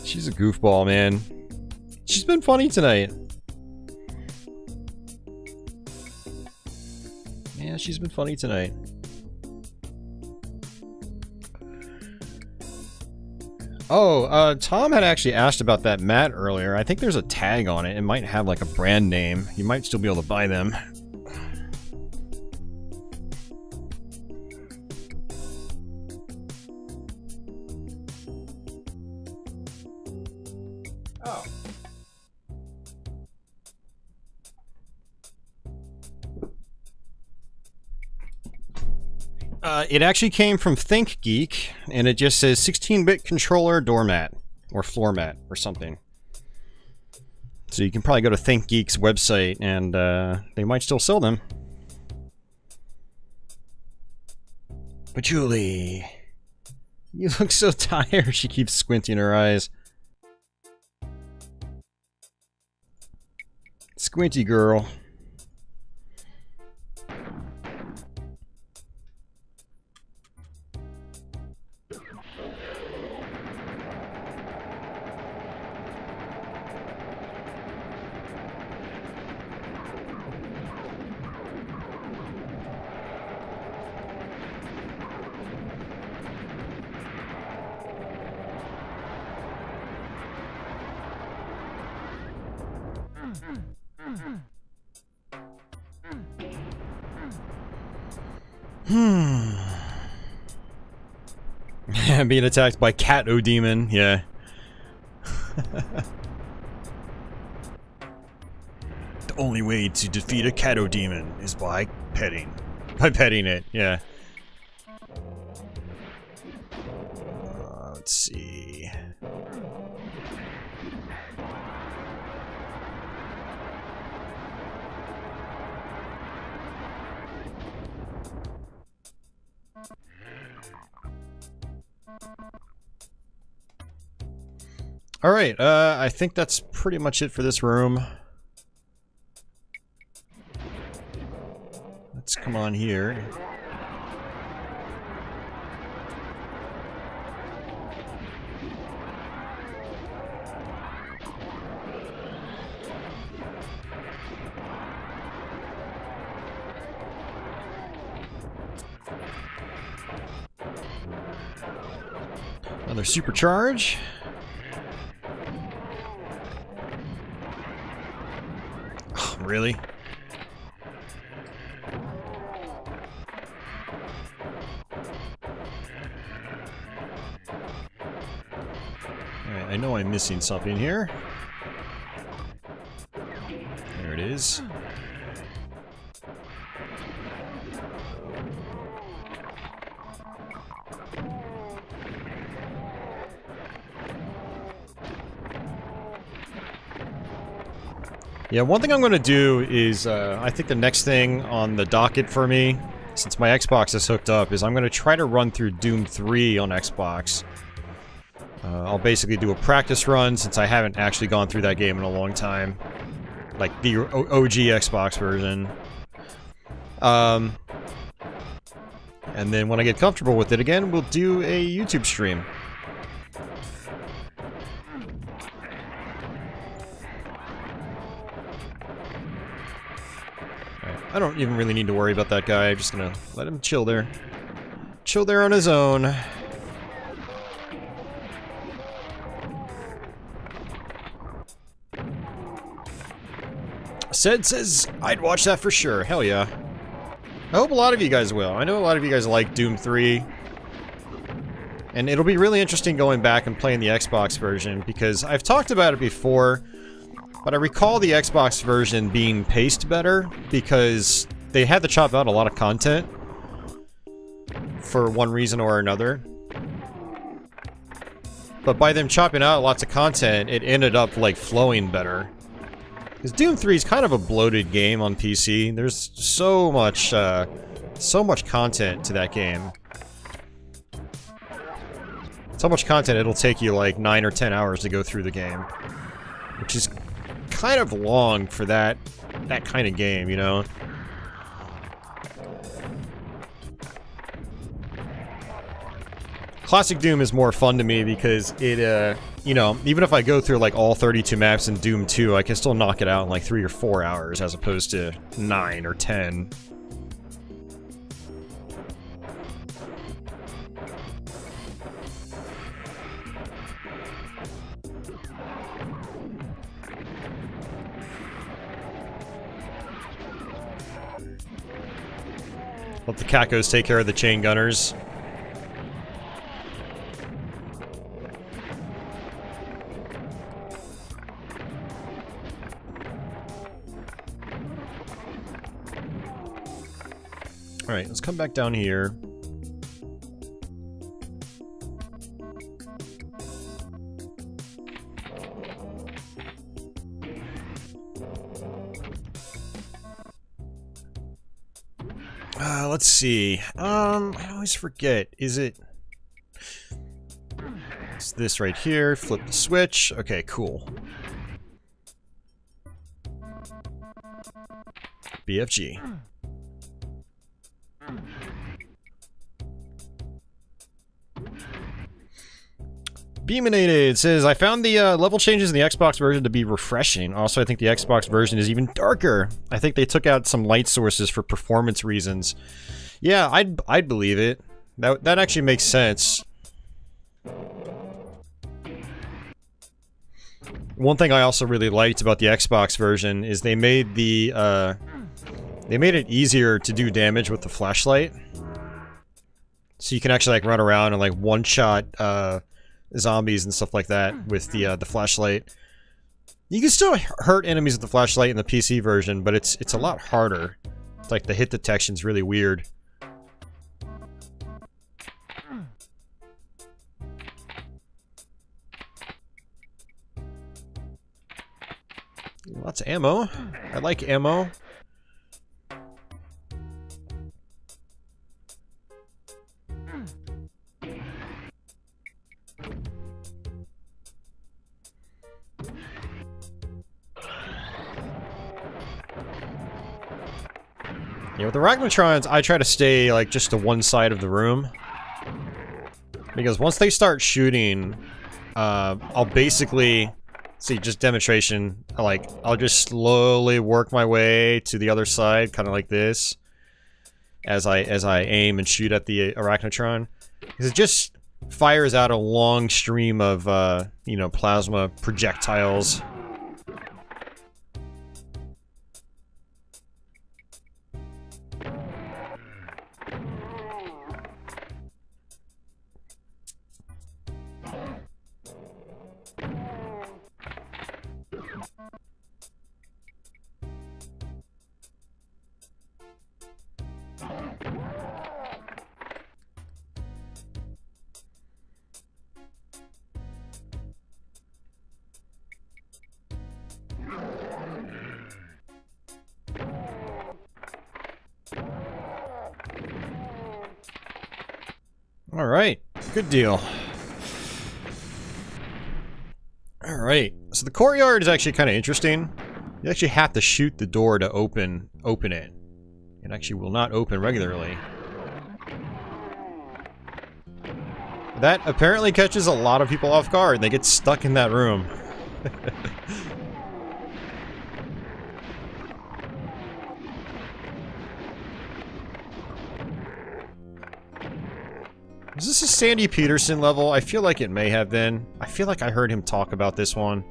She's a goofball, man. She's been funny tonight. Yeah, she's been funny tonight. Oh, Tom had actually asked about that mat earlier. I think there's a tag on it. It might have like a brand name. You might still be able to buy them. Oh. It actually came from ThinkGeek, and it just says 16-bit controller doormat, or floor mat, or something. So you can probably go to ThinkGeek's website, and they might still sell them. But Julie, you look so tired. She keeps squinting her eyes. Squinty girl. Being attacked by Cat-O-Demon, yeah. The only way to defeat a Cato demon is by petting. By petting it, yeah. Let's see. Alright, I think that's pretty much it for this room. Let's come on here. Another supercharge. Oh, really? Alright, I know I'm missing something here. There it is. Yeah, one thing I'm going to do is, I think the next thing on the docket for me, since my Xbox is hooked up, is I'm going to try to run through Doom 3 on Xbox. I'll basically do a practice run, since I haven't actually gone through that game in a long time. Like, the OG Xbox version. And then when I get comfortable with it again, we'll do a YouTube stream. I don't even really need to worry about that guy. I'm just gonna let him chill there. Chill there on his own. Says, I'd watch that for sure. Hell yeah. I hope a lot of you guys will. I know a lot of you guys like Doom 3. And it'll be really interesting going back and playing the Xbox version, because I've talked about it before. But I recall the Xbox version being paced better because they had to chop out a lot of content for one reason or another. But by them chopping out lots of content, it ended up, like, flowing better. Because Doom 3 is kind of a bloated game on PC. There's so much content to that game. So much content it'll take you, like, 9 or 10 hours to go through the game. Which is kind of long for that kind of game, you know? Classic Doom is more fun to me because it, you know, even if I go through like all 32 maps in Doom 2, I can still knock it out in like 3 or 4 hours as opposed to 9 or 10. Let the Cacos take care of the chain gunners. Alright, let's come back down here. Let's see. I always forget. Is it... It's this right here. Flip the switch. Okay, cool. BFG. Beaminated says, I found the level changes in the Xbox version to be refreshing. Also, I think the Xbox version is even darker. I think they took out some light sources for performance reasons. Yeah, I'd believe it. That actually makes sense. One thing I also really liked about the Xbox version is they made the they made it easier to do damage with the flashlight. So you can actually like run around and like one-shot zombies and stuff like that with the flashlight. You can still hurt enemies with the flashlight in the PC version, but it's a lot harder. It's like the hit detection's really weird. Lots of ammo. I like ammo. Yeah, with the Arachnotrons, I try to stay, like, just to one side of the room. Because once they start shooting, I'll basically... See, just demonstration, like, I'll just slowly work my way to the other side, kind of like this. As I aim and shoot at the Arachnotron. Because it just fires out a long stream of, you know, plasma projectiles. Alright, good deal. Alright, so the courtyard is actually kind of interesting. You actually have to shoot the door to open it. It actually will not open regularly. That apparently catches a lot of people off guard. They get stuck in that room. Is this a Sandy Peterson level? I feel like it may have been. I feel like I heard him talk about this one.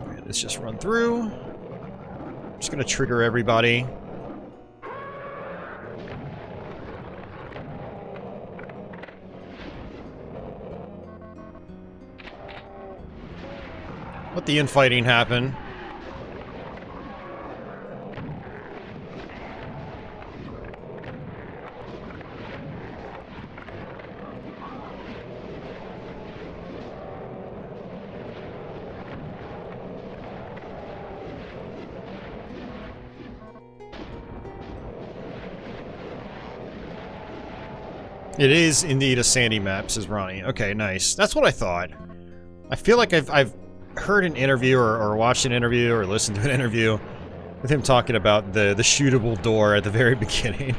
Okay, let's just run through. Just gonna trigger everybody. Let the infighting happen. It is indeed a sandy map, says Ronnie. Okay, nice. That's what I thought. I feel like I've heard an interview or watched an interview or listened to an interview with him talking about the shootable door at the very beginning.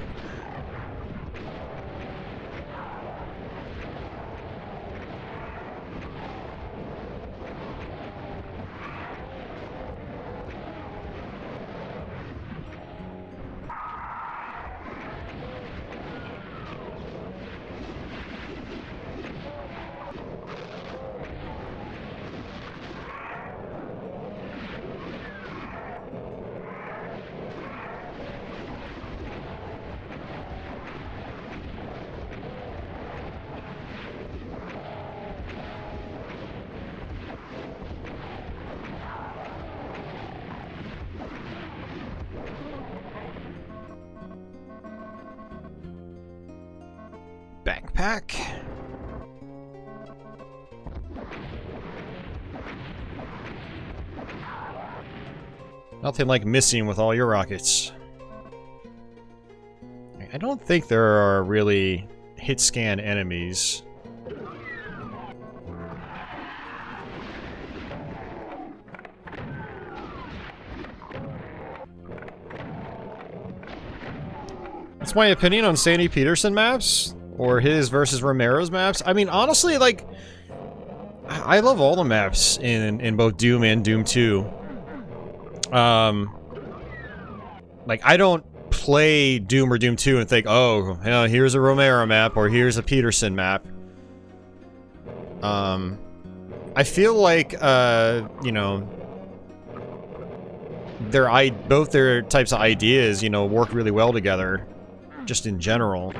Backpack. Nothing like missing with all your rockets. I don't think there are really hit scan enemies. That's my opinion on Sandy Peterson maps. Or his versus Romero's maps. I mean, honestly, like, I love all the maps in both Doom and Doom 2. Like, I don't play Doom or Doom 2 and think, oh, you know, here's a Romero map or here's a Peterson map. I feel like, you know, both their types of ideas, you know, work really well together. just in general.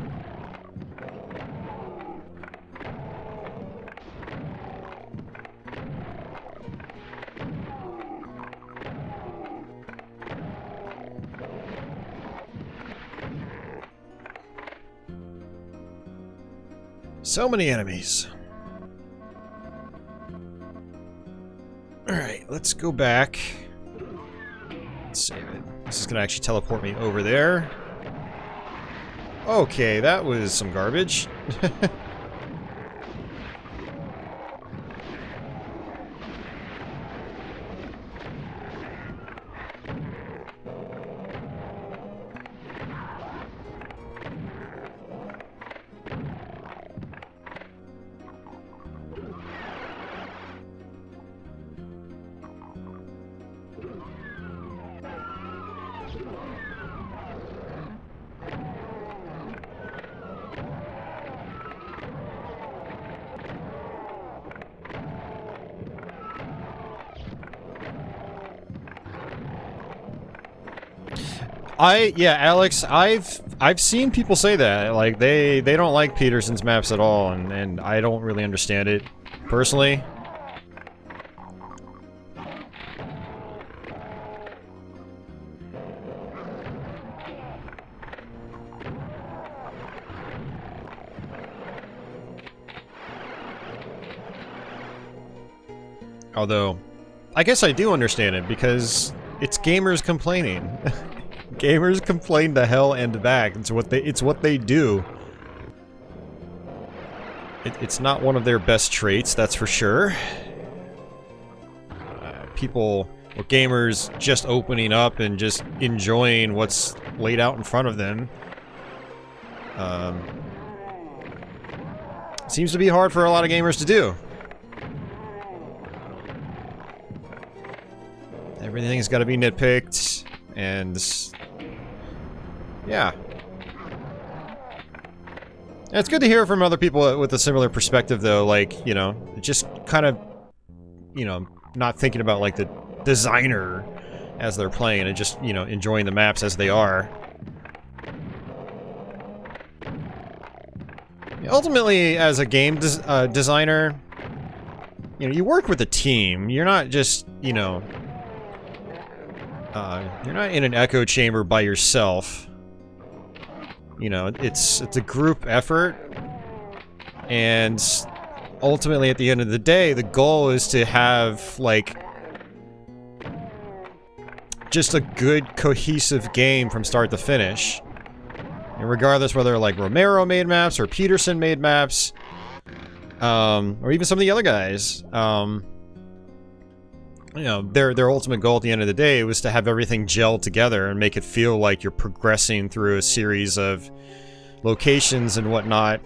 So many enemies. Alright, let's go back. Let's save it. This is going to actually teleport me over there. Okay, that was some garbage. Yeah, Alex, I've seen people say that, like, they don't like Peterson's maps at all, and I don't really understand it, personally. Although, I guess I do understand it, because it's gamers complaining. Gamers complain to hell and back. It's what they do. It's not one of their best traits, that's for sure. People or gamers just opening up and just enjoying what's laid out in front of them. Seems to be hard for a lot of gamers to do. Everything's got to be nitpicked, and yeah. And it's good to hear from other people with a similar perspective, though, like, you know, just kind of, you know, not thinking about, like, the designer as they're playing and just, you know, enjoying the maps as they are. Ultimately, as a game designer, you know, you work with a team. You're not just, you know, you're not in an echo chamber by yourself. You know, it's a group effort, and ultimately, at the end of the day, the goal is to have, like, just a good, cohesive game from start to finish. And regardless whether, like, Romero made maps or Peterson made maps, or even some of the other guys, you know, their ultimate goal at the end of the day was to have everything gel together and make it feel like you're progressing through a series of locations and whatnot.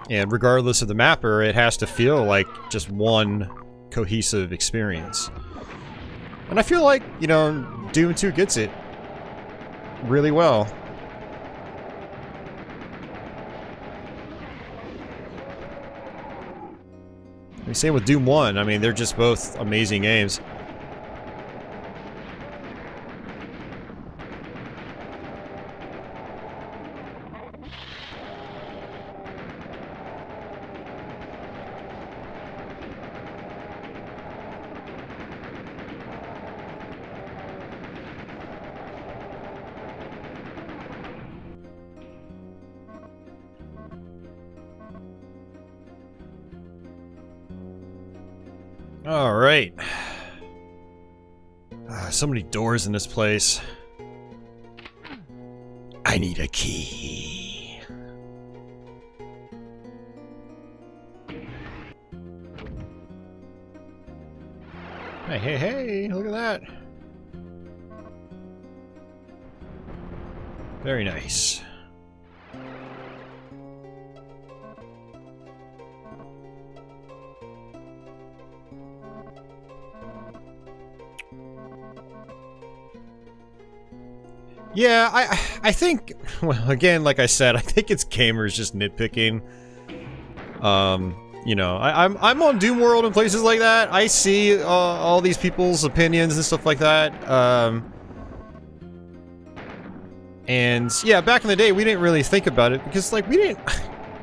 And regardless of the mapper, it has to feel like just one cohesive experience. And I feel like, you know, Doom 2 gets it really well. Same with Doom 1. I mean, they're just both amazing games. All right. So many doors in this place. I need a key. Hey, hey, hey, look at that. Very nice. Yeah, I think, well, again, like I said, I think it's gamers just nitpicking. You know, I'm on Doom World and places like that. I see all these people's opinions and stuff like that. And yeah, back in the day, we didn't really think about it because, like, we didn't.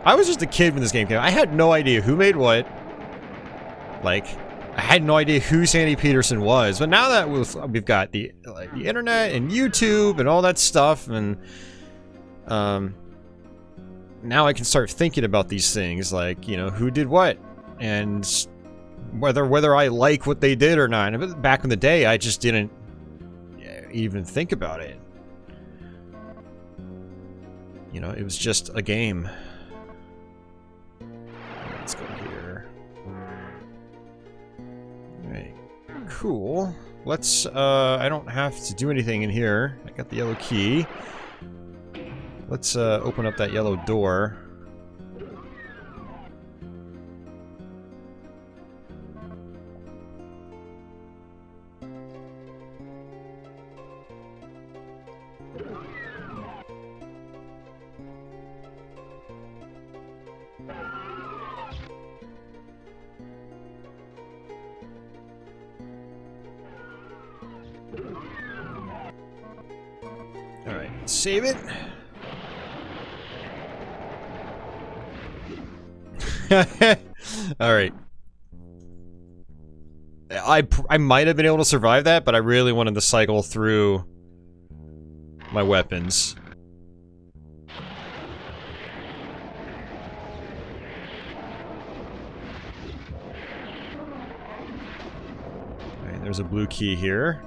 I was just a kid when this game came out. I had no idea who made what. Like, I had no idea who Sandy Peterson was. But now that we've got the internet and YouTube and all that stuff, and now I can start thinking about these things, like, you know, who did what, and whether I like what they did or not. But back in the day, I just didn't even think about it. You know, it was just a game. Let's go here. Alright, cool. Let's, I don't have to do anything in here. I got the yellow key. Let's, open up that yellow door. Alright, save it. Alright. I might have been able to survive that, but I really wanted to cycle through my weapons. Alright, there's a blue key here.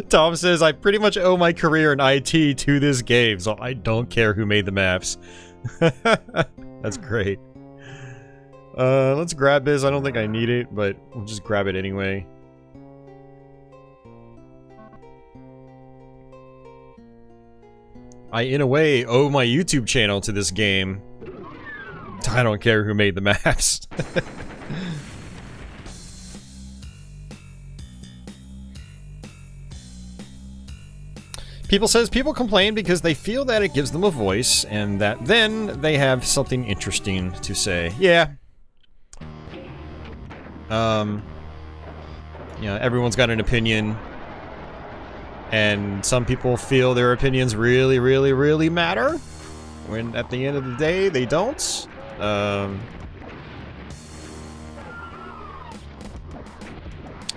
Tom says, I pretty much owe my career in IT to this game, so I don't care who made the maps. That's great. Let's grab this. I don't think I need it, but we'll just grab it anyway. I, in a way, owe my YouTube channel to this game. I don't care who made the maps. People complain because they feel that it gives them a voice, and that then they have something interesting to say. Yeah. You know, everyone's got an opinion, and some people feel their opinions really, really, really matter, when at the end of the day, they don't.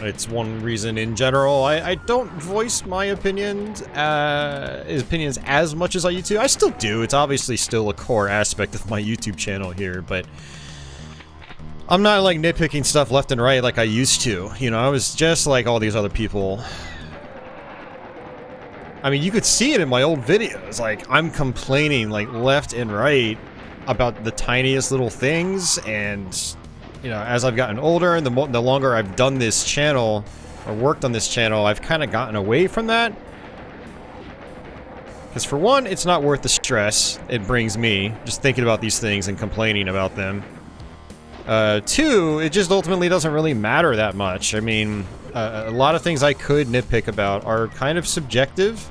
It's one reason in general I don't voice my opinions as much as I used to. I still do. It's obviously still a core aspect of my YouTube channel here, but I'm not like nitpicking stuff left and right like I used to. You know, I was just like all these other people. I mean, you could see it in my old videos. Like, I'm complaining like left and right about the tiniest little things, and you know, as I've gotten older and the longer I've done this channel, or worked on this channel, I've kind of gotten away from that. Because for one, it's not worth the stress it brings me, just thinking about these things and complaining about them. Two, it just ultimately doesn't really matter that much. I mean, a lot of things I could nitpick about are kind of subjective.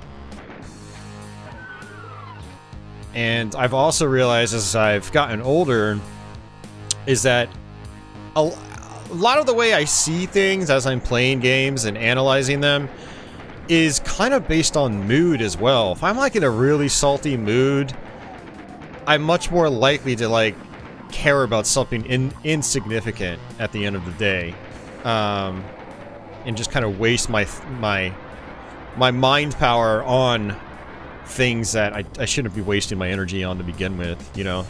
And I've also realized as I've gotten older, is that a lot of the way I see things as I'm playing games and analyzing them is kind of based on mood as well. If I'm like in a really salty mood, I'm much more likely to like care about something insignificant at the end of the day, and just kind of waste my mind power on things that I shouldn't be wasting my energy on to begin with, you know?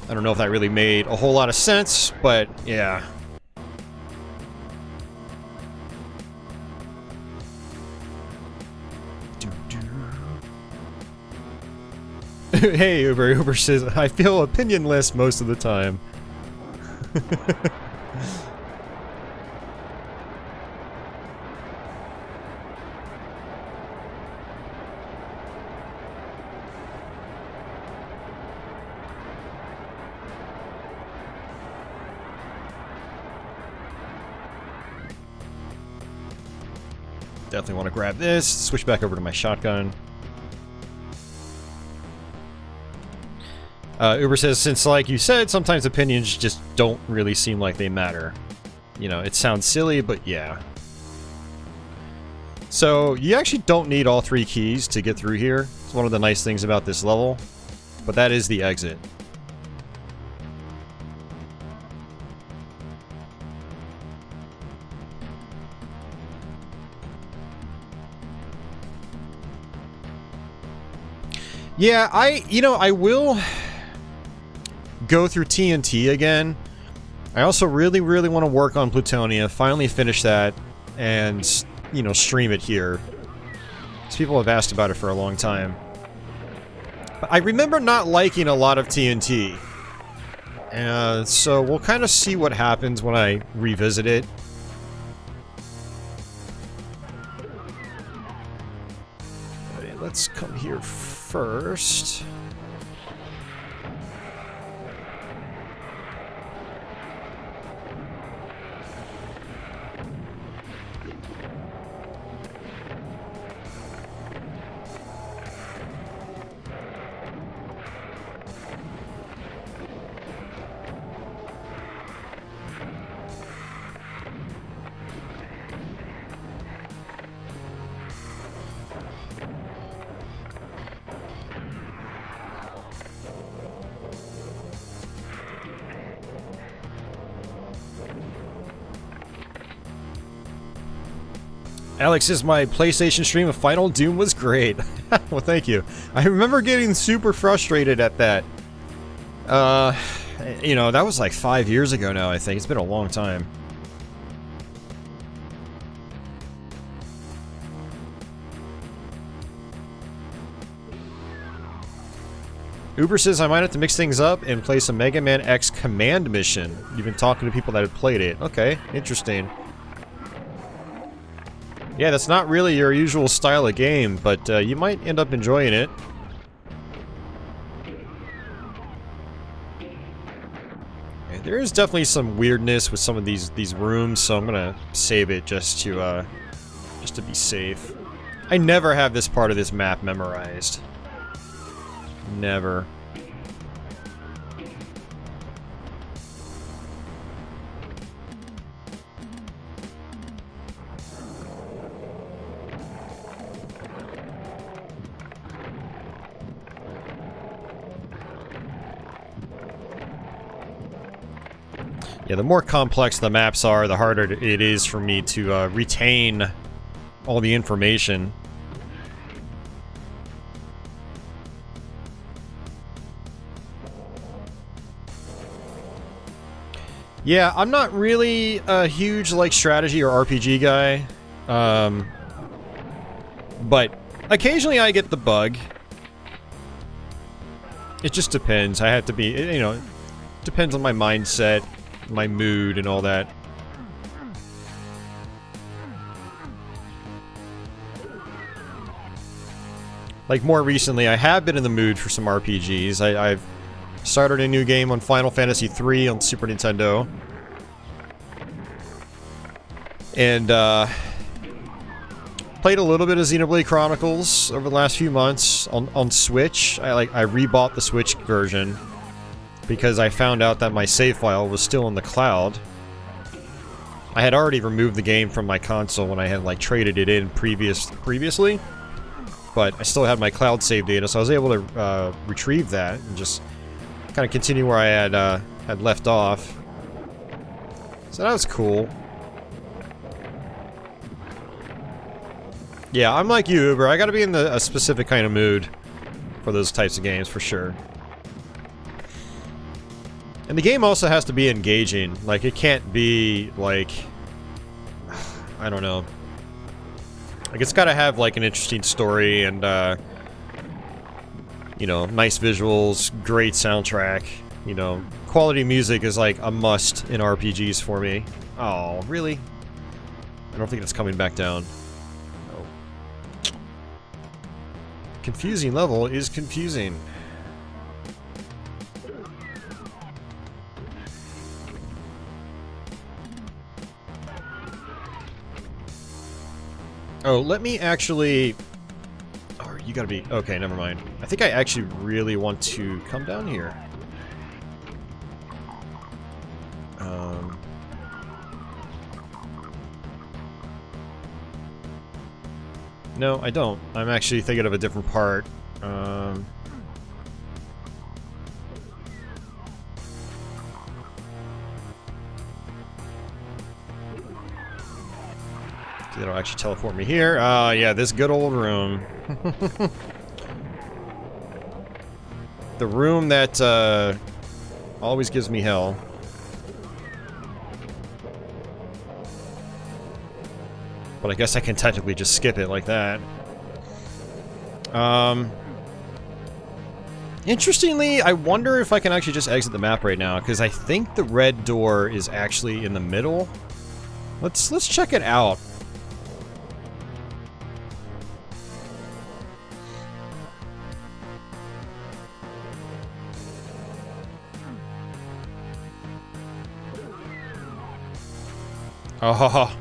I don't know if that really made a whole lot of sense, but yeah. Hey, Uber says, I feel opinionless most of the time. Definitely want to grab this. Switch back over to my shotgun. Uber says, since like you said, sometimes opinions just don't really seem like they matter. You know, it sounds silly, but yeah. So, you actually don't need all 3 keys to get through here. It's one of the nice things about this level. But that is the exit. Yeah, I will go through TNT again. I also really want to work on Plutonia, finally finish that, and, you know, stream it here. Because people have asked about it for a long time. But I remember not liking a lot of TNT. So we'll kind of see what happens when I revisit it. Okay, let's come here first. Alex says my PlayStation stream of Final Doom was great. Well, thank you. I remember getting super frustrated at that. You know, that was like 5 years ago now, I think. It's been a long time. Uber says I might have to mix things up and play some Mega Man X Command Mission. You've been talking to people that have played it. Okay, interesting. Yeah, that's not really your usual style of game, but you might end up enjoying it. Okay, there is definitely some weirdness with some of these rooms, so I'm gonna save it just to be safe. I never have this part of this map memorized. Never. Yeah, the more complex the maps are, the harder it is for me to retain all the information. Yeah, I'm not really a huge, like, strategy or RPG guy. But occasionally I get the bug. It just depends. I have to be, you know, it depends on my mindset, my mood, and all that. Like, more recently, I have been in the mood for some RPGs. I've started a new game on Final Fantasy III on Super Nintendo. And, played a little bit of Xenoblade Chronicles over the last few months on Switch. I rebought the Switch version because I found out that my save file was still in the cloud. I had already removed the game from my console when I had, like, traded it in previously. But I still had my cloud save data, so I was able to retrieve that and just kind of continue where I had left off. So that was cool. Yeah, I'm like you, Uber. I gotta be in a specific kind of mood for those types of games, for sure. And the game also has to be engaging. Like, it can't be, like... I don't know. Like, it's gotta have, like, an interesting story and, you know, nice visuals, great soundtrack, you know. Quality music is, like, a must in RPGs for me. Oh, really? I don't think it's coming back down. No. Confusing level is confusing. Oh, let me actually... Oh, you gotta be... Okay, never mind. I think I actually really want to come down here. No, I don't. I'm actually thinking of a different part. That'll actually teleport me here. Yeah, this good old room. The room that always gives me hell. But I guess I can technically just skip it like that. Interestingly, I wonder if I can actually just exit the map right now, because I think the red door is actually in the middle. Let's check it out. Oh.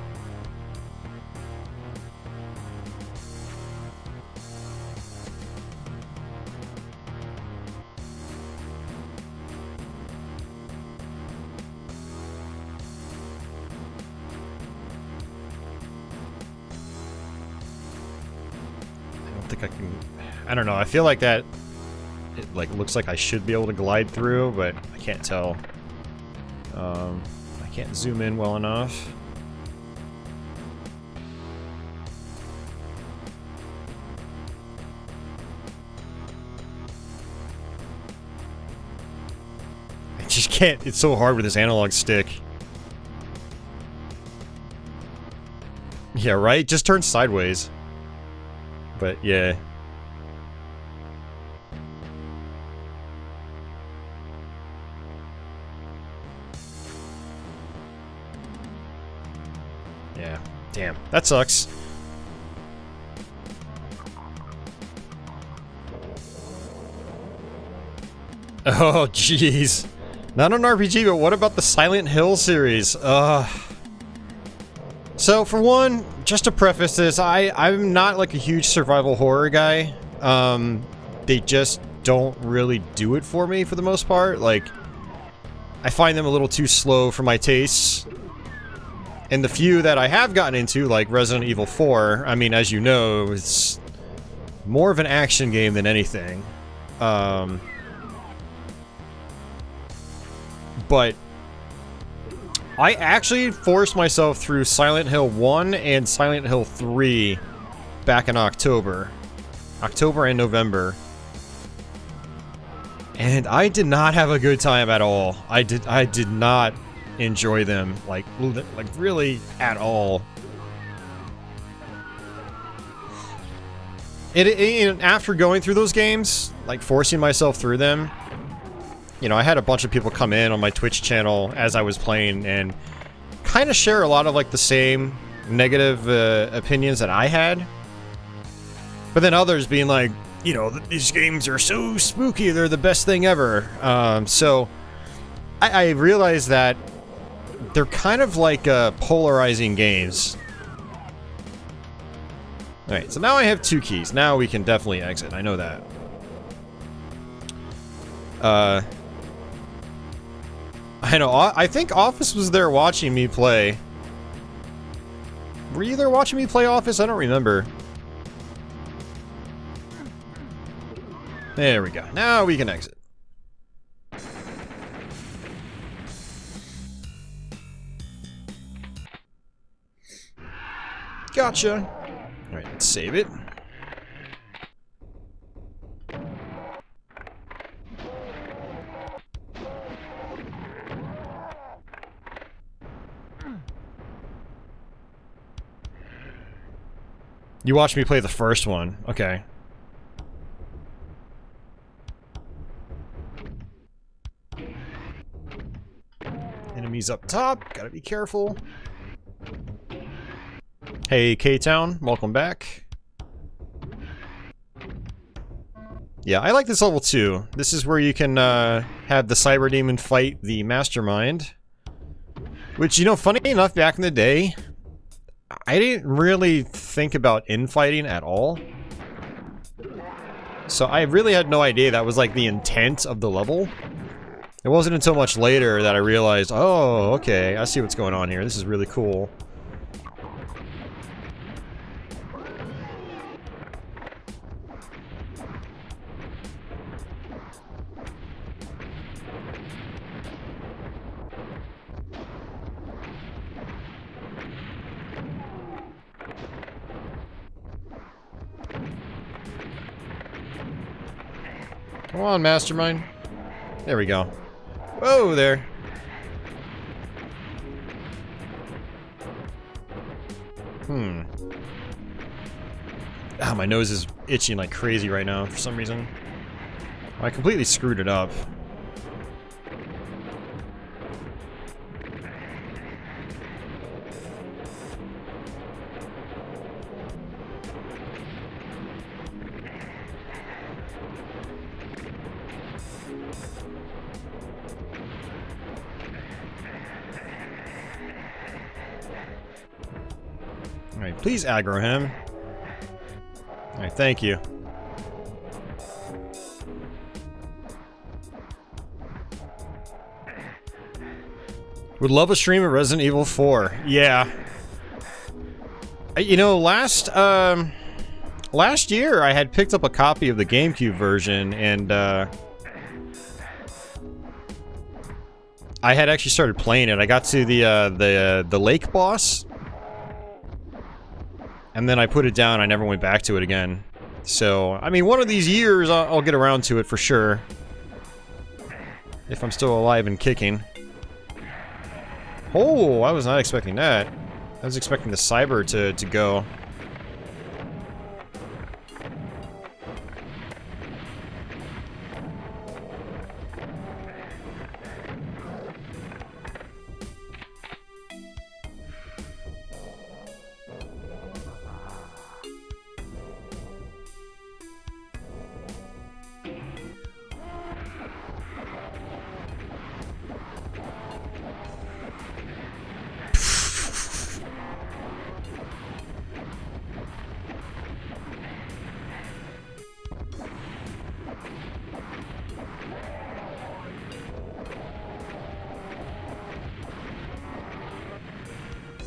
I don't know, I feel like that it like looks like I should be able to glide through, but I can't tell. I can't zoom in well enough. I just can't, it's so hard with this analog stick. Yeah, right? Just turn sideways. But yeah. Yeah, damn, that sucks. Oh, jeez. Not an RPG, but what about the Silent Hill series? So, for one, just to preface this, I'm not like a huge survival horror guy. They just don't really do it for me for the most part. Like, I find them a little too slow for my tastes. And the few that I have gotten into, like Resident Evil 4, I mean, as you know, it's more of an action game than anything. But I actually forced myself through Silent Hill 1 and Silent Hill 3 back in October and November. And I did not have a good time at all. I did not enjoy them, like really at all. And after going through those games, like forcing myself through them, you know, I had a bunch of people come in on my Twitch channel as I was playing and kind of share a lot of like the same negative opinions that I had. But then others being like, you know, these games are so spooky, they're the best thing ever. So I realized that they're kind of like polarizing games. Alright, so now I have 2 keys. Now we can definitely exit. I know that. I know. I think Office was there watching me play. Were you there watching me play Office? I don't remember. There we go. Now we can exit. Gotcha. Alright, let's save it. You watched me play the first one. Okay. Enemies up top. Gotta be careful. Hey, K-Town. Welcome back. Yeah, I like this level too. This is where you can have the Cyber Demon fight the Mastermind. Which, you know, funny enough, back in the day, I didn't really think about infighting at all. So I really had no idea that was like the intent of the level. It wasn't until much later that I realized, oh, okay, I see what's going on here. This is really cool. Come on, Mastermind. There we go. Whoa there. Ah, my nose is itching like crazy right now for some reason. I completely screwed it up. Alright, please aggro him. Alright, thank you. Would love a stream of Resident Evil 4. Yeah. You know, last year I had picked up a copy of the GameCube version, and I had actually started playing it. I got to the lake boss, and then I put it down. I never went back to it again. So, I mean, one of these years I'll get around to it for sure. If I'm still alive and kicking. Oh, I was not expecting that. I was expecting the cyber to go.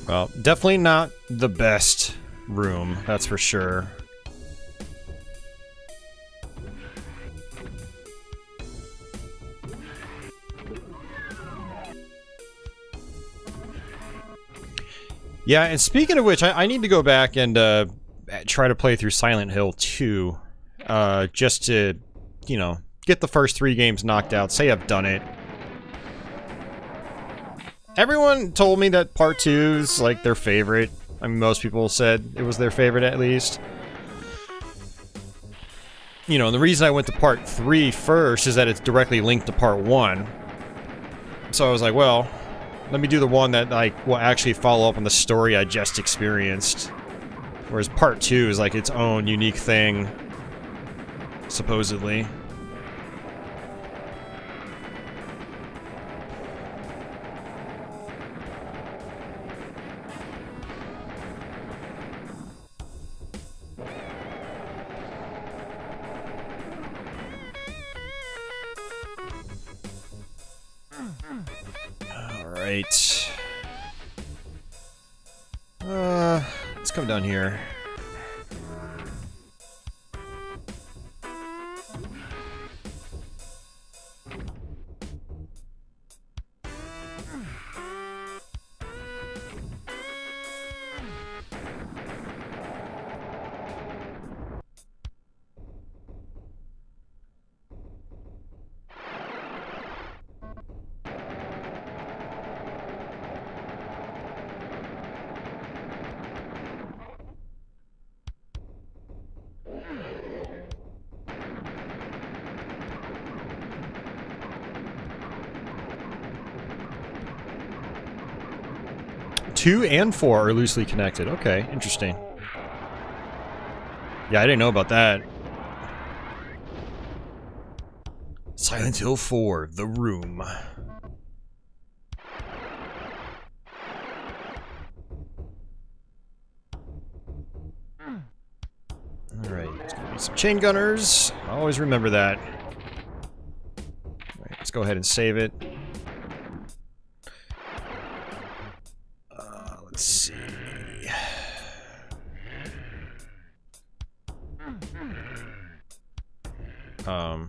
Well, definitely not the best room, that's for sure. Yeah, and speaking of which, I need to go back and try to play through Silent Hill 2, just to, you know, get the first 3 games knocked out, say I've done it. Everyone told me that part 2 is like their favorite. I mean, most people said it was their favorite at least. You know, and the reason I went to part 3 first is that it's directly linked to part 1. So I was like, well, let me do the one that like will actually follow up on the story I just experienced. Whereas part 2 is like its own unique thing, supposedly. Alright. Let's come down here. Two and 4 are loosely connected. Okay, interesting. Yeah, I didn't know about that. Silent Hill 4, The Room. Need some chain gunners. Always remember that. Right, let's go ahead and save it. Let's see. I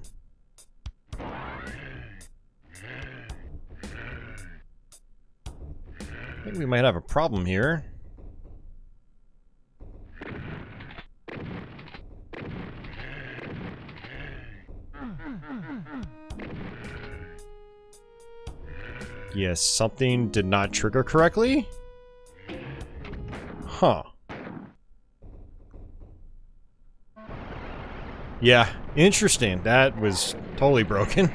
think we might have a problem here. Yes, something did not trigger correctly. Huh. Yeah, interesting. That was totally broken.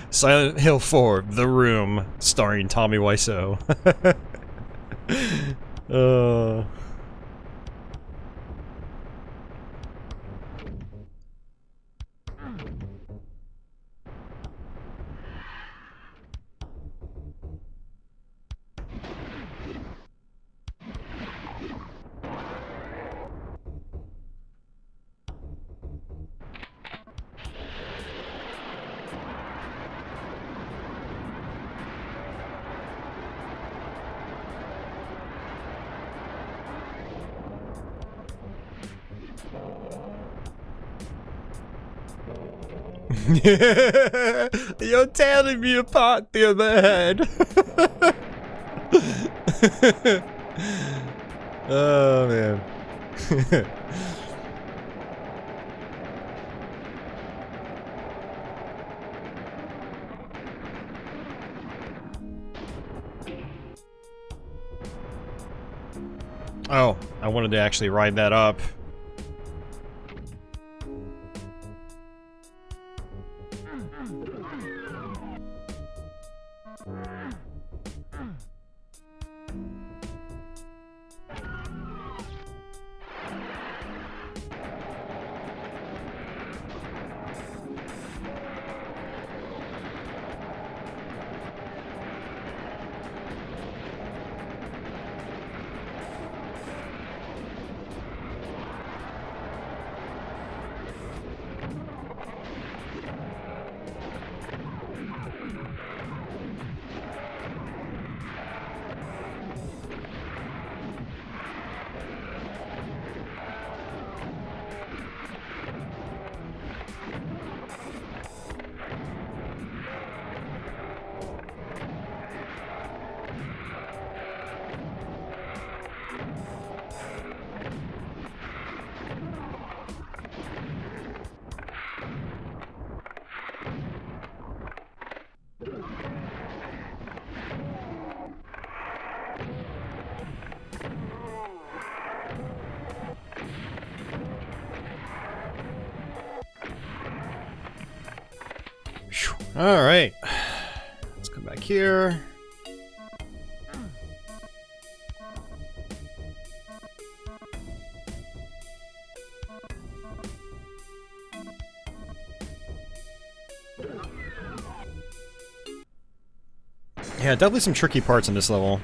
Silent Hill 4, The Room, starring Tommy Wiseau. You're tearing me apart, dear man. Oh man. Oh, I wanted to actually ride that up. All right, let's come back here. Yeah, definitely some tricky parts in this level.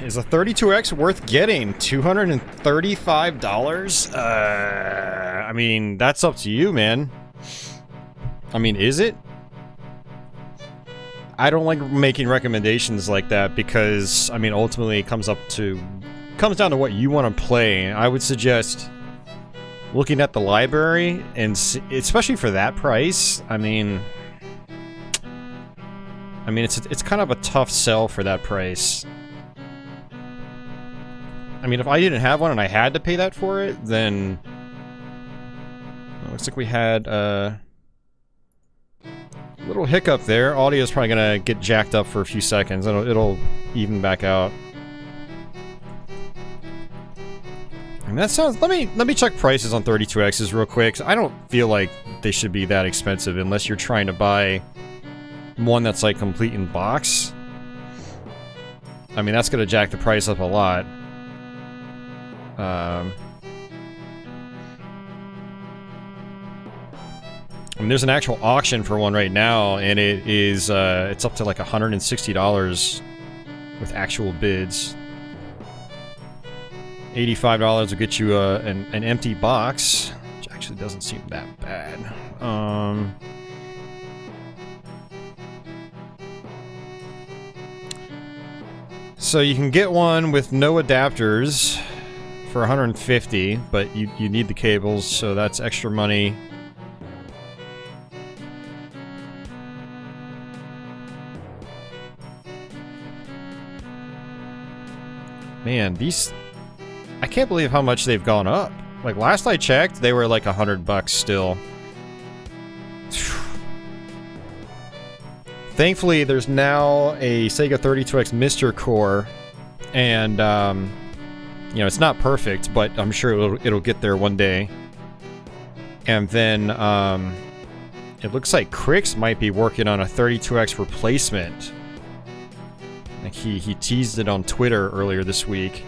Is a 32X worth getting? $235? I mean, that's up to you, man. I mean, is it? I don't like making recommendations like that because, I mean, ultimately it comes down to what you want to play. I would suggest looking at the library, and especially for that price, I mean, it's kind of a tough sell for that price. I mean, if I didn't have one and I had to pay that for it, then it looks like we had a little hiccup there. Audio's probably gonna get jacked up for a few seconds. It'll even back out. And that sounds. Let me check prices on 32Xs real quick. I don't feel like they should be that expensive unless you're trying to buy one that's like complete in box. I mean, that's gonna jack the price up a lot. I mean, there's an actual auction for one right now, and it is it's up to like $160 with actual bids. $85 will get you an empty box, which actually doesn't seem that bad. So you can get one with no adapters for $150, but you need the cables, so that's extra money. Man, these... I can't believe how much they've gone up. Like, last I checked, they were like $100 still. Thankfully, there's now a Sega 32X Mr. Core, and, you know, it's not perfect, but I'm sure it'll get there one day. And then, it looks like Crix might be working on a 32X replacement. Like, he teased it on Twitter earlier this week.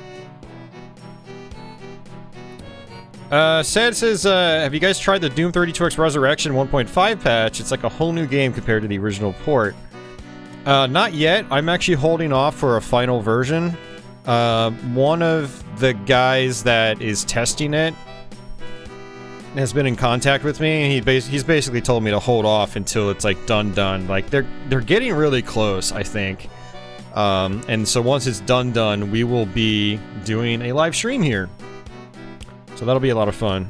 Sad says, have you guys tried the Doom 32X Resurrection 1.5 patch? It's like a whole new game compared to the original port. Not yet. I'm actually holding off for a final version. One of the guys that is testing it has been in contact with me, and he's basically told me to hold off until it's like done. Like, they're getting really close, I think. And so once it's done, we will be doing a live stream here. So that'll be a lot of fun.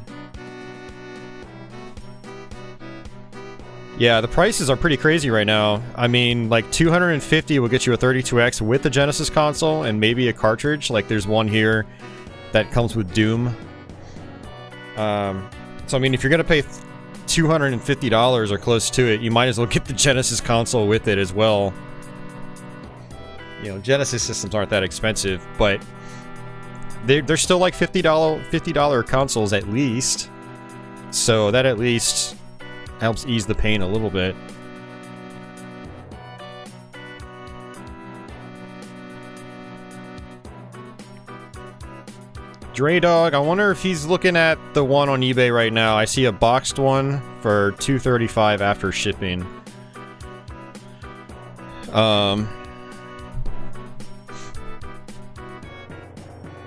Yeah, the prices are pretty crazy right now. I mean, like $250 will get you a 32X with the Genesis console and maybe a cartridge. Like there's one here that comes with Doom. So I mean, if you're gonna pay $250 or close to it, you might as well get the Genesis console with it as well. You know, Genesis systems aren't that expensive, but they're still like $50 consoles at least. So that at least helps ease the pain a little bit. Dre Dog, I wonder if he's looking at the one on eBay right now. I see a boxed one for $235 after shipping.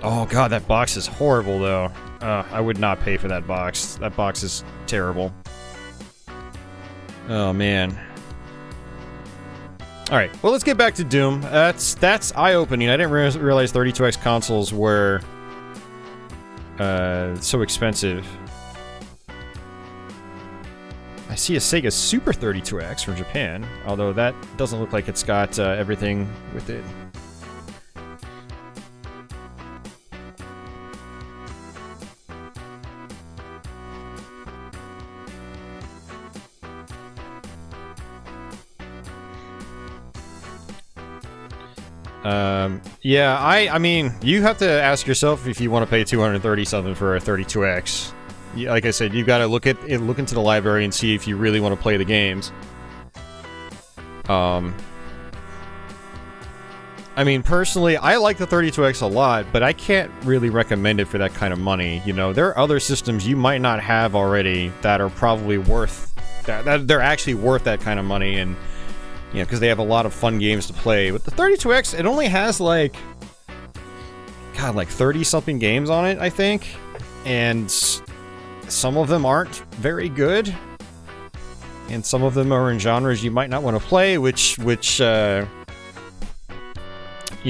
Oh god, that box is horrible though. I would not pay for that box. That box is terrible. Oh man. Alright, well let's get back to Doom. That's eye-opening. I didn't realize 32X consoles were so expensive. I see a Sega Super 32X from Japan, although that doesn't look like it's got everything with it. Yeah, I mean, you have to ask yourself if you want to pay $230 something for a 32X. Like I said, you've got to look into the library and see if you really want to play the games. I mean, personally, I like the 32X a lot, but I can't really recommend it for that kind of money. You know, there are other systems you might not have already that are probably worth that they're actually worth that kind of money, and you know, because they have a lot of fun games to play. But the 32X, it only has like, God, like 30-something games on it, I think. And some of them aren't very good. And some of them are in genres you might not want to play, which you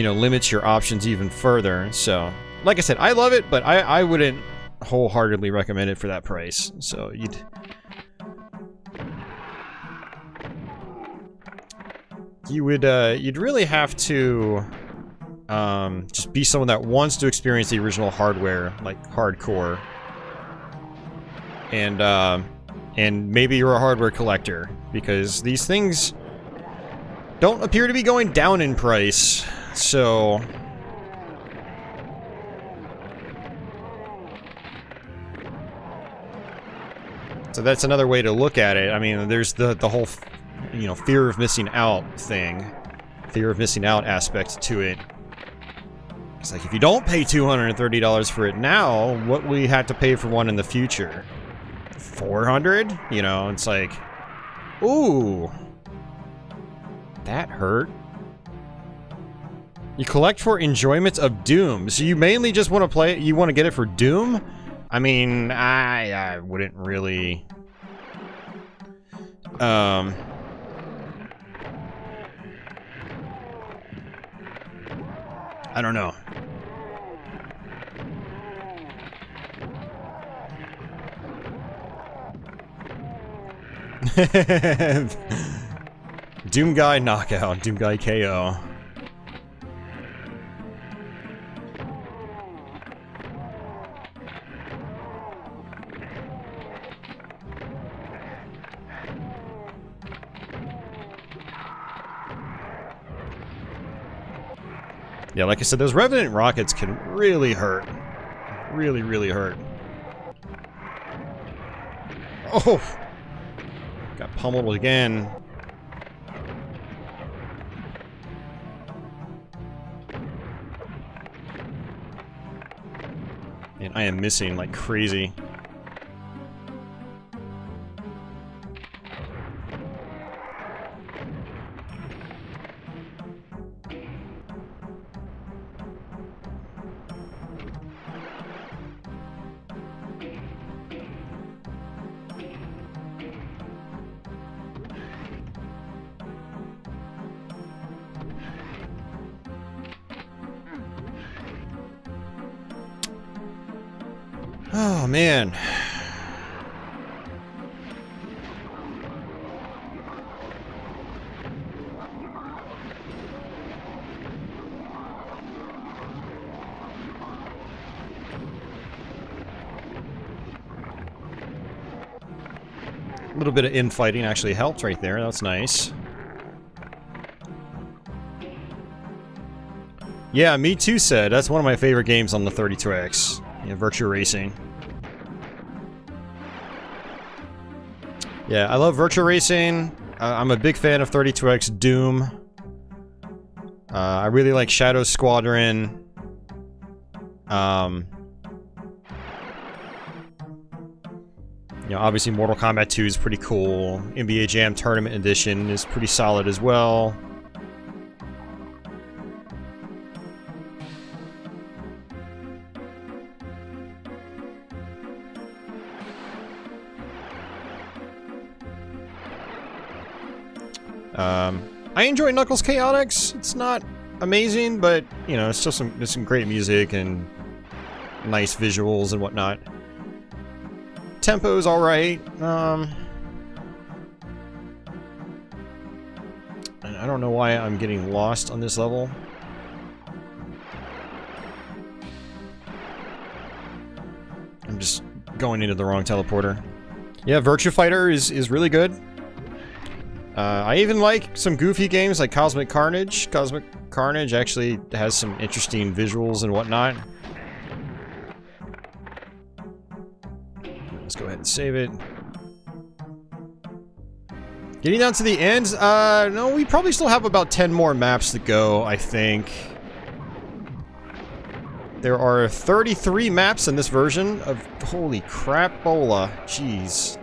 know, limits your options even further. So, like I said, I love it, but I wouldn't wholeheartedly recommend it for that price. So, you'd really have to just be someone that wants to experience the original hardware, like hardcore, and maybe you're a hardware collector, because these things don't appear to be going down in price. So that's another way to look at it. I mean, there's the whole, you know, fear of missing out thing. Fear of missing out aspect to it. It's like, if you don't pay $230 for it now, what will you have to pay for one in the future? 400? You know, it's like, ooh, that hurt. You collect for enjoyment of Doom. So you mainly just want to play it, you want to get it for Doom? I mean, I wouldn't really... I don't know. Doom Guy knockout, Doom Guy KO. Yeah, like I said, those Revenant rockets can really hurt. Really, really hurt. Oh! Got pummeled again. And I am missing like crazy. Oh, man. A little bit of infighting actually helped right there. That's nice. Yeah, me too said. That's one of my favorite games on the 32X. Yeah, Virtua Racing. Yeah, I love Virtua Racing. I'm a big fan of 32X Doom. I really like Shadow Squadron. You know, obviously Mortal Kombat 2 is pretty cool. NBA Jam Tournament Edition is pretty solid as well. I enjoy Knuckles Chaotix. It's not amazing, but, you know, it's still there's some great music and nice visuals and whatnot. Tempo's alright. And I don't know why I'm getting lost on this level. I'm just going into the wrong teleporter. Yeah, Virtua Fighter is really good. I even like some goofy games like Cosmic Carnage. Cosmic Carnage actually has some interesting visuals and whatnot. Let's go ahead and save it. Getting down to the end, no, we probably still have about 10 more maps to go, I think. There are 33 maps in this version of... Holy crapola. Jeez.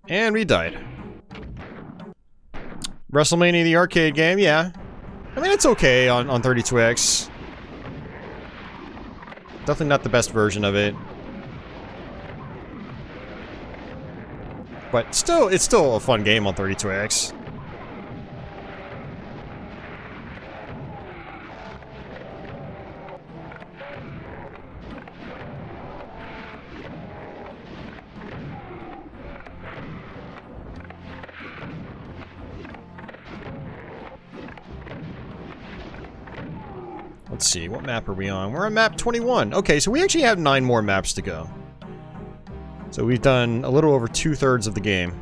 And we died. WrestleMania, the arcade game, yeah. I mean, it's okay on 32X. Definitely not the best version of it. But still, it's still a fun game on 32X. Let's see, what map are we on? We're on map 21. Okay, so we actually have 9 more maps to go. So we've done a little over 2/3 of the game.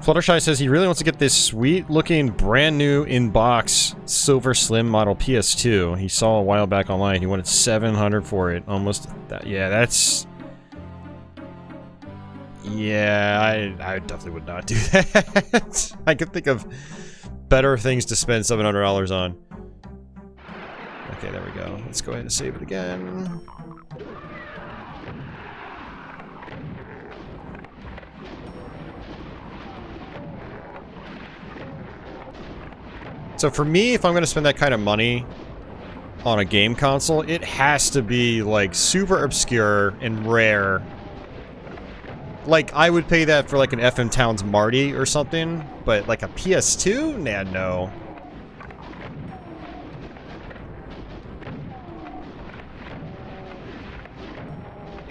Fluttershy says he really wants to get this sweet-looking, brand-new in-box Silver Slim model PS2. He saw a while back online. He wanted $700 for it. Almost. Yeah, that's... Yeah, I definitely would not do that. I could think of better things to spend $700 on. Okay, there we go. Let's go ahead and save it again. So for me, if I'm going to spend that kind of money on a game console, it has to be, like, super obscure and rare. Like, I would pay that for, like, an FM Towns Marty or something, but, like, a PS2? Nah, no.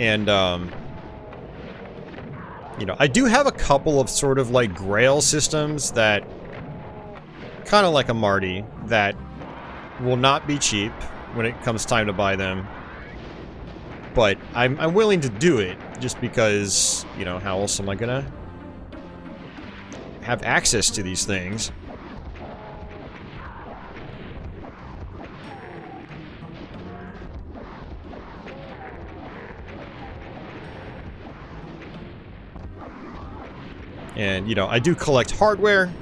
And, you know, I do have a couple of sort of, like, Grail systems that... kind of like a Marty, that will not be cheap when it comes time to buy them. But I'm willing to do it, just because, you know, how else am I gonna have access to these things? And, you know, I do collect hardware.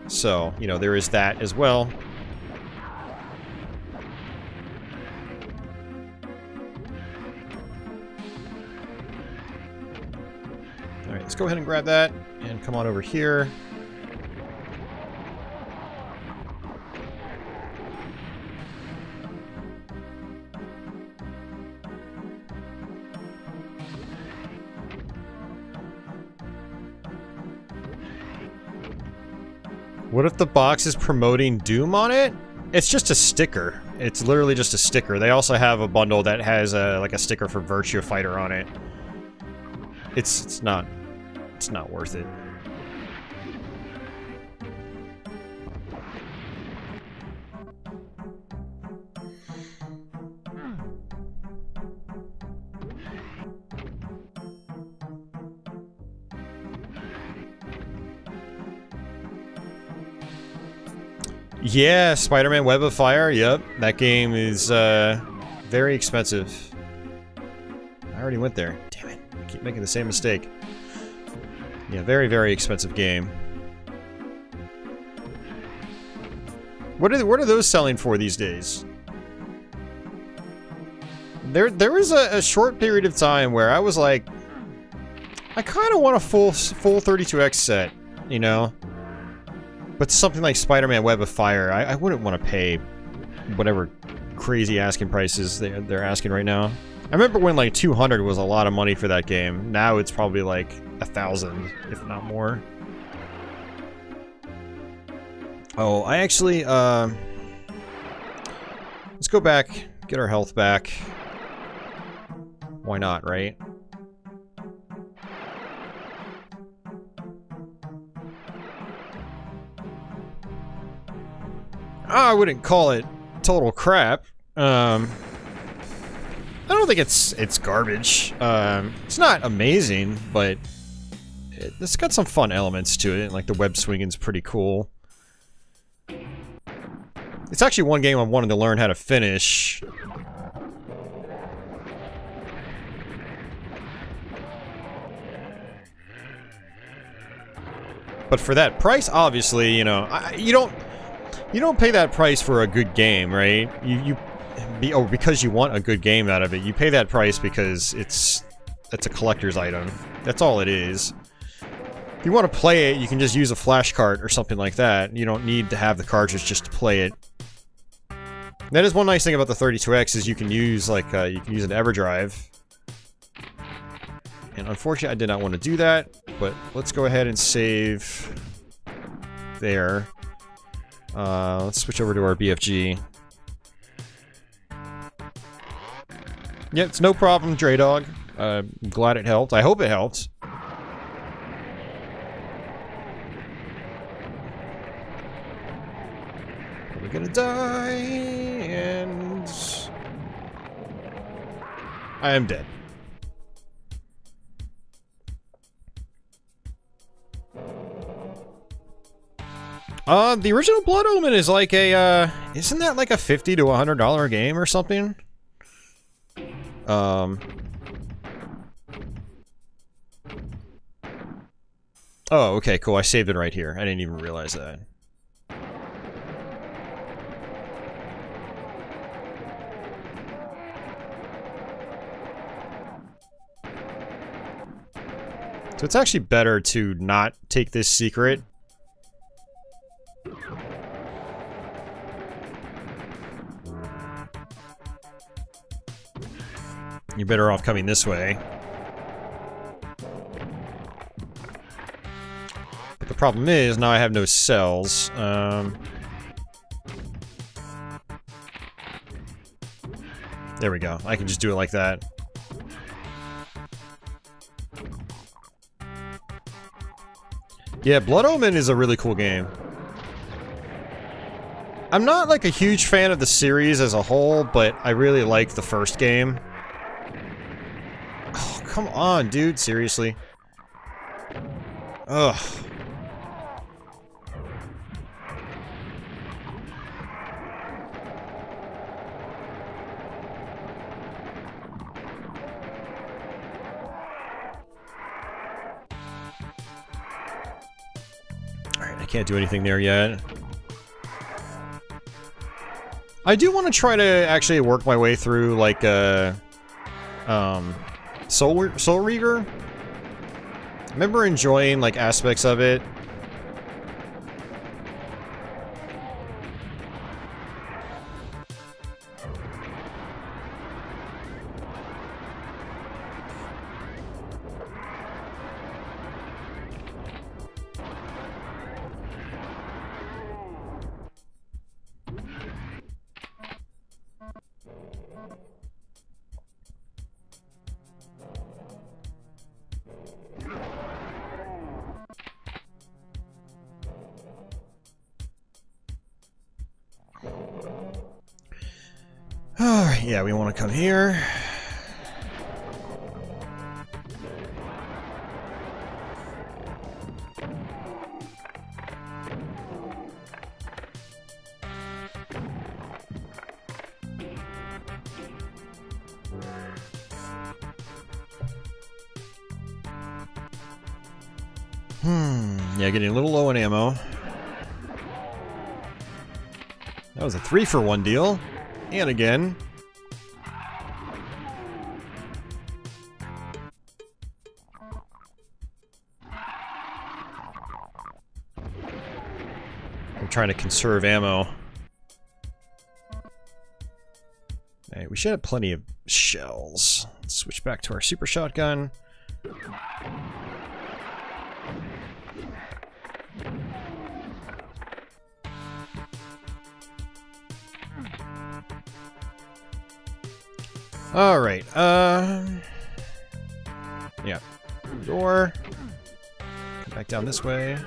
So, you know, there is that as well. Alright, let's go ahead and grab that and come on over here. What if the box is promoting Doom on it? It's just a sticker. It's literally just a sticker. They also have a bundle that has like a sticker for Virtua Fighter on it. It's not worth it. Yeah, Spider-Man Web of Fire, yep. That game is, very expensive. I already went there. Damn it. I keep making the same mistake. Yeah, very, very expensive game. What are those selling for these days? There was a short period of time where I was like, I kind of want a full 32X set, you know? But something like Spider-Man Web of Fire, I wouldn't want to pay whatever crazy asking prices they're asking right now. I remember when like 200 was a lot of money for that game. Now it's probably like 1,000, if not more. Oh, I actually, let's go back, get our health back. Why not, right? I wouldn't call it total crap. I don't think it's garbage. It's not amazing, but it's got some fun elements to it. Like the web swinging's pretty cool. It's actually one game I'm wanting to learn how to finish. But for that price, obviously, you know, you don't pay that price for a good game, right? Because you want a good game out of it. You pay that price because it's a collector's item. That's all it is. If you want to play it, you can just use a flash cart or something like that. You don't need to have the cartridge just to play it. That is one nice thing about the 32X is you can use like you can use an EverDrive. And unfortunately, I did not want to do that. But let's go ahead and save there. Let's switch over to our BFG. Yeah, it's no problem, Dre Dog. I'm glad it helped. I hope it helped. We're gonna die, and I am dead. The original Blood Omen is like a, isn't that like a $50 to $100 game or something? Oh, okay, cool. I saved it right here. I didn't even realize that. So it's actually better to not take this secret. You're better off coming this way. But the problem is, now I have no cells. There we go. I can just do it like that. Yeah, Blood Omen is a really cool game. I'm not like a huge fan of the series as a whole, but I really like the first game. Oh, come on, dude. Seriously. Ugh. Alright, I can't do anything there yet. I do want to try to actually work my way through, like, Soul Reaver. I remember enjoying, like, aspects of it. Alright, yeah, we want to come here. Yeah, getting a little low on ammo. That was a 3-for-1 deal. And again. I'm trying to conserve ammo. Alright, we should have plenty of shells. Let's switch back to our super shotgun. Alright, yeah. Door. Come back down this way.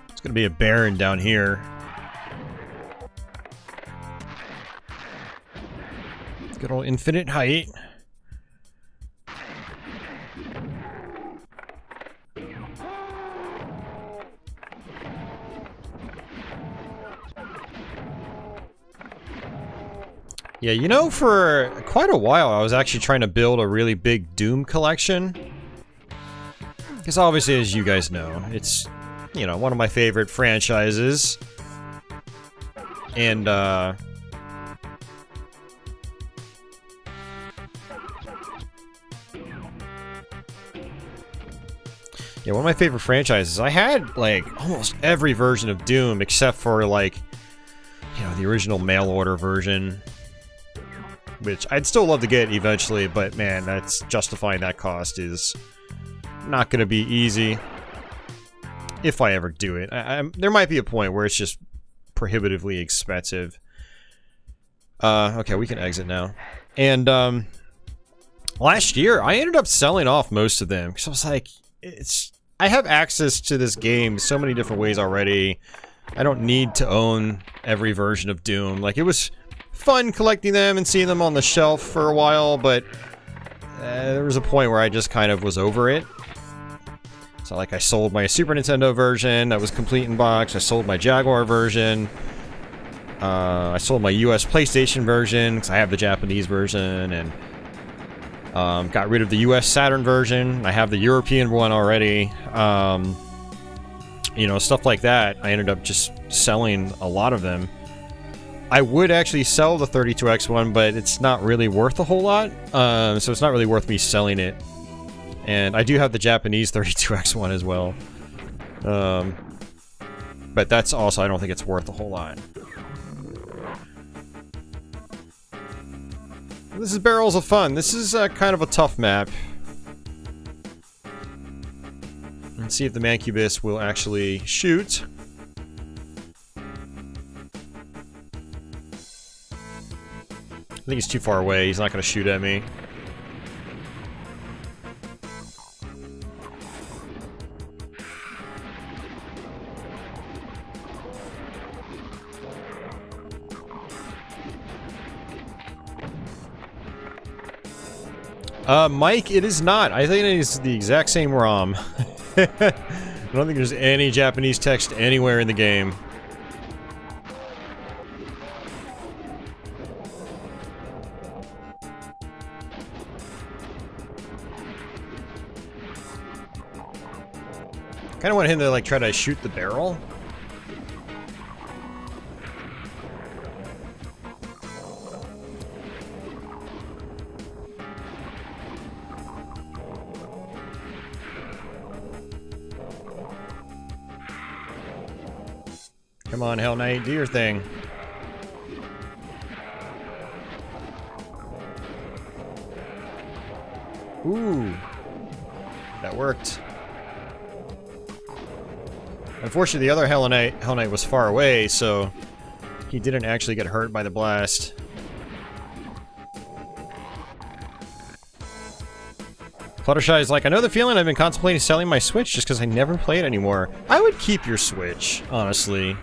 It's gonna be a Baron down here. Good old infinite height. Yeah, you know, for quite a while I was actually trying to build a really big Doom collection. Because obviously, as you guys know, it's, you know, one of my favorite franchises. And, yeah, one of my favorite franchises. I had, like, almost every version of Doom except for, like, you know, the original mail order version. Which I'd still love to get eventually, but man, that's justifying that cost is not going to be easy. If I ever do it. There might be a point where it's just prohibitively expensive. Okay, we can exit now. And, last year, I ended up selling off most of them. Because I was like, I have access to this game so many different ways already. I don't need to own every version of Doom. Like, it was fun collecting them and seeing them on the shelf for a while, but there was a point where I just kind of was over it. So like I sold my Super Nintendo version that was complete in box. I sold my Jaguar version. I sold my US PlayStation version because I have the Japanese version, and got rid of the US Saturn version. I have the European one already. You know, stuff like that. I ended up just selling a lot of them. I would actually sell the 32X one, but it's not really worth a whole lot. So it's not really worth me selling it. And I do have the Japanese 32X one as well. But that's also, I don't think it's worth a whole lot. This is Barrels of Fun. This is kind of a tough map. Let's see if the Mancubus will actually shoot. I think he's too far away. He's not going to shoot at me. Mike, it is not. I think it is the exact same ROM. I don't think there's any Japanese text anywhere in the game. Kind of want him to like try to shoot the barrel. Come on, Hell Knight, do your thing. Ooh, that worked. Unfortunately, the other Hell Knight was far away, so he didn't actually get hurt by the blast. Fluttershy is like, I know the feeling. I've been contemplating selling my Switch just because I never play it anymore. I would keep your Switch, honestly.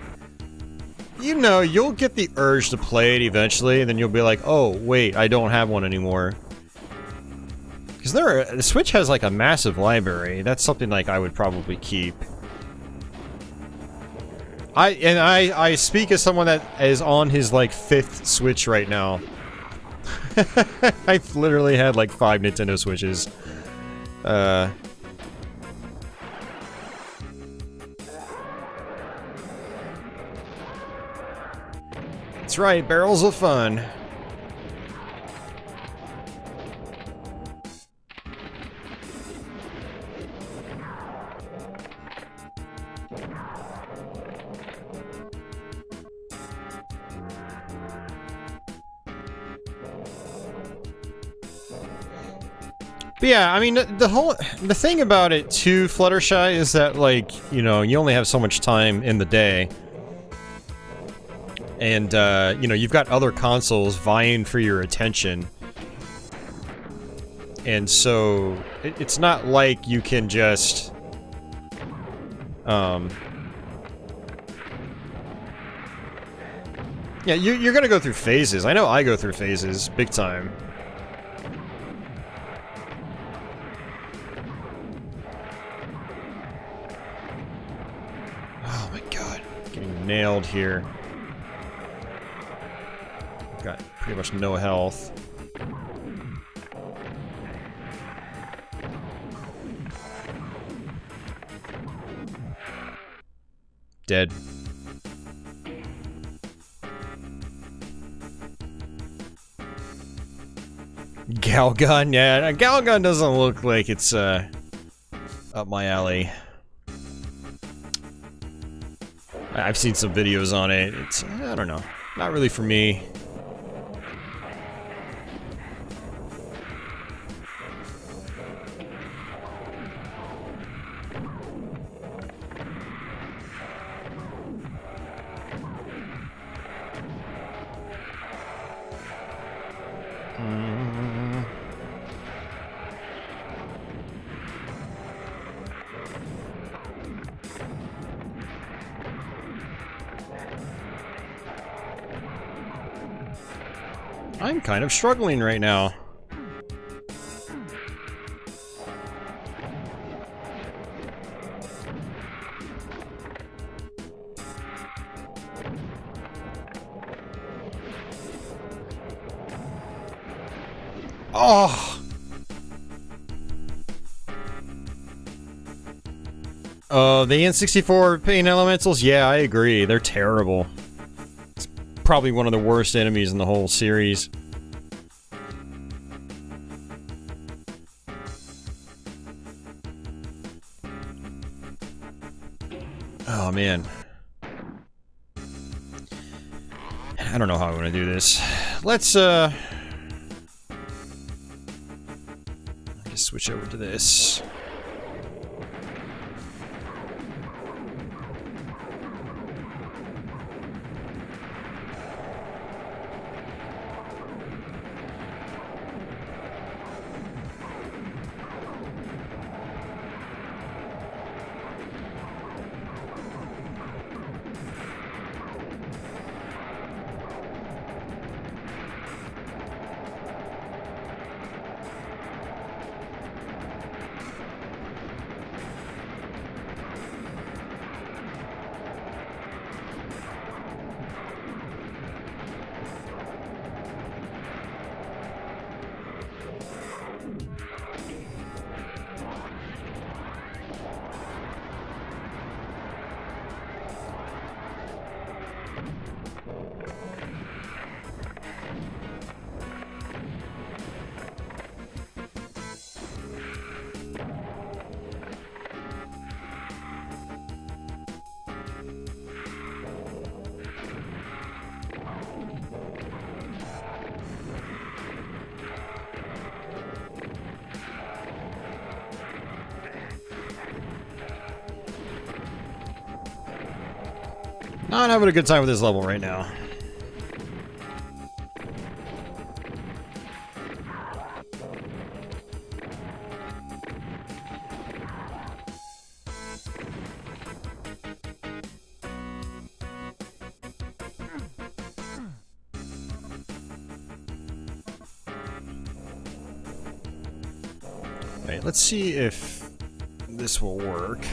You know, you'll get the urge to play it eventually, and then you'll be like, oh, wait, I don't have one anymore. Because the Switch has like a massive library. That's something like I would probably keep. I speak as someone that is on his like 5th Switch right now. I've literally had like 5 Nintendo Switches. That's right, Barrels of Fun. But yeah, I mean, the thing about it too, Fluttershy, is that, like, you know, you only have so much time in the day. And, you know, you've got other consoles vying for your attention. And so, it's not like you can just, yeah, you're gonna go through phases. I know I go through phases, big time. Oh my god, getting nailed here. Got pretty much no health. Dead. Galgun, yeah, Galgun doesn't look like it's up my alley. I've seen some videos on it. It's, I don't know, not really for me. I'm kind of struggling right now. Oh! The N64 pain elementals? Yeah, I agree. They're terrible. It's probably one of the worst enemies in the whole series. Oh, man. I don't know how I'm gonna do this. Let's, just switch over to this. Not having a good time with this level right now. Right, let's see if this will work.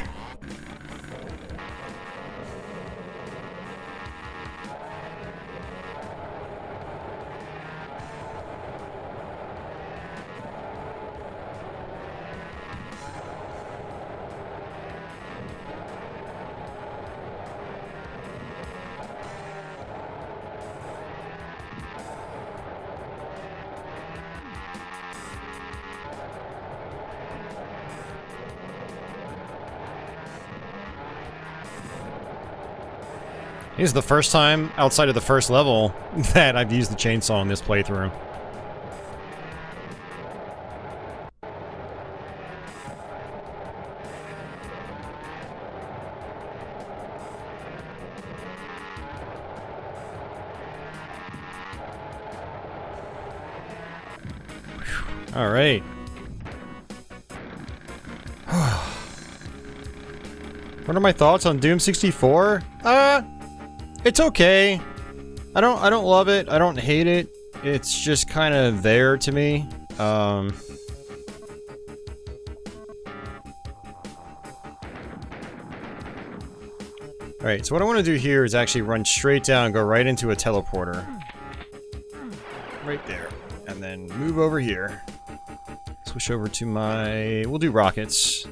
This is the first time outside of the first level that I've used the chainsaw in this playthrough. All right. What are my thoughts on Doom 64? It's okay. I don't love it. I don't hate it. It's just kind of there to me. Alright, so what I want to do here is actually run straight down and go right into a teleporter. Right there. And then move over here. Switch over to my... we'll do rockets.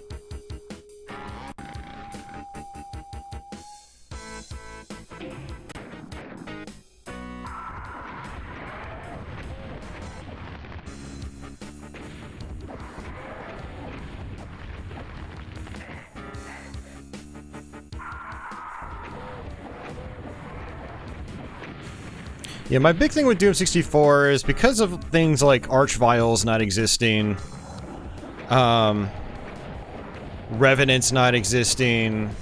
Yeah, my big thing with Doom 64 is because of things like Archviles not existing, Revenants not existing,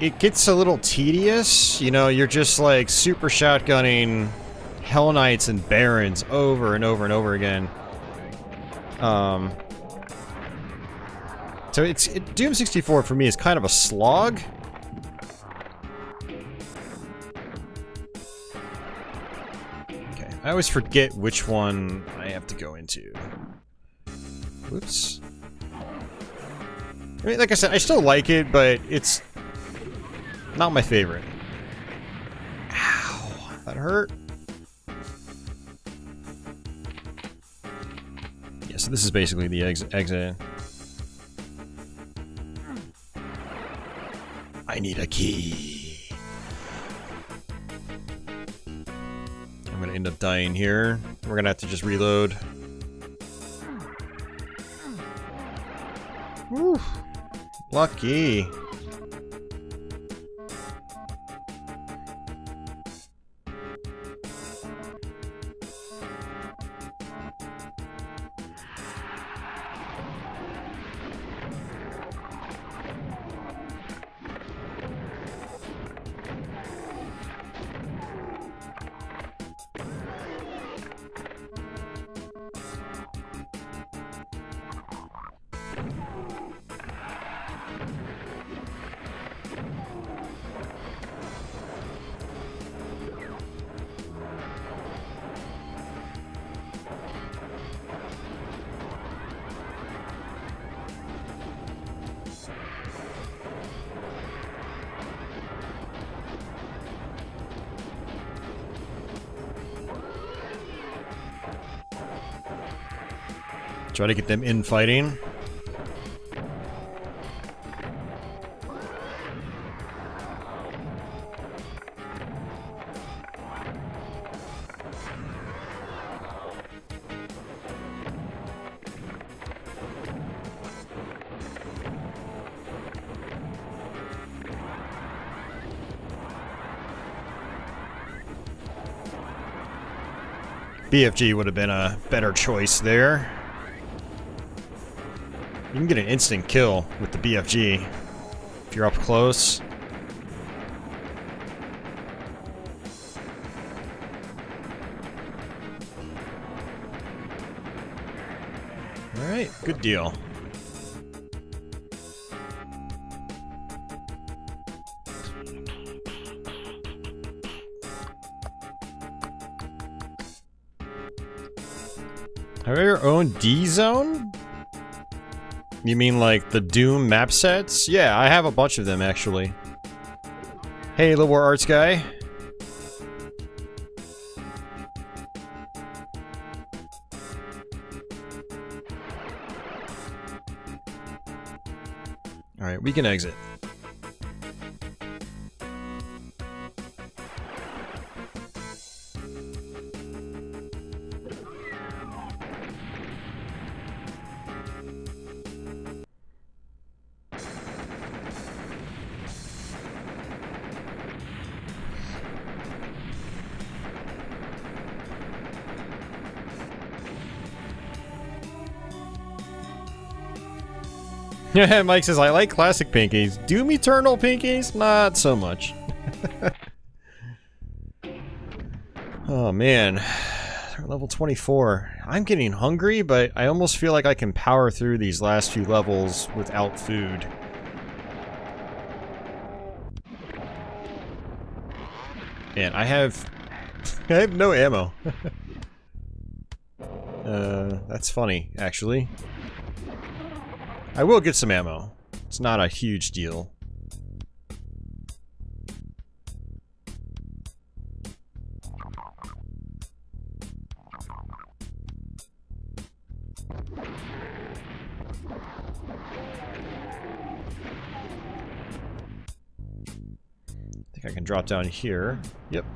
it gets a little tedious. You know, you're just like super shotgunning Hell Knights and Barons over and over and over again. So Doom 64 for me is kind of a slog. I always forget which one I have to go into. Whoops. I mean, like I said, I still like it, but it's not my favorite. Ow, that hurt. so this is basically the exit. I need a key. I'm gonna end up dying here. We're gonna have to just reload. Woo! Lucky. Try to get them in fighting. BFG would have been a better choice there. You can get an instant kill with the BFG if you're up close. Alright, good deal. Have you ever owned D-Zone? You mean like the Doom map sets? Yeah, I have a bunch of them actually. Hey, Little War Arts guy. Alright, we can exit. Yeah, Mike says, I like classic pinkies. Doom Eternal pinkies? Not so much. Oh, man. They're level 24. I'm getting hungry, but I almost feel like I can power through these last few levels without food. And I have no ammo. That's funny, actually. I will get some ammo. It's not a huge deal. I think I can drop down here. Yep.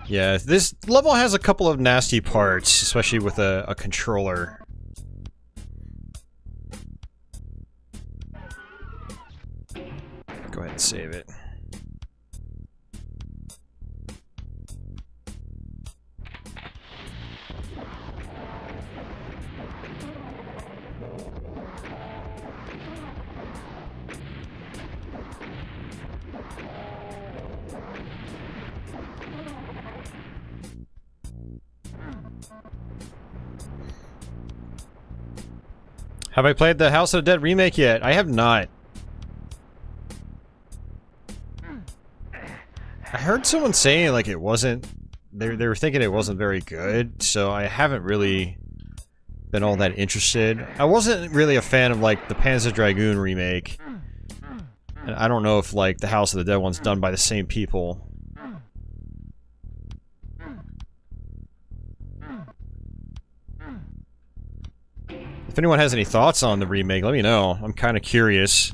Yeah, this level has a couple of nasty parts, especially with a controller. Go ahead and save it. Have I played the House of the Dead remake yet? I have not. I heard someone saying like it wasn't. They were thinking it wasn't very good, so I haven't really been all that interested. I wasn't really a fan of like the Panzer Dragoon remake. And I don't know if like the House of the Dead one's done by the same people. If anyone has any thoughts on the remake, let me know. I'm kind of curious.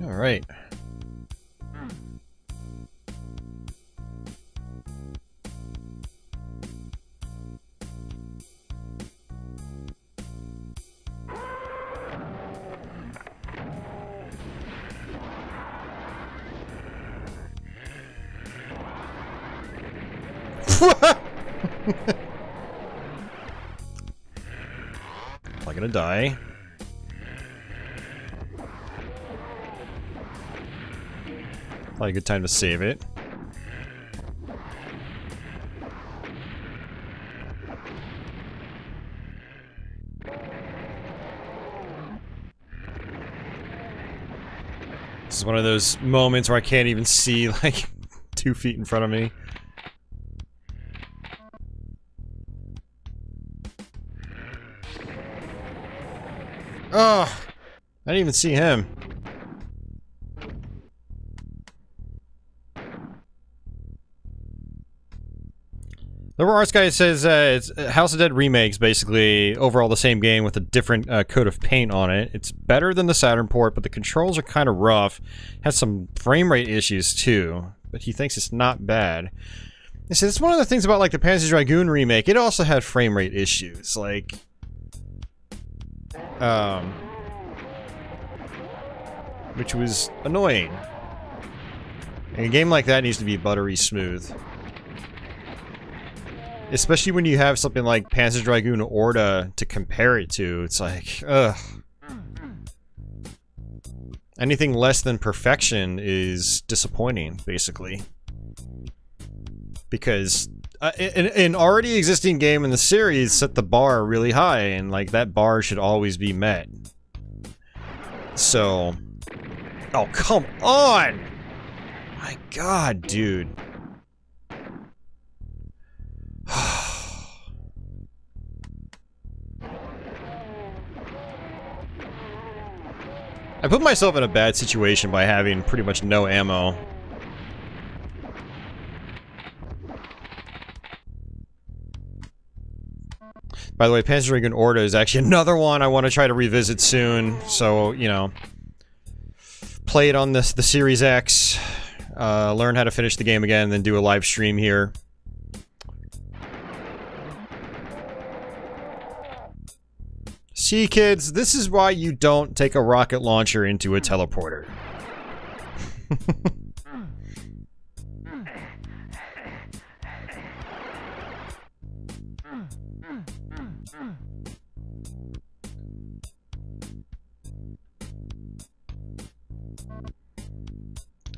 All right. I'm gonna die. Probably a good time to save it. This is one of those moments where I can't even see like 2 feet in front of me. Oh, I didn't even see him. Liberal Arts Guy says it's House of Dead remakes, basically overall the same game with a different coat of paint on it. It's better than the Saturn port, but the controls are kind of rough. Has some frame rate issues too, but he thinks it's not bad. He says it's one of the things about like the Panzer Dragoon remake. It also had frame rate issues, like which was annoying. And a game like that needs to be buttery smooth. Especially when you have something like Panzer Dragoon Orta to compare it to. It's like, ugh. Anything less than perfection is disappointing, basically. Because an already existing game in the series set the bar really high, and like that bar should always be met. So... Oh, come on! My god, dude. I put myself in a bad situation by having pretty much no ammo. By the way, Panzer Dragoon Orta is actually another one I want to try to revisit soon, so, you know, play it on the Series X, learn how to finish the game again, and then do a live stream here. See, kids, this is why you don't take a rocket launcher into a teleporter.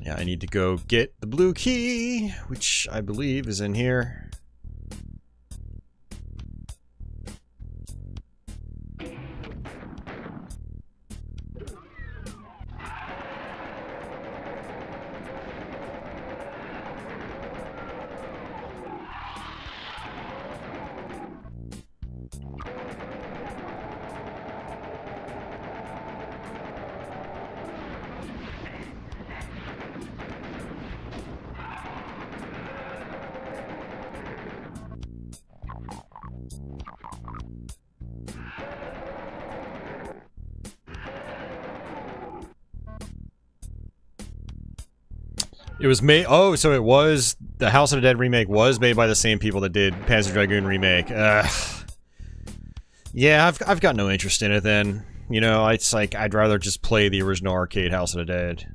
Yeah, I need to go get the blue key, which I believe is in here. It was made. Oh, so it was the House of the Dead remake was made by the same people that did Panzer Dragoon remake. Yeah, I've got no interest in it. Then you know, it's like I'd rather just play the original arcade House of the Dead.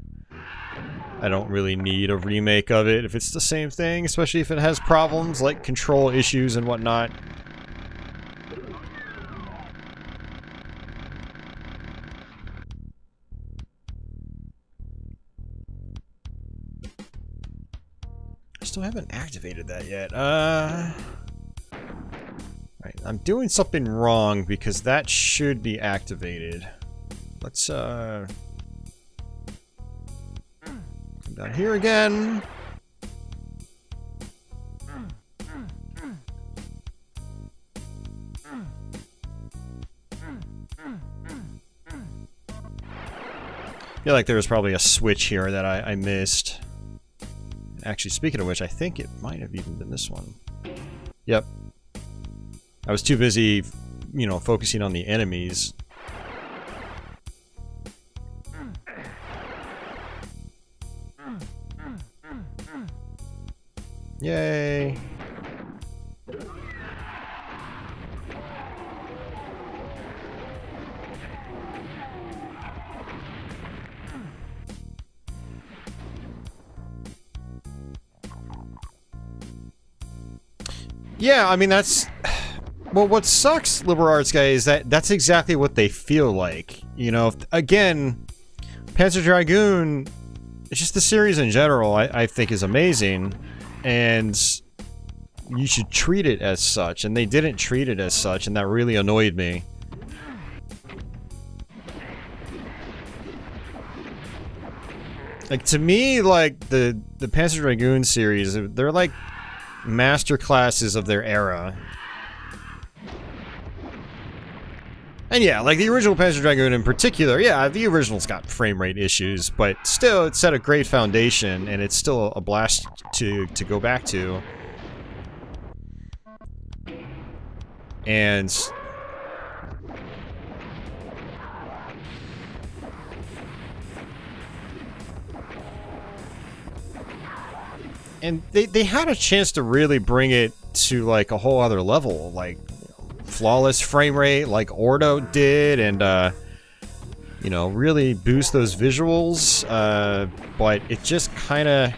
I don't really need a remake of it if it's the same thing, especially if it has problems like control issues and whatnot. Still haven't activated that yet. Right, I'm doing something wrong because that should be activated. Let's come down here again. I feel like there was probably a switch here that I missed. Actually, speaking of which, I think it might have even been this one. Yep. I was too busy, you know, focusing on the enemies. Yay! Yeah, I mean, that's... Well, what sucks, liberal arts guy, is that that's exactly what they feel like. You know, again, Panzer Dragoon, it's just the series in general, I think is amazing. And you should treat it as such, and they didn't treat it as such, and that really annoyed me. Like, to me, like, the Panzer Dragoon series, they're like master classes of their era. And yeah, like the original Panzer Dragoon in particular, yeah, the original's got frame rate issues, but still, it set a great foundation, and it's still a blast to go back to. And... And they had a chance to really bring it to, like, a whole other level, like, flawless frame rate, like Ordo did, and, you know, really boost those visuals, but it just kinda...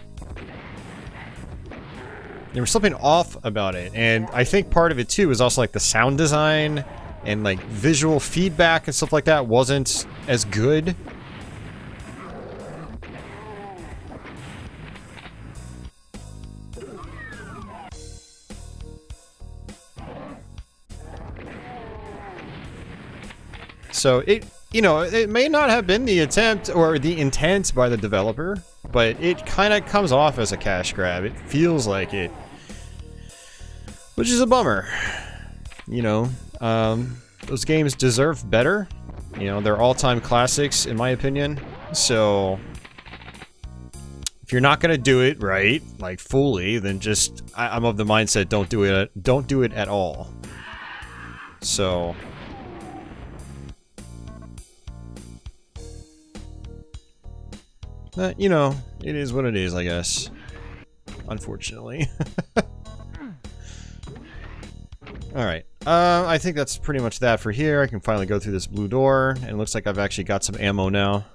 There was something off about it, and I think part of it, too, is also, like, the sound design, and, like, visual feedback and stuff like that wasn't as good. So it, you know, it may not have been the attempt or the intent by the developer, but it kind of comes off as a cash grab. It feels like it, which is a bummer. You know, those games deserve better. You know, they're all-time classics, in my opinion. So if you're not gonna do it right, like fully, then just I'm of the mindset don't do it at all. So. You know, it is what it is, I guess. Unfortunately. Alright. I think that's pretty much that for here. I can finally go through this blue door, and it looks like I've actually got some ammo now.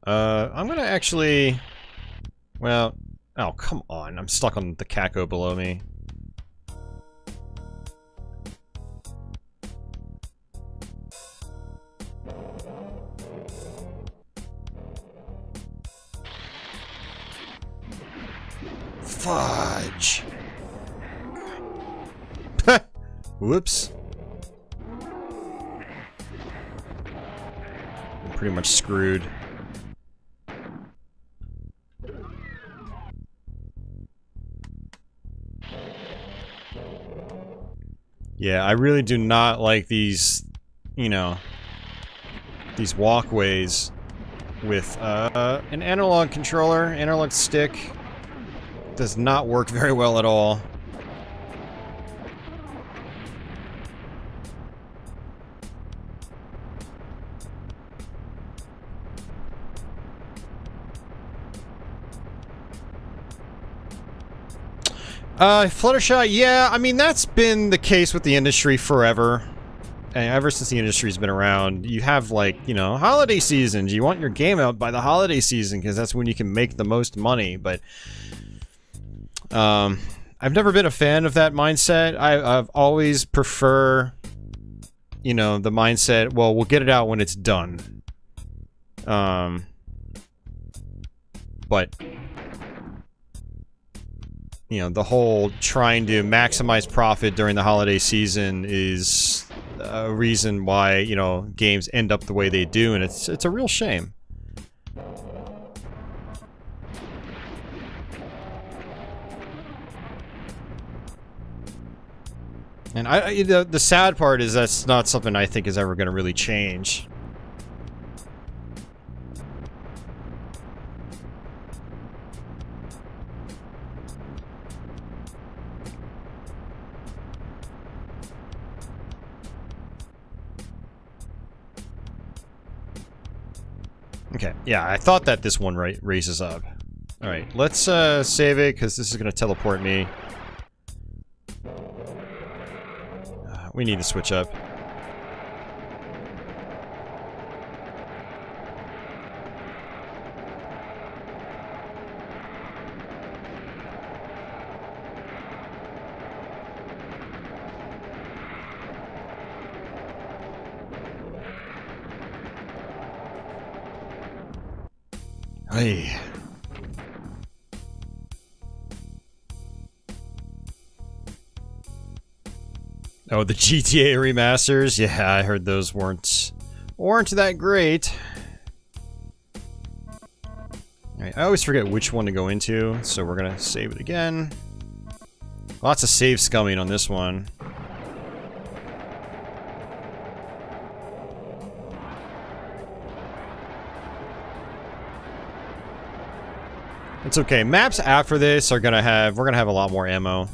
I'm gonna actually... Well... Oh, come on. I'm stuck on the Kako below me. Fudge! Whoops. I'm pretty much screwed. Yeah, I really do not like these, you know, these walkways. with an analog controller. Analog stick does not work very well at all. Fluttershy, yeah, I mean, that's been the case with the industry forever. And ever since the industry's been around, you have, like, you know, holiday seasons. You want your game out by the holiday season because that's when you can make the most money. But I've never been a fan of that mindset. I've always prefer, you know, the mindset, well, we'll get it out when it's done. But you know, the whole trying to maximize profit during the holiday season is a reason why, you know, games end up the way they do, and it's a real shame. And the sad part is that's not something I think is ever going to really change. Okay, yeah, I thought that this one raises up. Alright, let's save it, because this is going to teleport me. We need to switch up. Hey. Oh, the GTA remasters? Yeah, I heard those weren't that great. Alright, I always forget which one to go into, so we're gonna save it again. Lots of save scumming on this one. It's okay. Maps after this are gonna have, we're gonna have a lot more ammo. How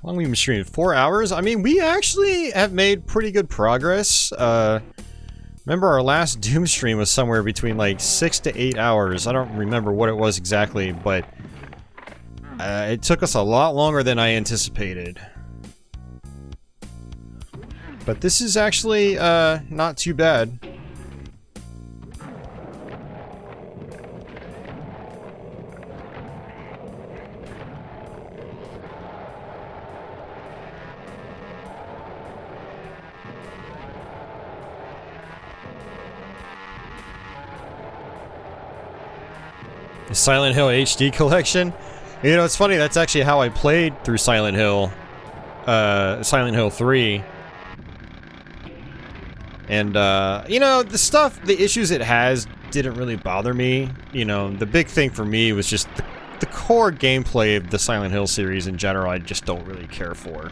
long have we been streaming? 4 hours? I mean, we actually have made pretty good progress. Remember our last Doom stream was somewhere between like 6 to 8 hours. I don't remember what it was exactly, but it took us a lot longer than I anticipated. But this is actually not too bad. The Silent Hill HD collection? You know, it's funny, that's actually how I played through Silent Hill 3. And, you know, the issues it has didn't really bother me. You know, the big thing for me was just the core gameplay of the Silent Hill series in general, I just don't really care for.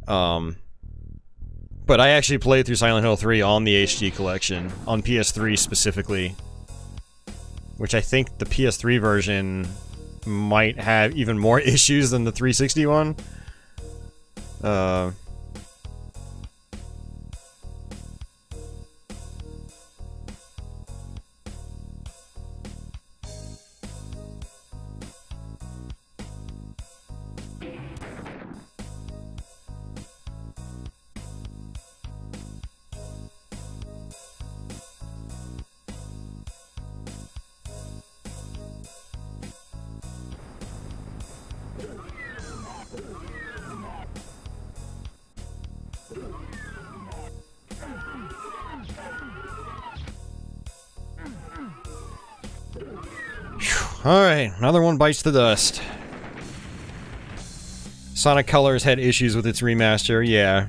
But I actually played through Silent Hill 3 on the HD collection, on PS3 specifically. Which I think the PS3 version might have even more issues than the 360 one. Alright, another one bites the dust. Sonic Colors had issues with its remaster, yeah.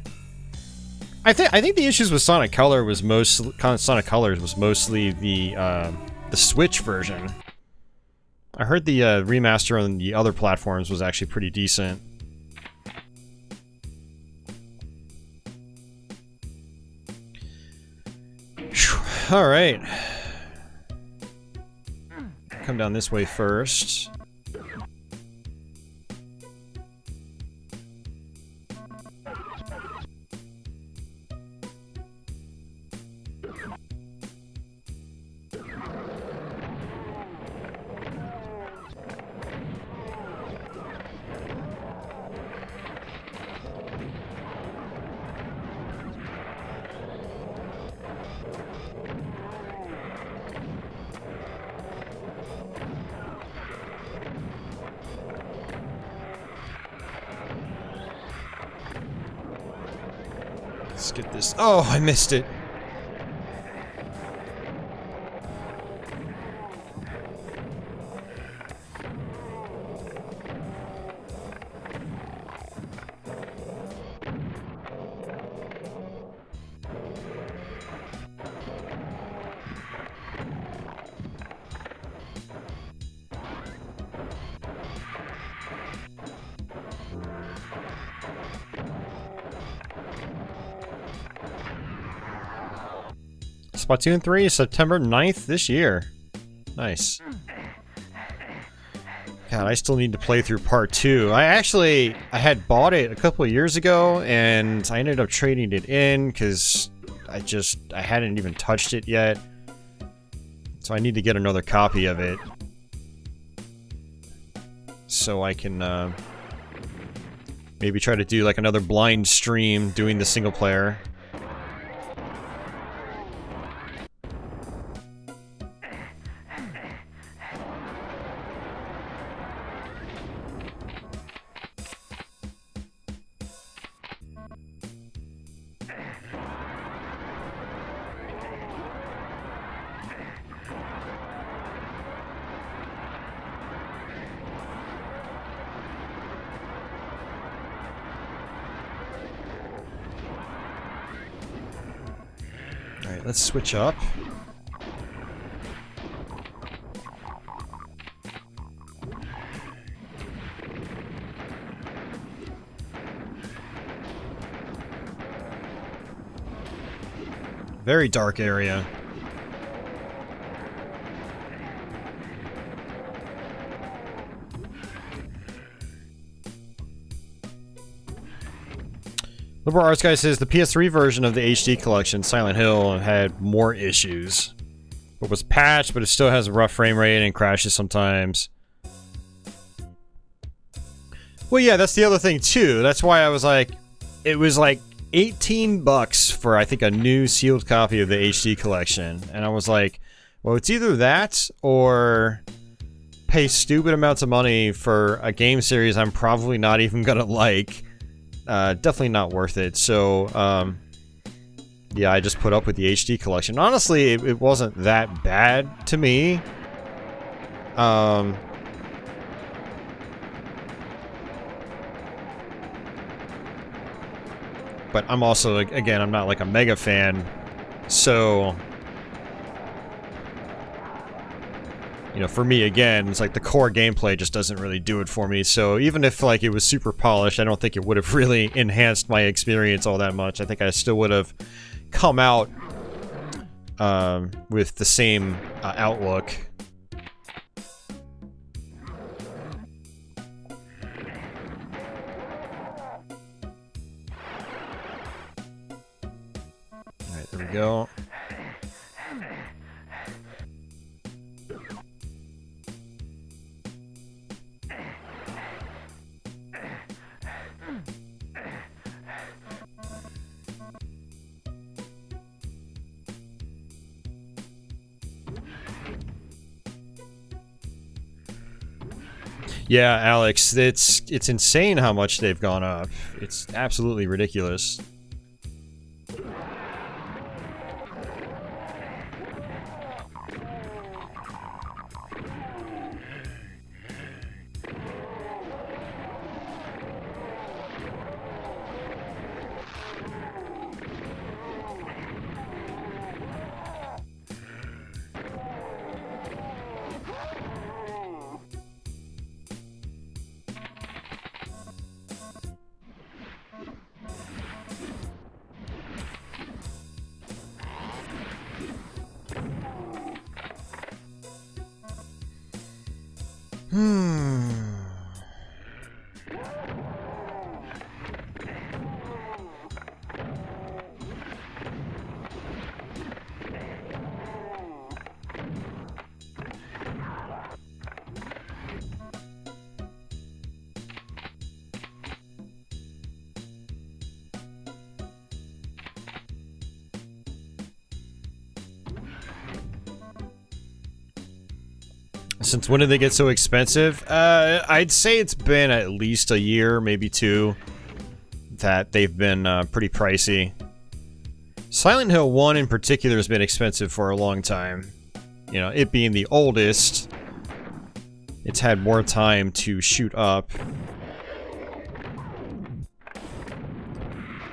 I think the issues with Sonic Colors was mostly the Switch version. I heard the remaster on the other platforms was actually pretty decent. All right. Come down this way first. Let's get this. Oh, I missed it. Splatoon 3 is September 9th this year. Nice. God, I still need to play through part 2. I had bought it a couple of years ago, and I ended up trading it in because I hadn't even touched it yet. So I need to get another copy of it. So I can maybe try to do like another blind stream doing the single player. Alright, let's switch up. Very dark area. Liberal Arts Guy says the PS3 version of the HD collection, Silent Hill, had more issues. It was patched, but it still has a rough frame rate and crashes sometimes. Well, yeah, that's the other thing too. That's why I was like, it was like $18 for I think a new sealed copy of the HD collection, and I was like, well, it's either that or pay stupid amounts of money for a game series I'm probably not even gonna like. Definitely not worth it. So, yeah, I just put up with the HD collection. Honestly, it wasn't that bad to me. But I'm also, again, I'm not like a mega fan. So, you know, for me, again, it's like the core gameplay just doesn't really do it for me. So even if, like, it was super polished, I don't think it would have really enhanced my experience all that much. I think I still would have come out with the same outlook. Alright, there we go. Yeah, Alex, it's insane how much they've gone up. It's absolutely ridiculous. Since when did they get so expensive? I'd say it's been at least a year, maybe 2, that they've been pretty pricey. Silent Hill 1 in particular has been expensive for a long time. You know, it being the oldest, it's had more time to shoot up.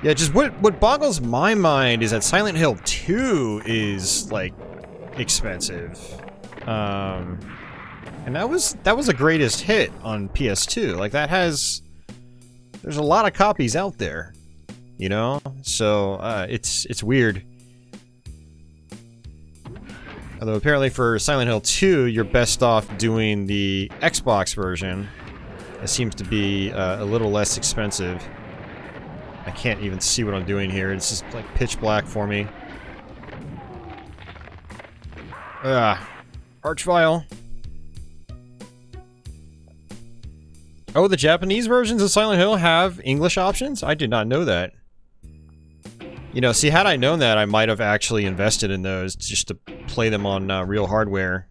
Yeah, just what boggles my mind is that Silent Hill 2 is, like, expensive. And that was a greatest hit on PS2. Like, that has... There's a lot of copies out there, you know? So, it's weird. Although, apparently for Silent Hill 2, you're best off doing the Xbox version. It seems to be a little less expensive. I can't even see what I'm doing here. It's just, like, pitch black for me. Archvile. Oh, the Japanese versions of Silent Hill have English options? I did not know that. You know, see, had I known that, I might have actually invested in those just to play them on real hardware.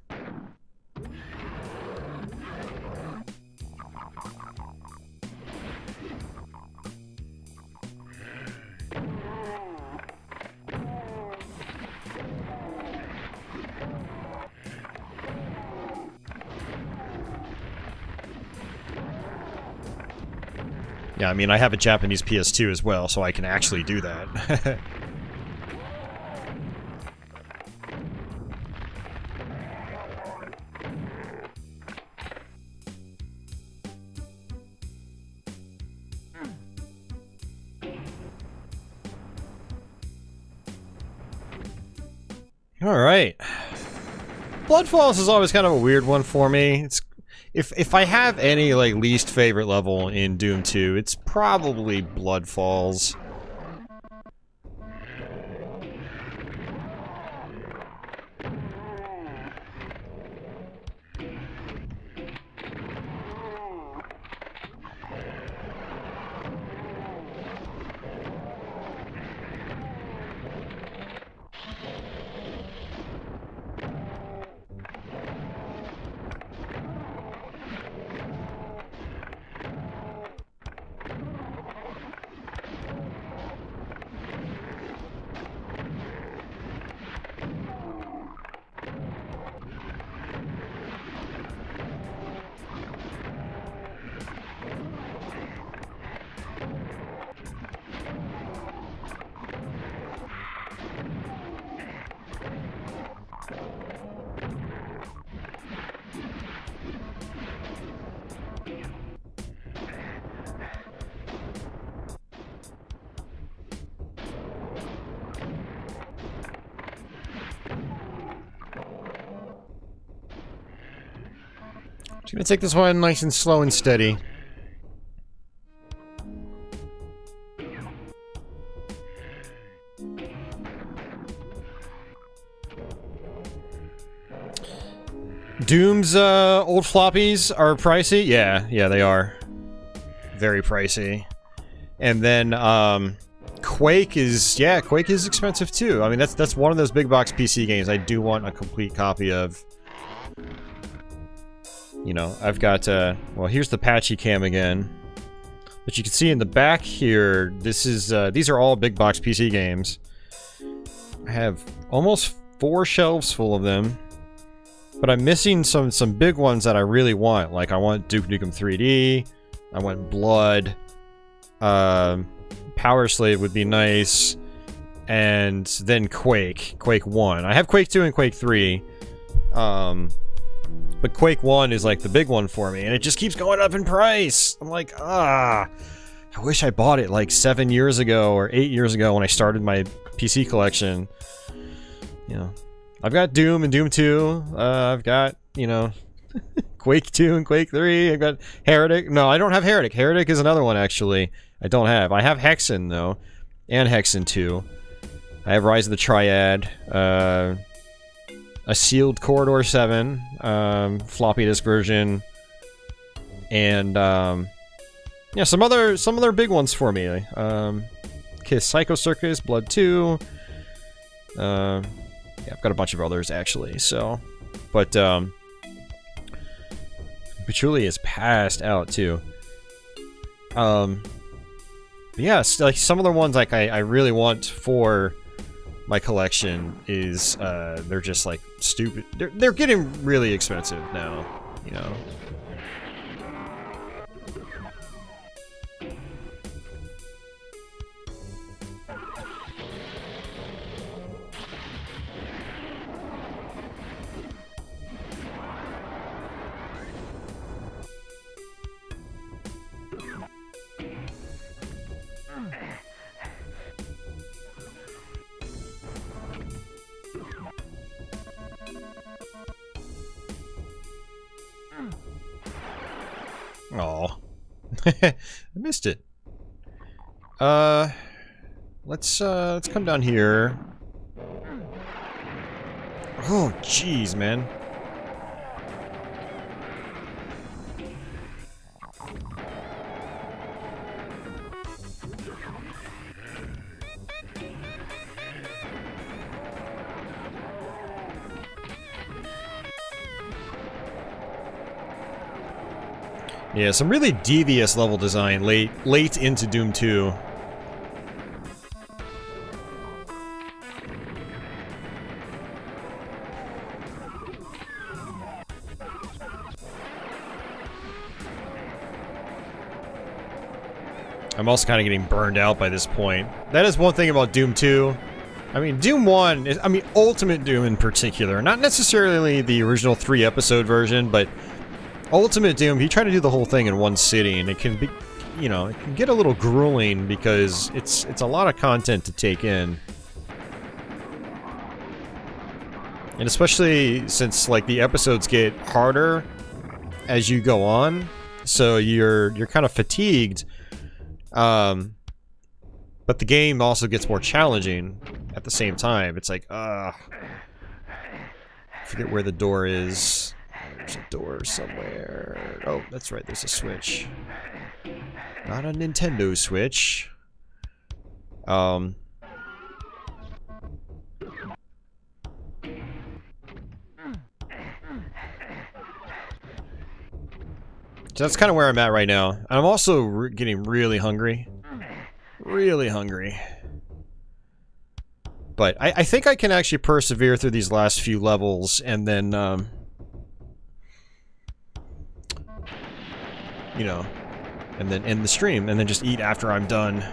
Yeah, I mean, I have a Japanese PS2 as well, so I can actually do that. Alright. Bloodfalls is always kind of a weird one for me. It's If I have any, like, least favorite level in Doom 2, it's probably Bloodfalls. Just gonna take this one nice and slow and steady. Doom's old floppies are pricey. Yeah, they are. Very pricey. And then Quake is expensive too. I mean, that's one of those big box PC games I do want a complete copy of. You know, I've got, well, here's the patchy cam again. But you can see in the back here, this is, these are all big box PC games. I have almost 4 shelves full of them. But I'm missing some big ones that I really want. Like, I want Duke Nukem 3D. I want Blood. Power Slave would be nice. And then Quake. Quake 1. I have Quake 2 and Quake 3. But Quake 1 is like the big one for me, and it just keeps going up in price. I'm like, I wish I bought it like 7 years ago or 8 years ago when I started my PC collection. You know, I've got Doom and Doom 2. I've got, you know, Quake 2 and Quake 3. I got Heretic. No, I don't have Heretic. Heretic is another one, actually. I don't have. I have Hexen, though. And Hexen 2. I have Rise of the Triad. A sealed Corridor 7. Floppy disk version. And, yeah, some other big ones for me. Kiss Psycho Circus, Blood 2. Yeah, I've got a bunch of others, actually, so... But, Patchouli is passed out, too. But yeah, like, some of the ones, like, I really want for my collection is, they're just, like, stupid. They're getting really expensive now, you know? Aw. I missed it. Let's come down here. Oh, jeez, man. Yeah, some really devious level design late into Doom 2. I'm also kind of getting burned out by this point. That is one thing about Doom 2. I mean, Doom 1 is, I mean, Ultimate Doom in particular, not necessarily the original 3-episode version, but Ultimate Doom, you try to do the whole thing in one sitting, and it can be, you know, it can get a little grueling because it's a lot of content to take in. And especially since, like, the episodes get harder as you go on, so you're kind of fatigued. But the game also gets more challenging at the same time. It's like, I forget where the door is. There's a door somewhere. Oh, that's right, there's a Switch. Not a Nintendo Switch. So that's kind of where I'm at right now. I'm also getting really hungry. Really hungry. But I think I can actually persevere through these last few levels and then, you know, and then end the stream and then just eat after I'm done.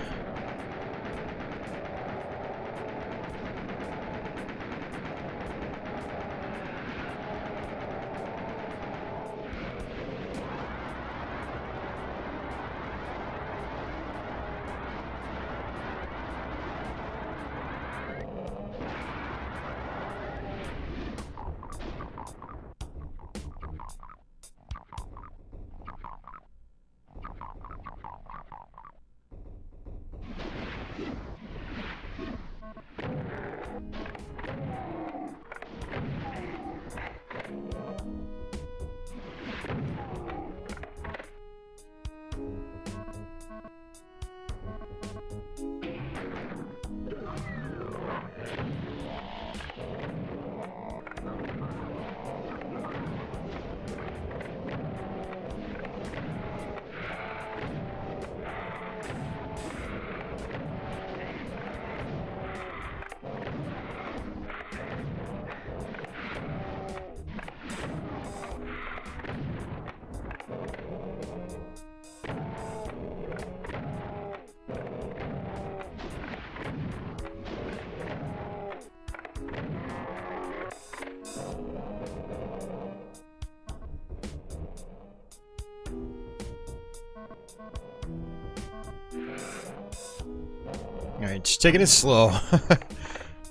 Alright, just taking it slow. I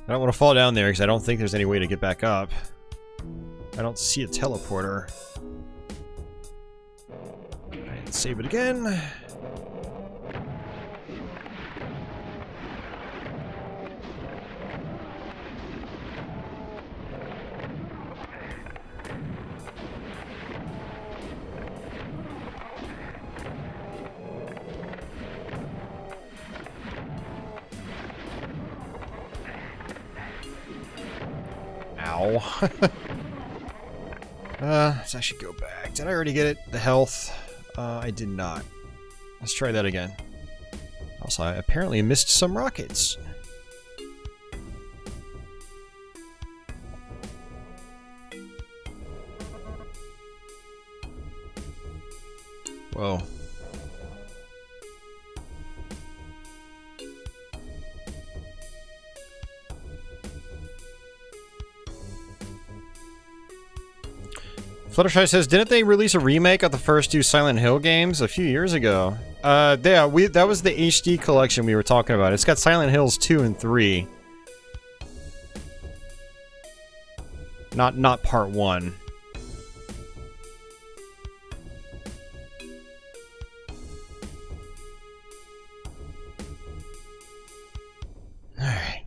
don't want to fall down there because I don't think there's any way to get back up. I don't see a teleporter. save it again. Ow. Let's actually go back. Did I already get it? The health? I did not. Let's try that again. Also, I apparently missed some rockets. Whoa. Fluttershy says, didn't they release a remake of the first two Silent Hill games a few years ago? Yeah, that was the HD collection we were talking about. It's got Silent Hills 2 and 3. Not part 1. Alright.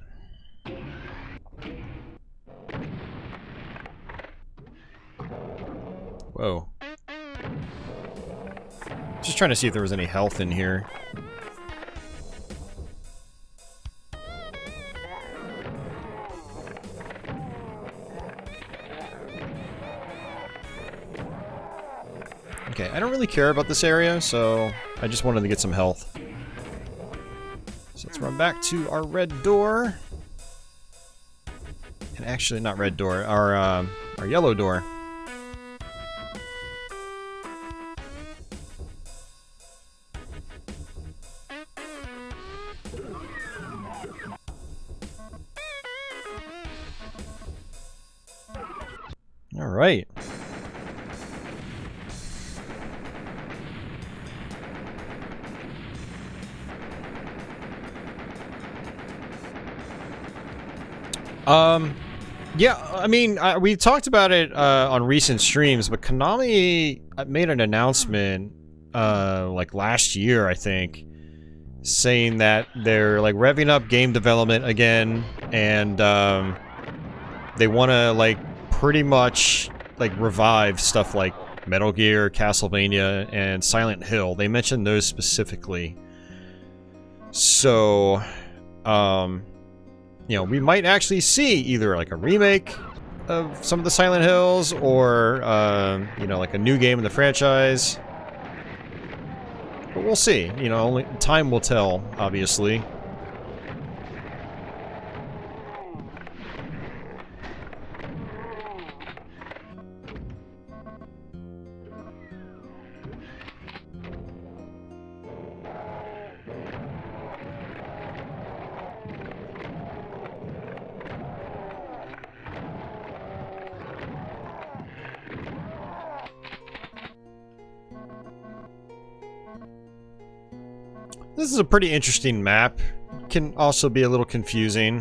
Whoa. Just trying to see if there was any health in here. Okay, I don't really care about this area, so I just wanted to get some health. So let's run back to our red door. And actually, not red door, our yellow door. All right. Yeah, I mean, we talked about it on recent streams, but Konami made an announcement like last year, I think, saying that they're like revving up game development again, and they want to like pretty much like revive stuff like Metal Gear, Castlevania, and Silent Hill. They mentioned those specifically. So, you know, we might actually see either like a remake of some of the Silent Hills or, you know, like a new game in the franchise. But we'll see. You know, only time will tell, obviously. This is a pretty interesting map. Can also be a little confusing.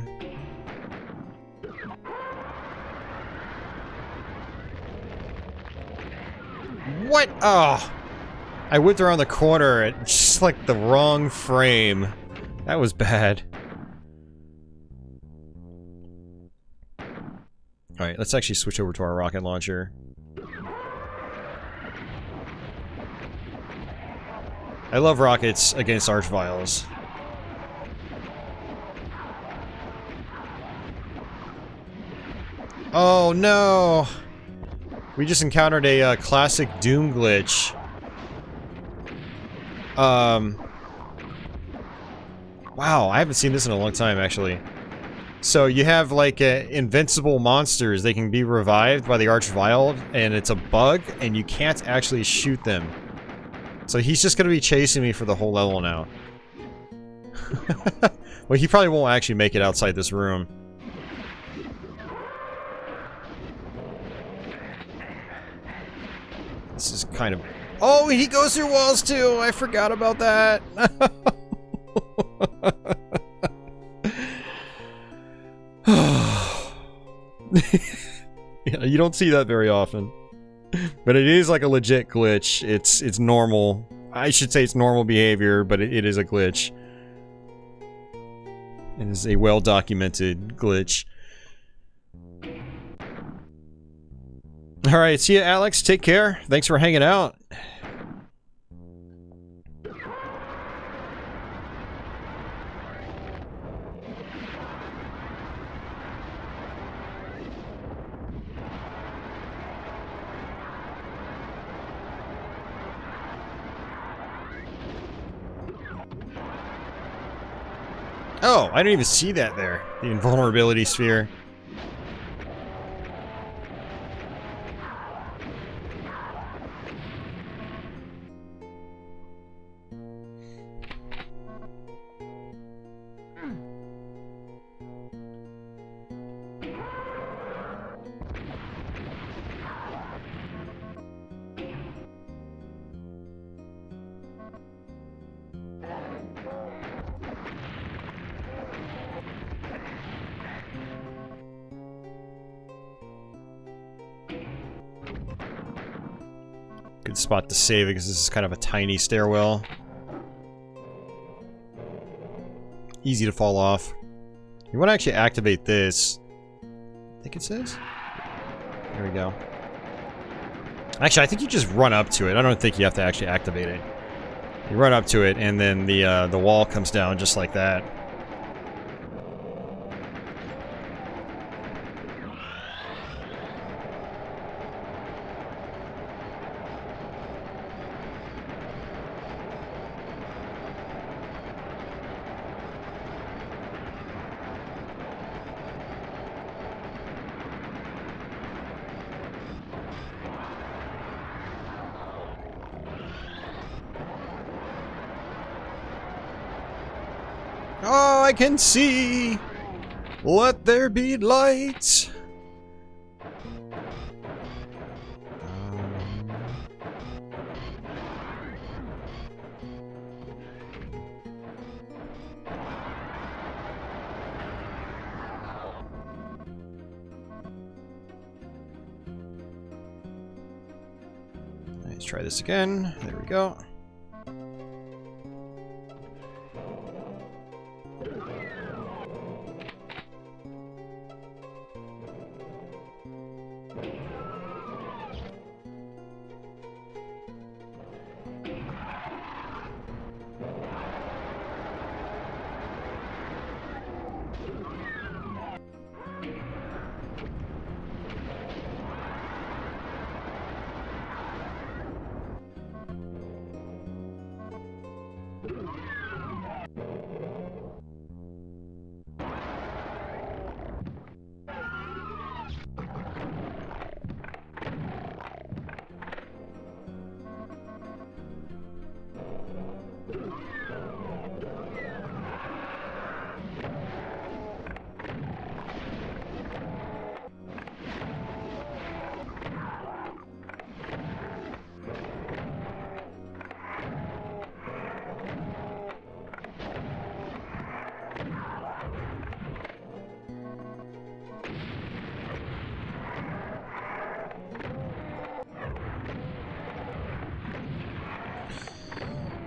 What? Oh! I went around the corner at just like the wrong frame. That was bad. Alright, let's actually switch over to our rocket launcher. I love rockets against Archviles. Oh no! We just encountered a classic Doom glitch. Wow, I haven't seen this in a long time, actually. So you have like invincible monsters. They can be revived by the Archvile, and it's a bug, and you can't actually shoot them. So he's just gonna be chasing me for the whole level now. Well, he probably won't actually make it outside this room. This is kind of... Oh, he goes through walls too! I forgot about that! Yeah, you don't see that very often. But it is like a legit glitch. It's normal I should say it's normal behavior, but it is a glitch. It is a well-documented glitch. Alright, see ya, Alex. Take care. Thanks for hanging out. Oh, I didn't even see that there. The invulnerability sphere. Good spot to save it because this is kind of a tiny stairwell. Easy to fall off. You want to actually activate this. I think it says. There we go. Actually, I think you just run up to it. I don't think you have to actually activate it. You run up to it, and then the wall comes down just like that. Oh, I can see! Let there be light! Let's try this again. There we go.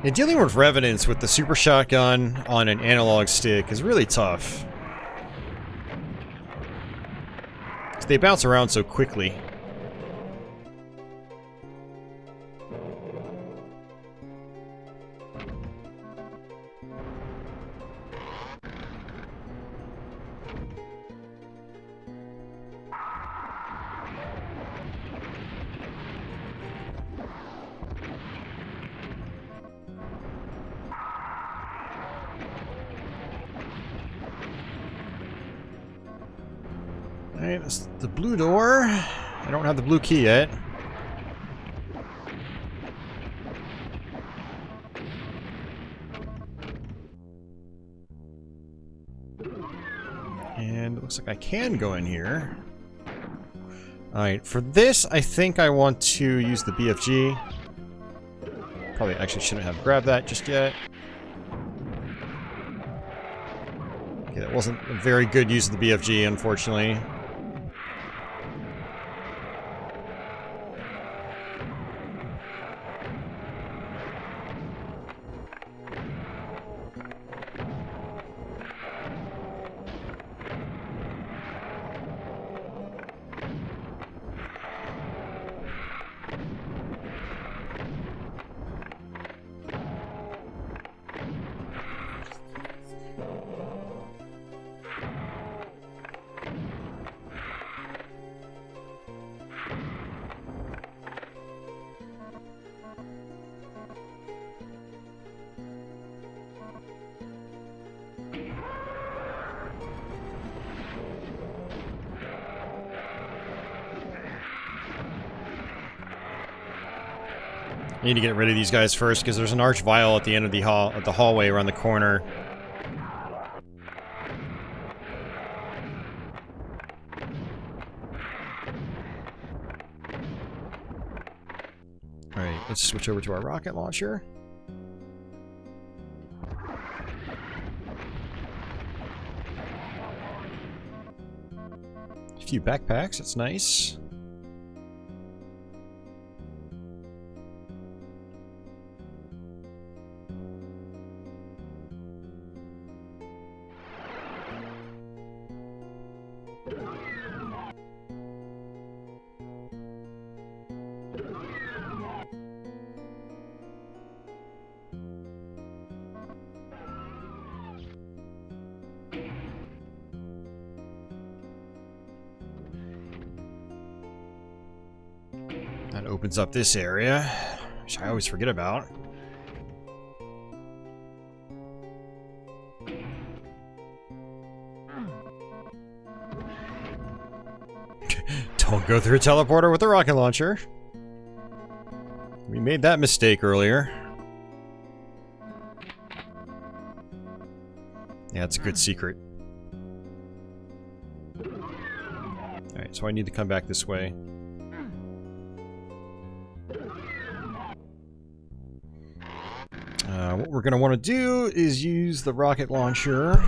Yeah, dealing with revenants with the super shotgun on an analog stick is really tough. 'Cause they bounce around so quickly. Alright, that's the blue door. I don't have the blue key yet. And it looks like I can go in here. Alright, for this, I think I want to use the BFG. Probably actually shouldn't have grabbed that just yet. Okay, that wasn't a very good use of the BFG, unfortunately. I need to get rid of these guys first because there's an arch vial at the end of the hallway around the corner. Alright, let's switch over to our rocket launcher. A few backpacks, that's nice. That opens up this area, which I always forget about. Don't go through a teleporter with a rocket launcher. We made that mistake earlier. Yeah, it's a good secret. Alright, so I need to come back this way. What we're going to want to do is use the rocket launcher.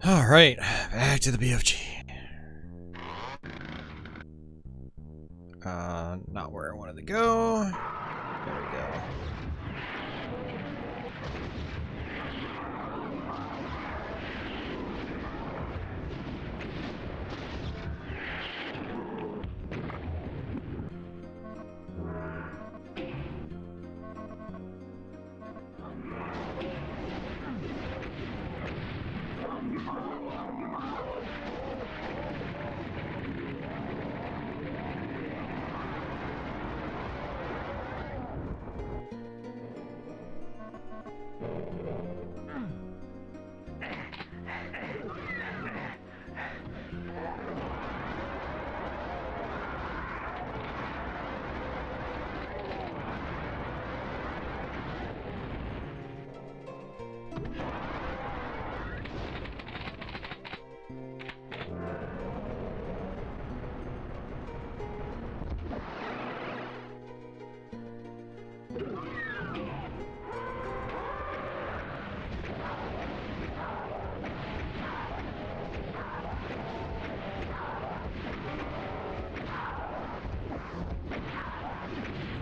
Alright, back to the BFG. Not where I wanted to go. There we go.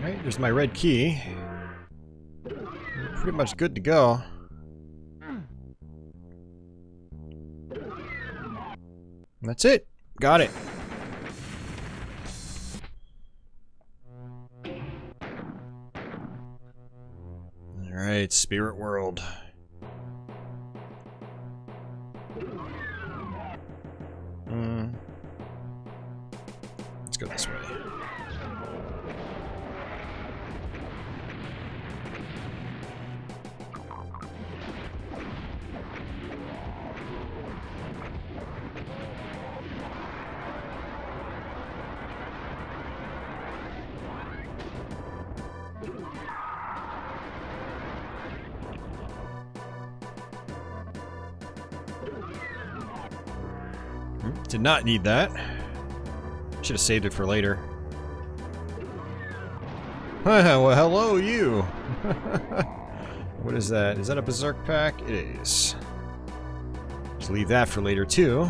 Alright, there's my red key. We're pretty much good to go. That's it. Got it. Alright, Spirit World. Let's go this way. Did not need that. Should have saved it for later. Well, hello, you. What is that? Is that a berserk pack? It is. Just leave that for later, too.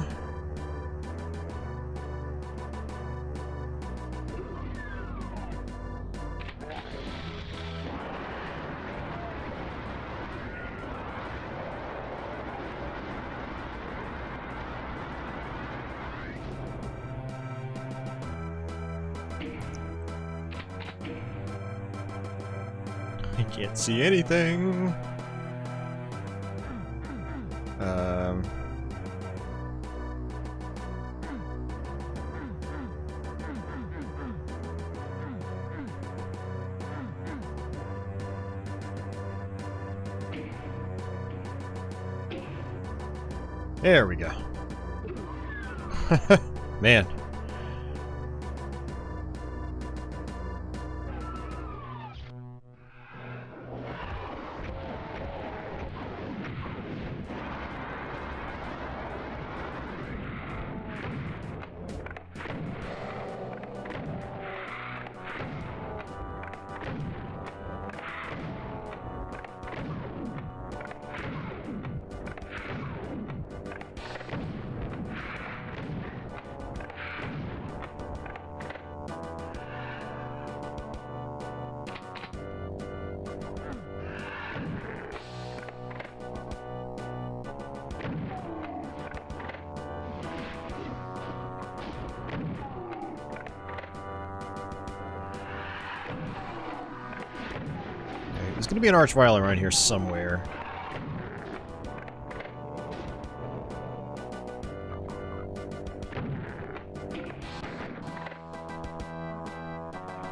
I can't see anything. There we go. Man. There's going to be an archvile around here somewhere.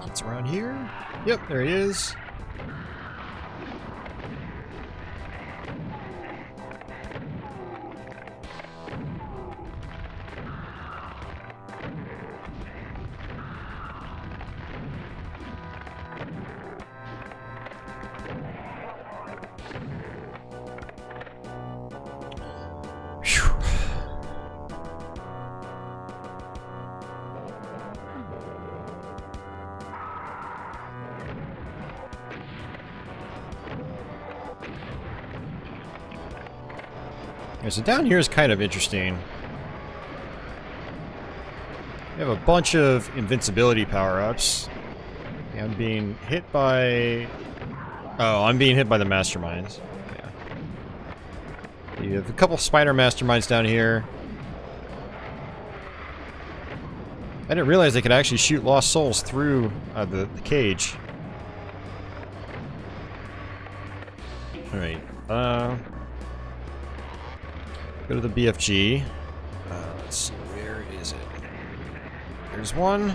It's around here. Yep, there he is. Okay, so down here is kind of interesting. We have a bunch of invincibility power-ups. I'm being hit by... Oh, I'm being hit by the masterminds. Yeah. You have a couple spider masterminds down here. I didn't realize they could actually shoot lost souls through the cage. Alright, go to the BFG. Let's see, where is it? There's one.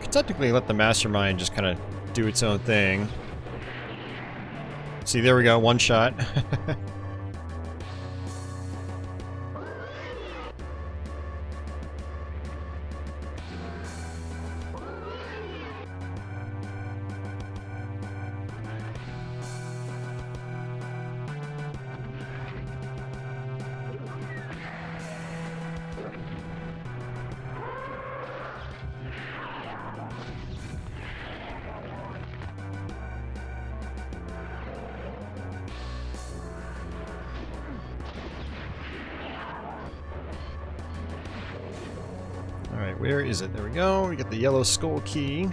Could technically let the mastermind just kind of do its own thing. See, there we go, one shot. Alright, where is it? There we go. We get the yellow skull key.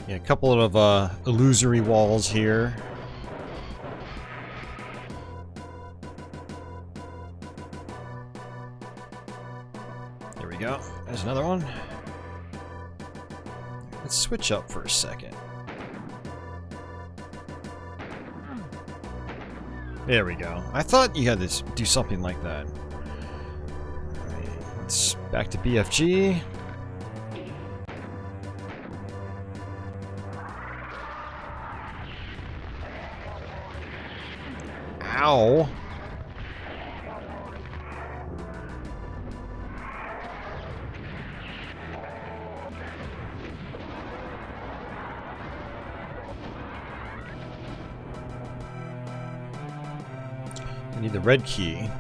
Yeah, a couple of illusory walls here. There we go. There's another one. Let's switch up for a second. There we go. I thought you had to do something like that. Alright, let's back to BFG. Ow. I need the red key.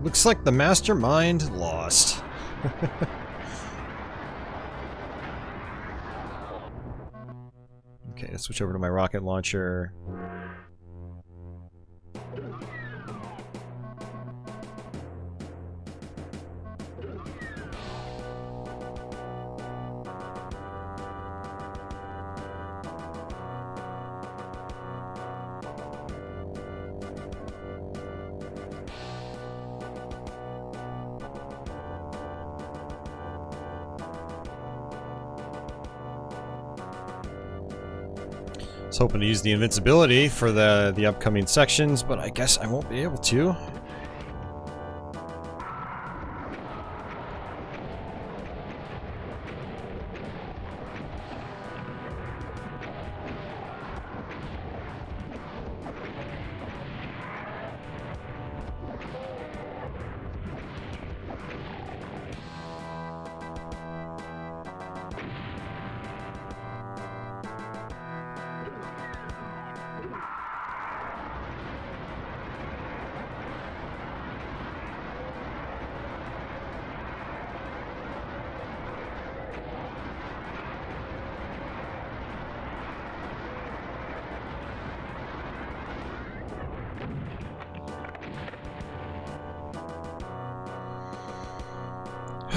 Looks like the mastermind lost. Okay, let's switch over to my rocket launcher. I was hoping to use the invincibility for the upcoming sections, but I guess I won't be able to.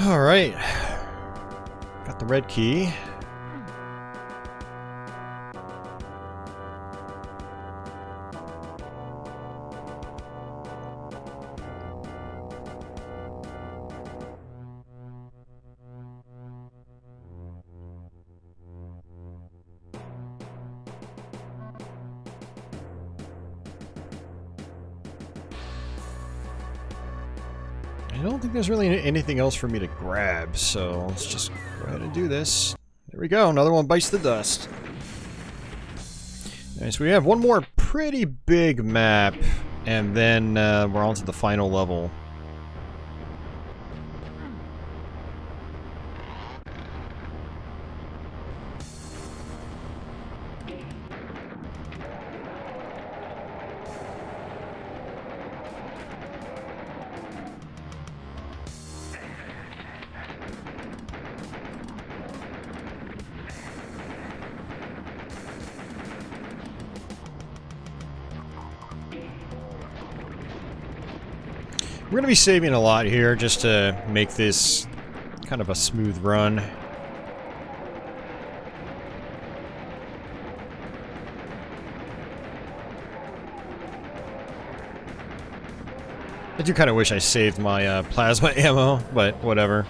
Alright. Got the red key. I don't think there's really anything else for me to grab, so let's just go ahead and do this. There we go, another one bites the dust. Alright, so we have one more pretty big map, and then we're on to the final level. We're going to be saving a lot here just to make this kind of a smooth run. I do kind of wish I saved my plasma ammo, but whatever.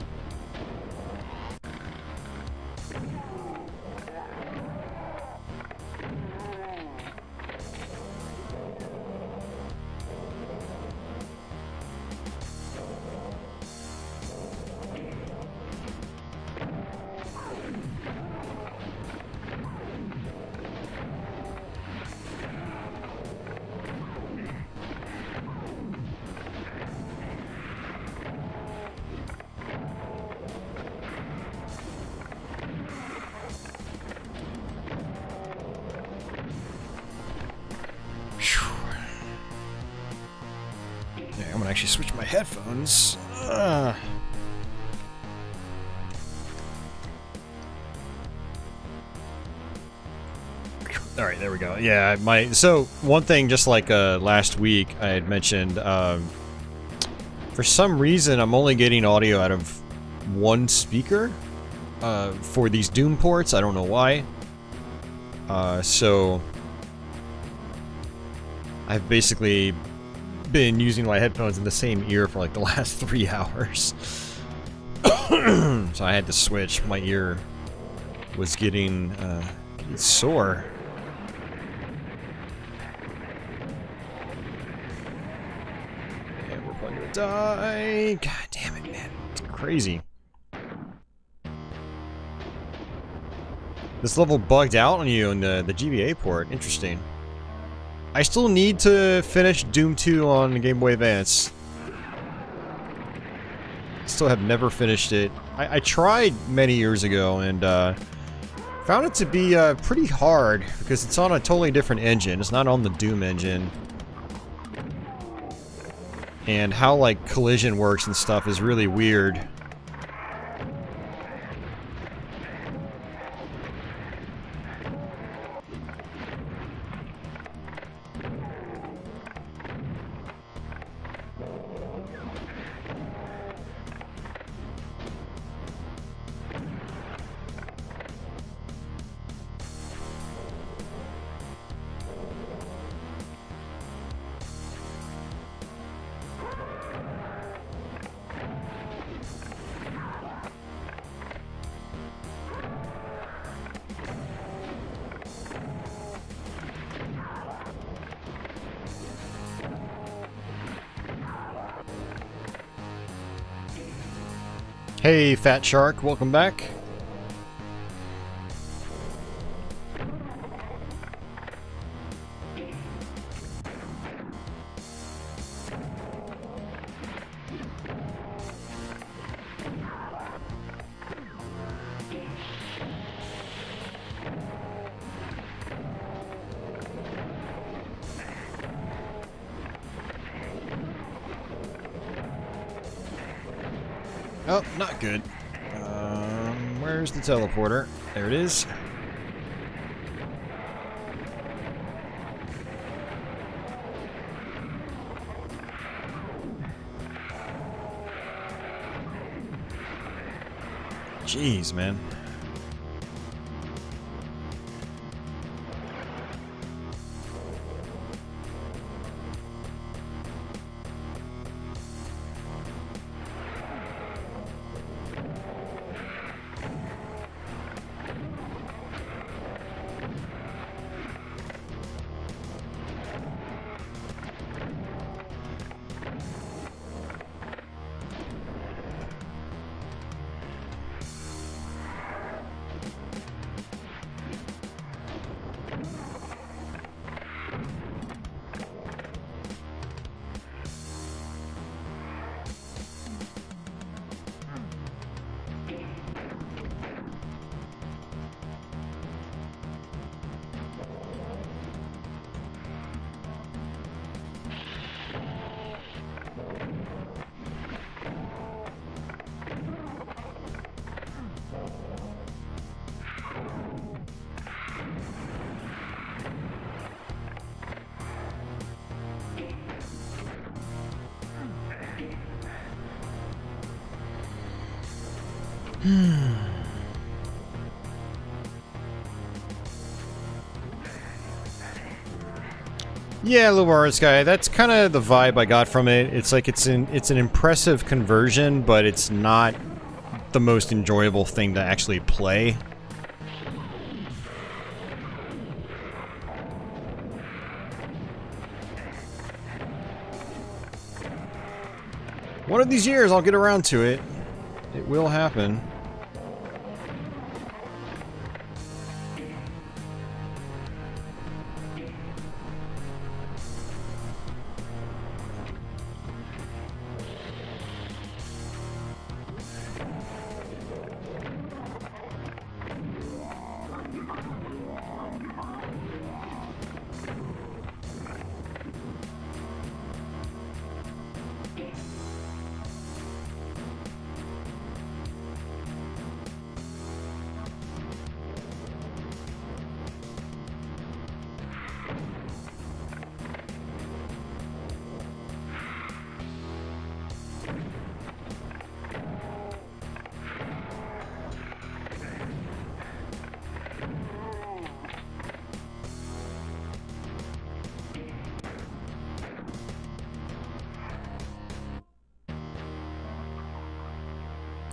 I'm gonna actually switch my headphones. All right, there we go. Yeah, so one thing, just like last week, I had mentioned. For some reason, I'm only getting audio out of one speaker for these Doom ports. I don't know why. So I've basically been using my headphones in the same ear for like the last 3 hours. So I had to switch. My ear was getting sore. And we're probably gonna die. God damn it, man. It's crazy. This level bugged out on you in the GBA port. Interesting. I still need to finish Doom 2 on the Game Boy Advance. Still have never finished it. I tried many years ago and found it to be pretty hard because it's on a totally different engine. It's not on the Doom engine. And how like collision works and stuff is really weird. Hey, Fat Shark, welcome back. Oh, not good. Where's the teleporter? There it is. Jeez, man. Yeah, Lubar Sky. That's kind of the vibe I got from it. It's like it's an impressive conversion, but it's not the most enjoyable thing to actually play. One of these years, I'll get around to it. It will happen.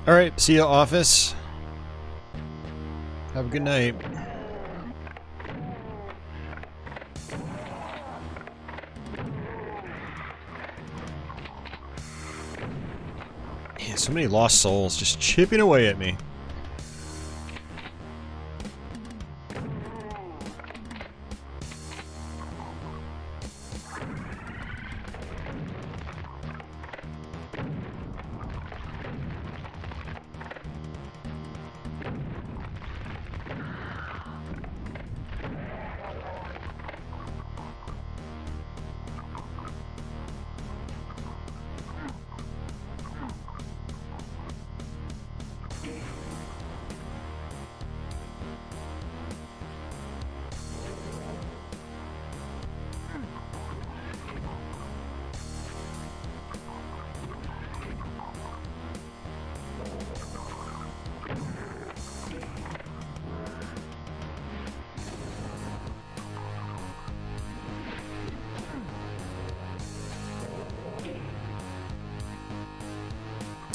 Alright, see ya, office. Have a good night. Man, so many lost souls just chipping away at me.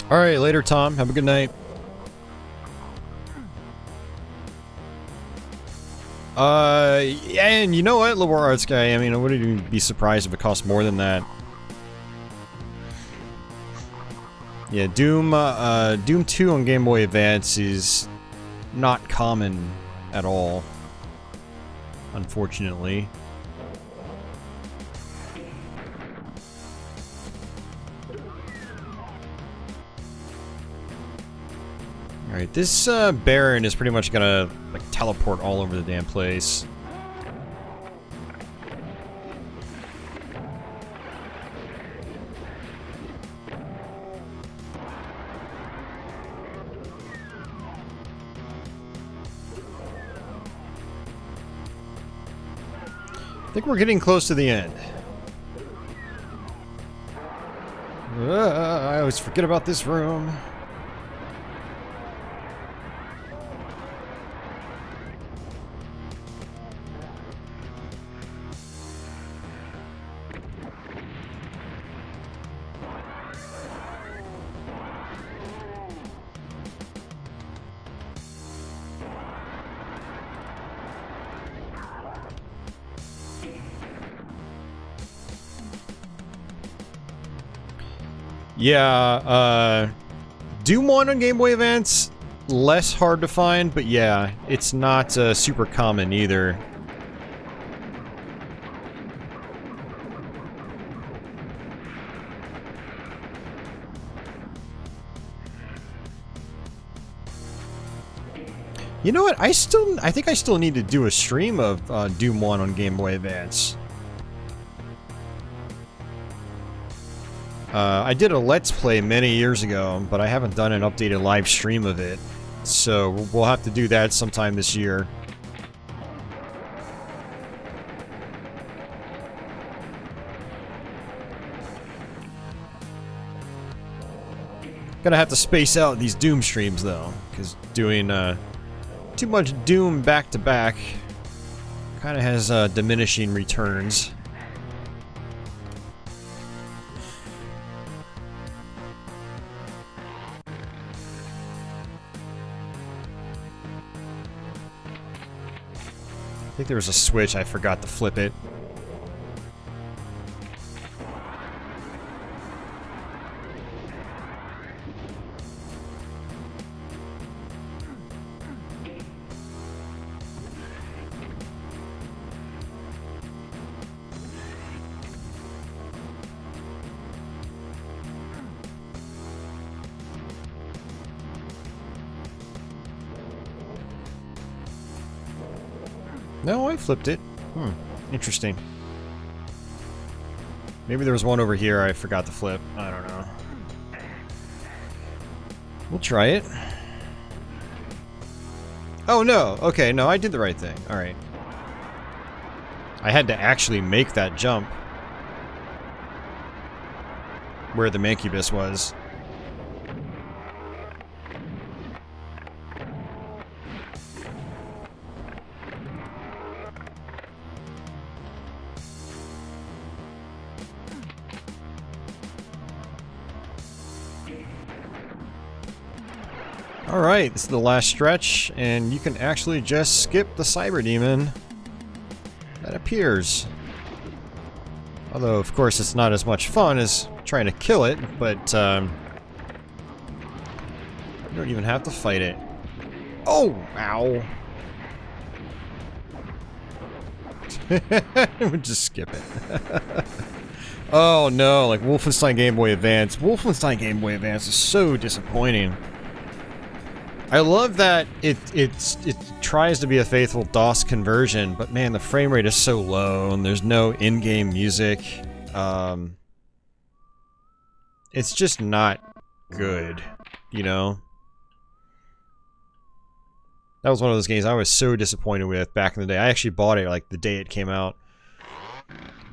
Alright, later, Tom. Have a good night. Yeah, and you know what, Liberal Arts guy, I mean, I wouldn't even be surprised if it cost more than that. Yeah, Doom 2 on Game Boy Advance is not common at all, unfortunately. Alright, this Baron is pretty much gonna like teleport all over the damn place. I think we're getting close to the end. I always forget about this room. Yeah, Doom 1 on Game Boy Advance, less hard to find, but yeah, it's not super common either. You know what? I think I still need to do a stream of Doom 1 on Game Boy Advance. I did a Let's Play many years ago, but I haven't done an updated live stream of it. So we'll have to do that sometime this year. Gonna have to space out these Doom streams though, because doing too much Doom back to back kind of has diminishing returns. I think there was a switch, I forgot to flip it. No, I flipped it. Interesting. Maybe there was one over here I forgot to flip. I don't know. We'll try it. Oh, no. Okay, no, I did the right thing. Alright. I had to actually make that jump. Where the Mancubus was. Alright, this is the last stretch, and you can actually just skip the Cyber Demon that appears. Although, of course, it's not as much fun as trying to kill it, but you don't even have to fight it. Oh! Ow! We'll just skip it. Oh no, like Wolfenstein Game Boy Advance. Wolfenstein Game Boy Advance is so disappointing. I love that it tries to be a faithful DOS conversion, but man, the frame rate is so low and there's no in-game music. It's just not good, you know? That was one of those games I was so disappointed with back in the day. I actually bought it like the day it came out.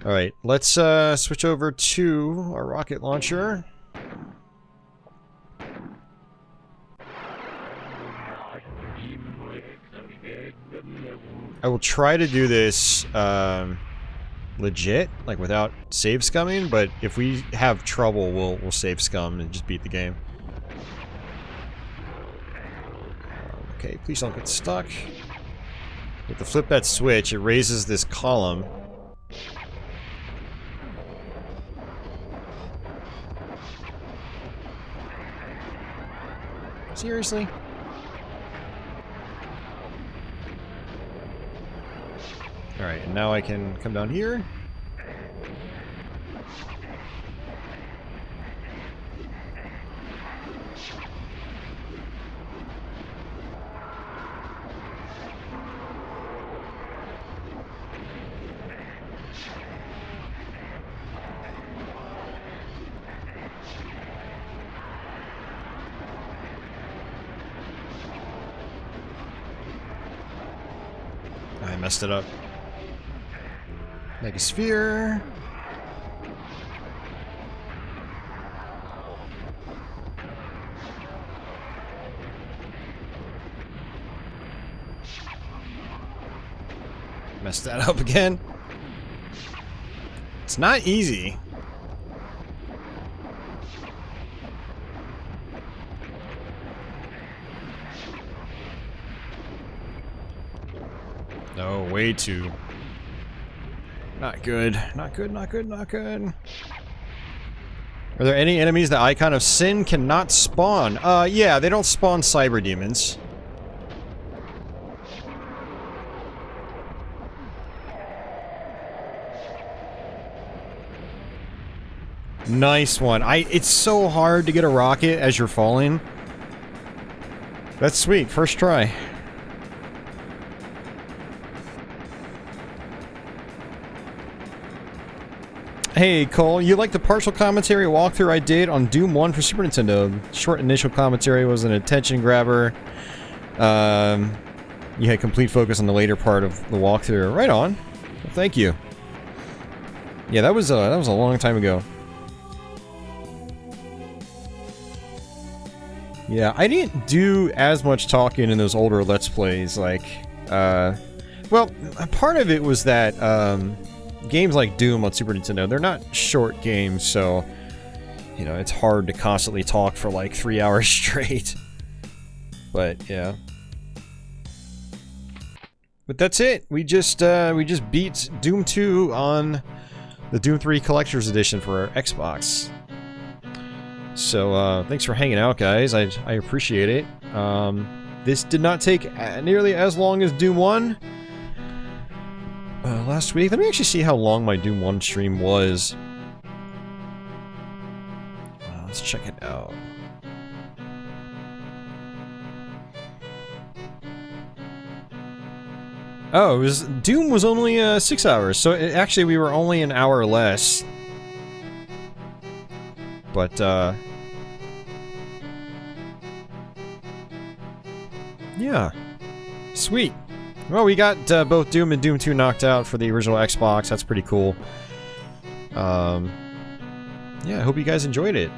Alright, let's switch over to our rocket launcher. I will try to do this legit, like without save scumming, but if we have trouble, we'll save scum and just beat the game. Okay, please don't get stuck. If to flip that switch, it raises this column. Seriously? Alright, and now I can come down here. I messed it up. Make a sphere. Messed that up again. It's not easy. No, way too. Not good. Not good, not good, not good. Are there any enemies that Icon of Sin cannot spawn? Yeah, they don't spawn cyber demons. Nice one. It's so hard to get a rocket as you're falling. That's sweet. First try. Hey Cole, you like the partial commentary walkthrough I did on Doom 1 for Super Nintendo? Short initial commentary was an attention grabber. You had complete focus on the later part of the walkthrough. Right on. Well, thank you. Yeah, that was a long time ago. Yeah, I didn't do as much talking in those older Let's Plays, like, well, part of it was that, games like Doom on Super Nintendo, they're not short games, so, you know, it's hard to constantly talk for like 3 hours straight. But, yeah. But that's it! We just beat Doom 2 on the Doom 3 Collector's Edition for our Xbox. So, thanks for hanging out, guys. I appreciate it. This did not take nearly as long as Doom 1 last week. Let me actually see how long my Doom 1 stream was. Let's check it out. Oh, Doom was only 6 hours, so actually we were only an hour less. But, yeah. Sweet. Well, we got both Doom and Doom 2 knocked out for the original Xbox. That's pretty cool. Yeah, I hope you guys enjoyed it.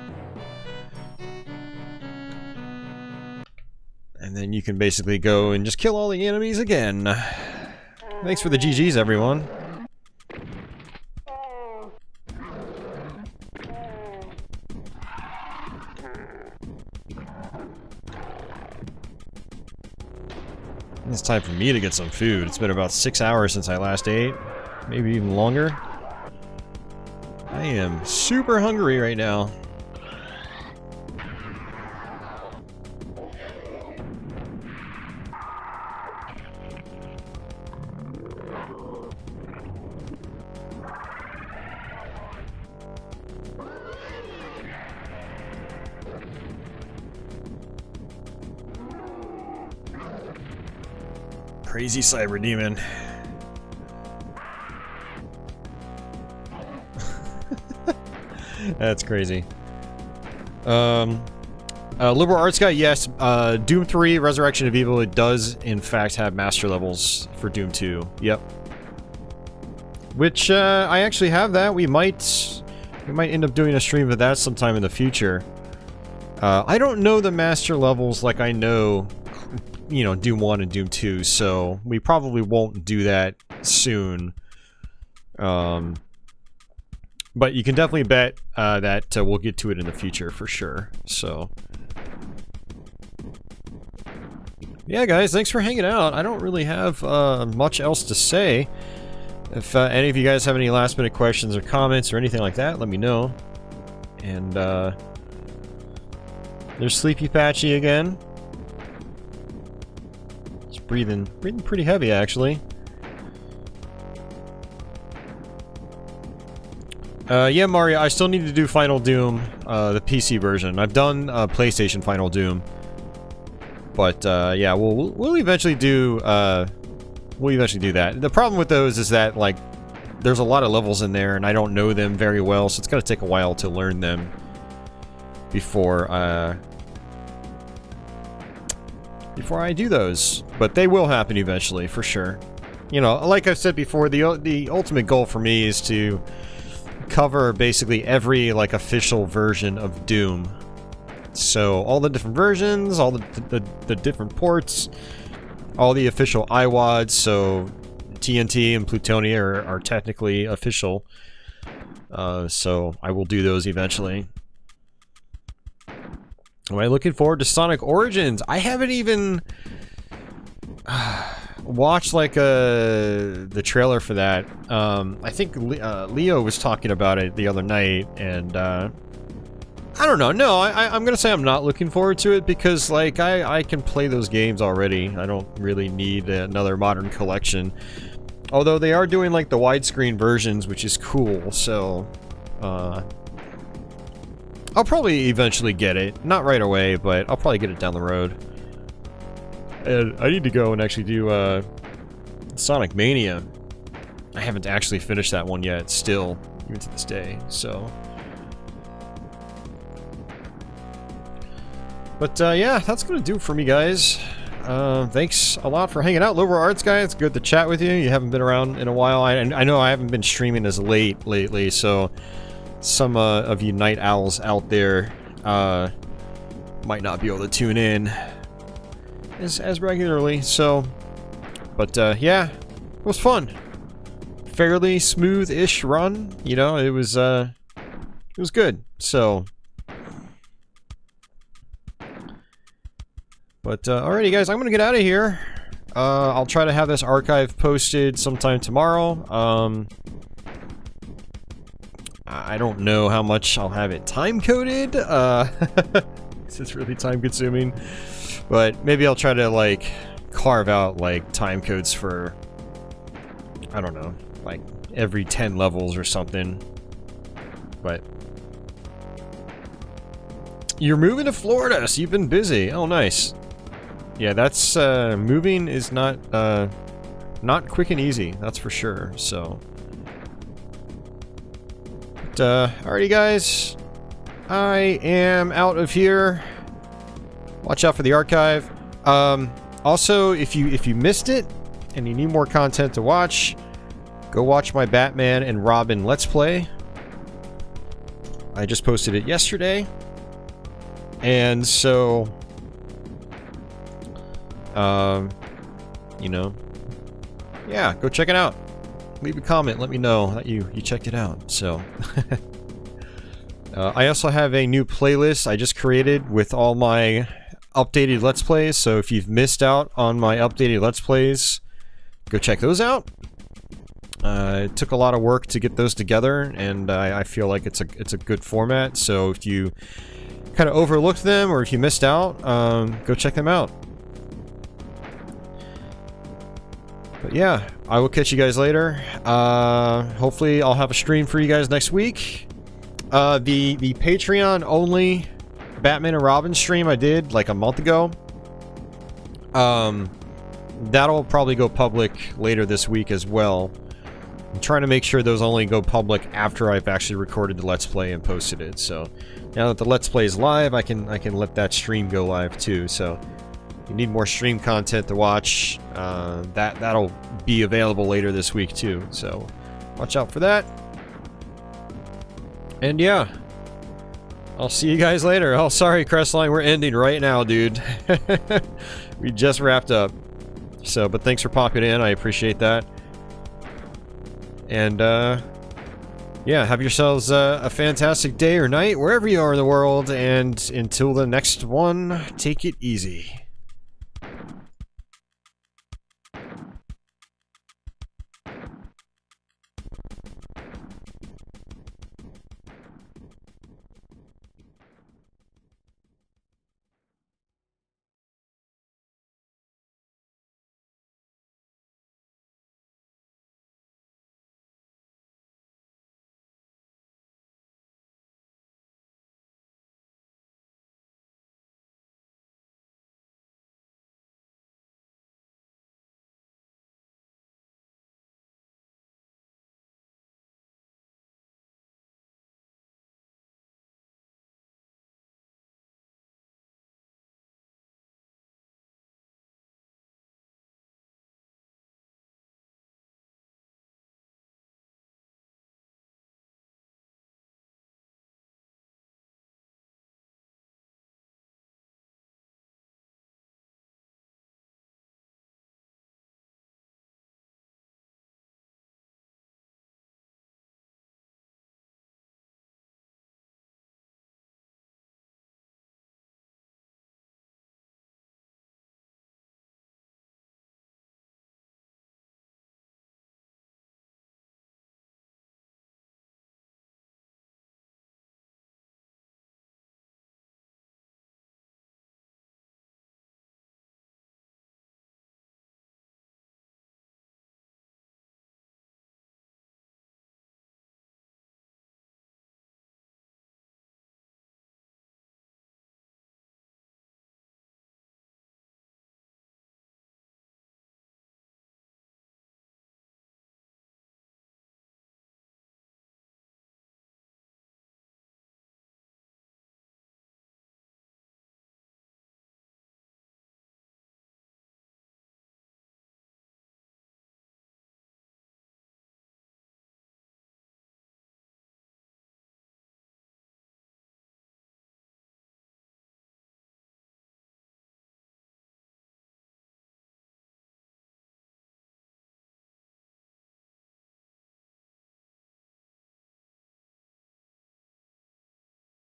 And then you can basically go and just kill all the enemies again. Thanks for the GGs, everyone. It's time for me to get some food. It's been about 6 hours since I last ate. Maybe even longer. I am super hungry right now. Crazy cyber demon. That's crazy. Liberal Arts Guy, yes. Doom 3 Resurrection of Evil, it does in fact have master levels for Doom 2. Yep. Which I actually have that. We might end up doing a stream of that sometime in the future. I don't know the master levels like I know, you know, Doom 1 and Doom 2, so we probably won't do that soon. But you can definitely bet that we'll get to it in the future for sure. So, yeah, guys, thanks for hanging out. I don't really have much else to say. If any of you guys have any last-minute questions or comments or anything like that, let me know. And there's Sleepy Patchy again. He's breathing pretty heavy, actually. Yeah, Mario, I still need to do Final Doom, the PC version. I've done PlayStation Final Doom. But, yeah, we'll eventually do, that. The problem with those is that, like, there's a lot of levels in there, and I don't know them very well, so it's gonna take a while to learn them before I do those. But they will happen eventually, for sure. You know, like I've said before, the ultimate goal for me is to cover basically every, like, official version of Doom. So all the different versions, all the different ports, all the official IWADs, so TNT and Plutonia are technically official. So I will do those eventually. Am I looking forward to Sonic Origins? I haven't even watched like the trailer for that. I think Leo was talking about it the other night, and I don't know. No, I'm gonna say I'm not looking forward to it because, like, I can play those games already. I don't really need another modern collection. Although they are doing, like, the widescreen versions, which is cool, so I'll probably eventually get it. Not right away, but I'll probably get it down the road. And I need to go and actually do Sonic Mania. I haven't actually finished that one yet, still, even to this day, so. But yeah, that's gonna do it for me, guys. Thanks a lot for hanging out, Liberal Arts Guy. It's good to chat with you. You haven't been around in a while. I know I haven't been streaming as late lately, so some of you night owls out there might not be able to tune in as regularly. So, but yeah, it was fun. Fairly smooth-ish run. You know, it was good. So. But, alrighty guys, I'm gonna get out of here. I'll try to have this archive posted sometime tomorrow. I don't know how much I'll have it time-coded, it's really time-consuming. But maybe I'll try to, like, carve out, like, time codes for, I don't know, like, every 10 levels or something. But you're moving to Florida, so you've been busy. Oh, nice. Yeah, that's, moving is not quick and easy, that's for sure, so. But, alrighty guys, I am out of here. Watch out for the archive. Also, if you missed it, and you need more content to watch, go watch my Batman and Robin Let's Play. I just posted it yesterday. And so, you know, yeah, go check it out. Leave a comment, let me know that you checked it out, so. I also have a new playlist I just created with all my updated Let's Plays. So if you've missed out on my updated Let's Plays, go check those out. It took a lot of work to get those together, and I feel like it's a good format. So if you kind of overlooked them, or if you missed out, go check them out. But yeah, I will catch you guys later. Hopefully I'll have a stream for you guys next week. The Patreon only Batman and Robin stream I did like a month ago. That'll probably go public later this week as well. I'm trying to make sure those only go public after I've actually recorded the Let's Play and posted it. So now that the Let's Play is live, I can let that stream go live too. So if you need more stream content to watch, that'll be available later this week too. So watch out for that. And yeah, I'll see you guys later. Oh, sorry, Crestline, we're ending right now, dude. We just wrapped up. So, but thanks for popping in. I appreciate that. And, yeah, have yourselves a fantastic day or night, wherever you are in the world. And until the next one, take it easy.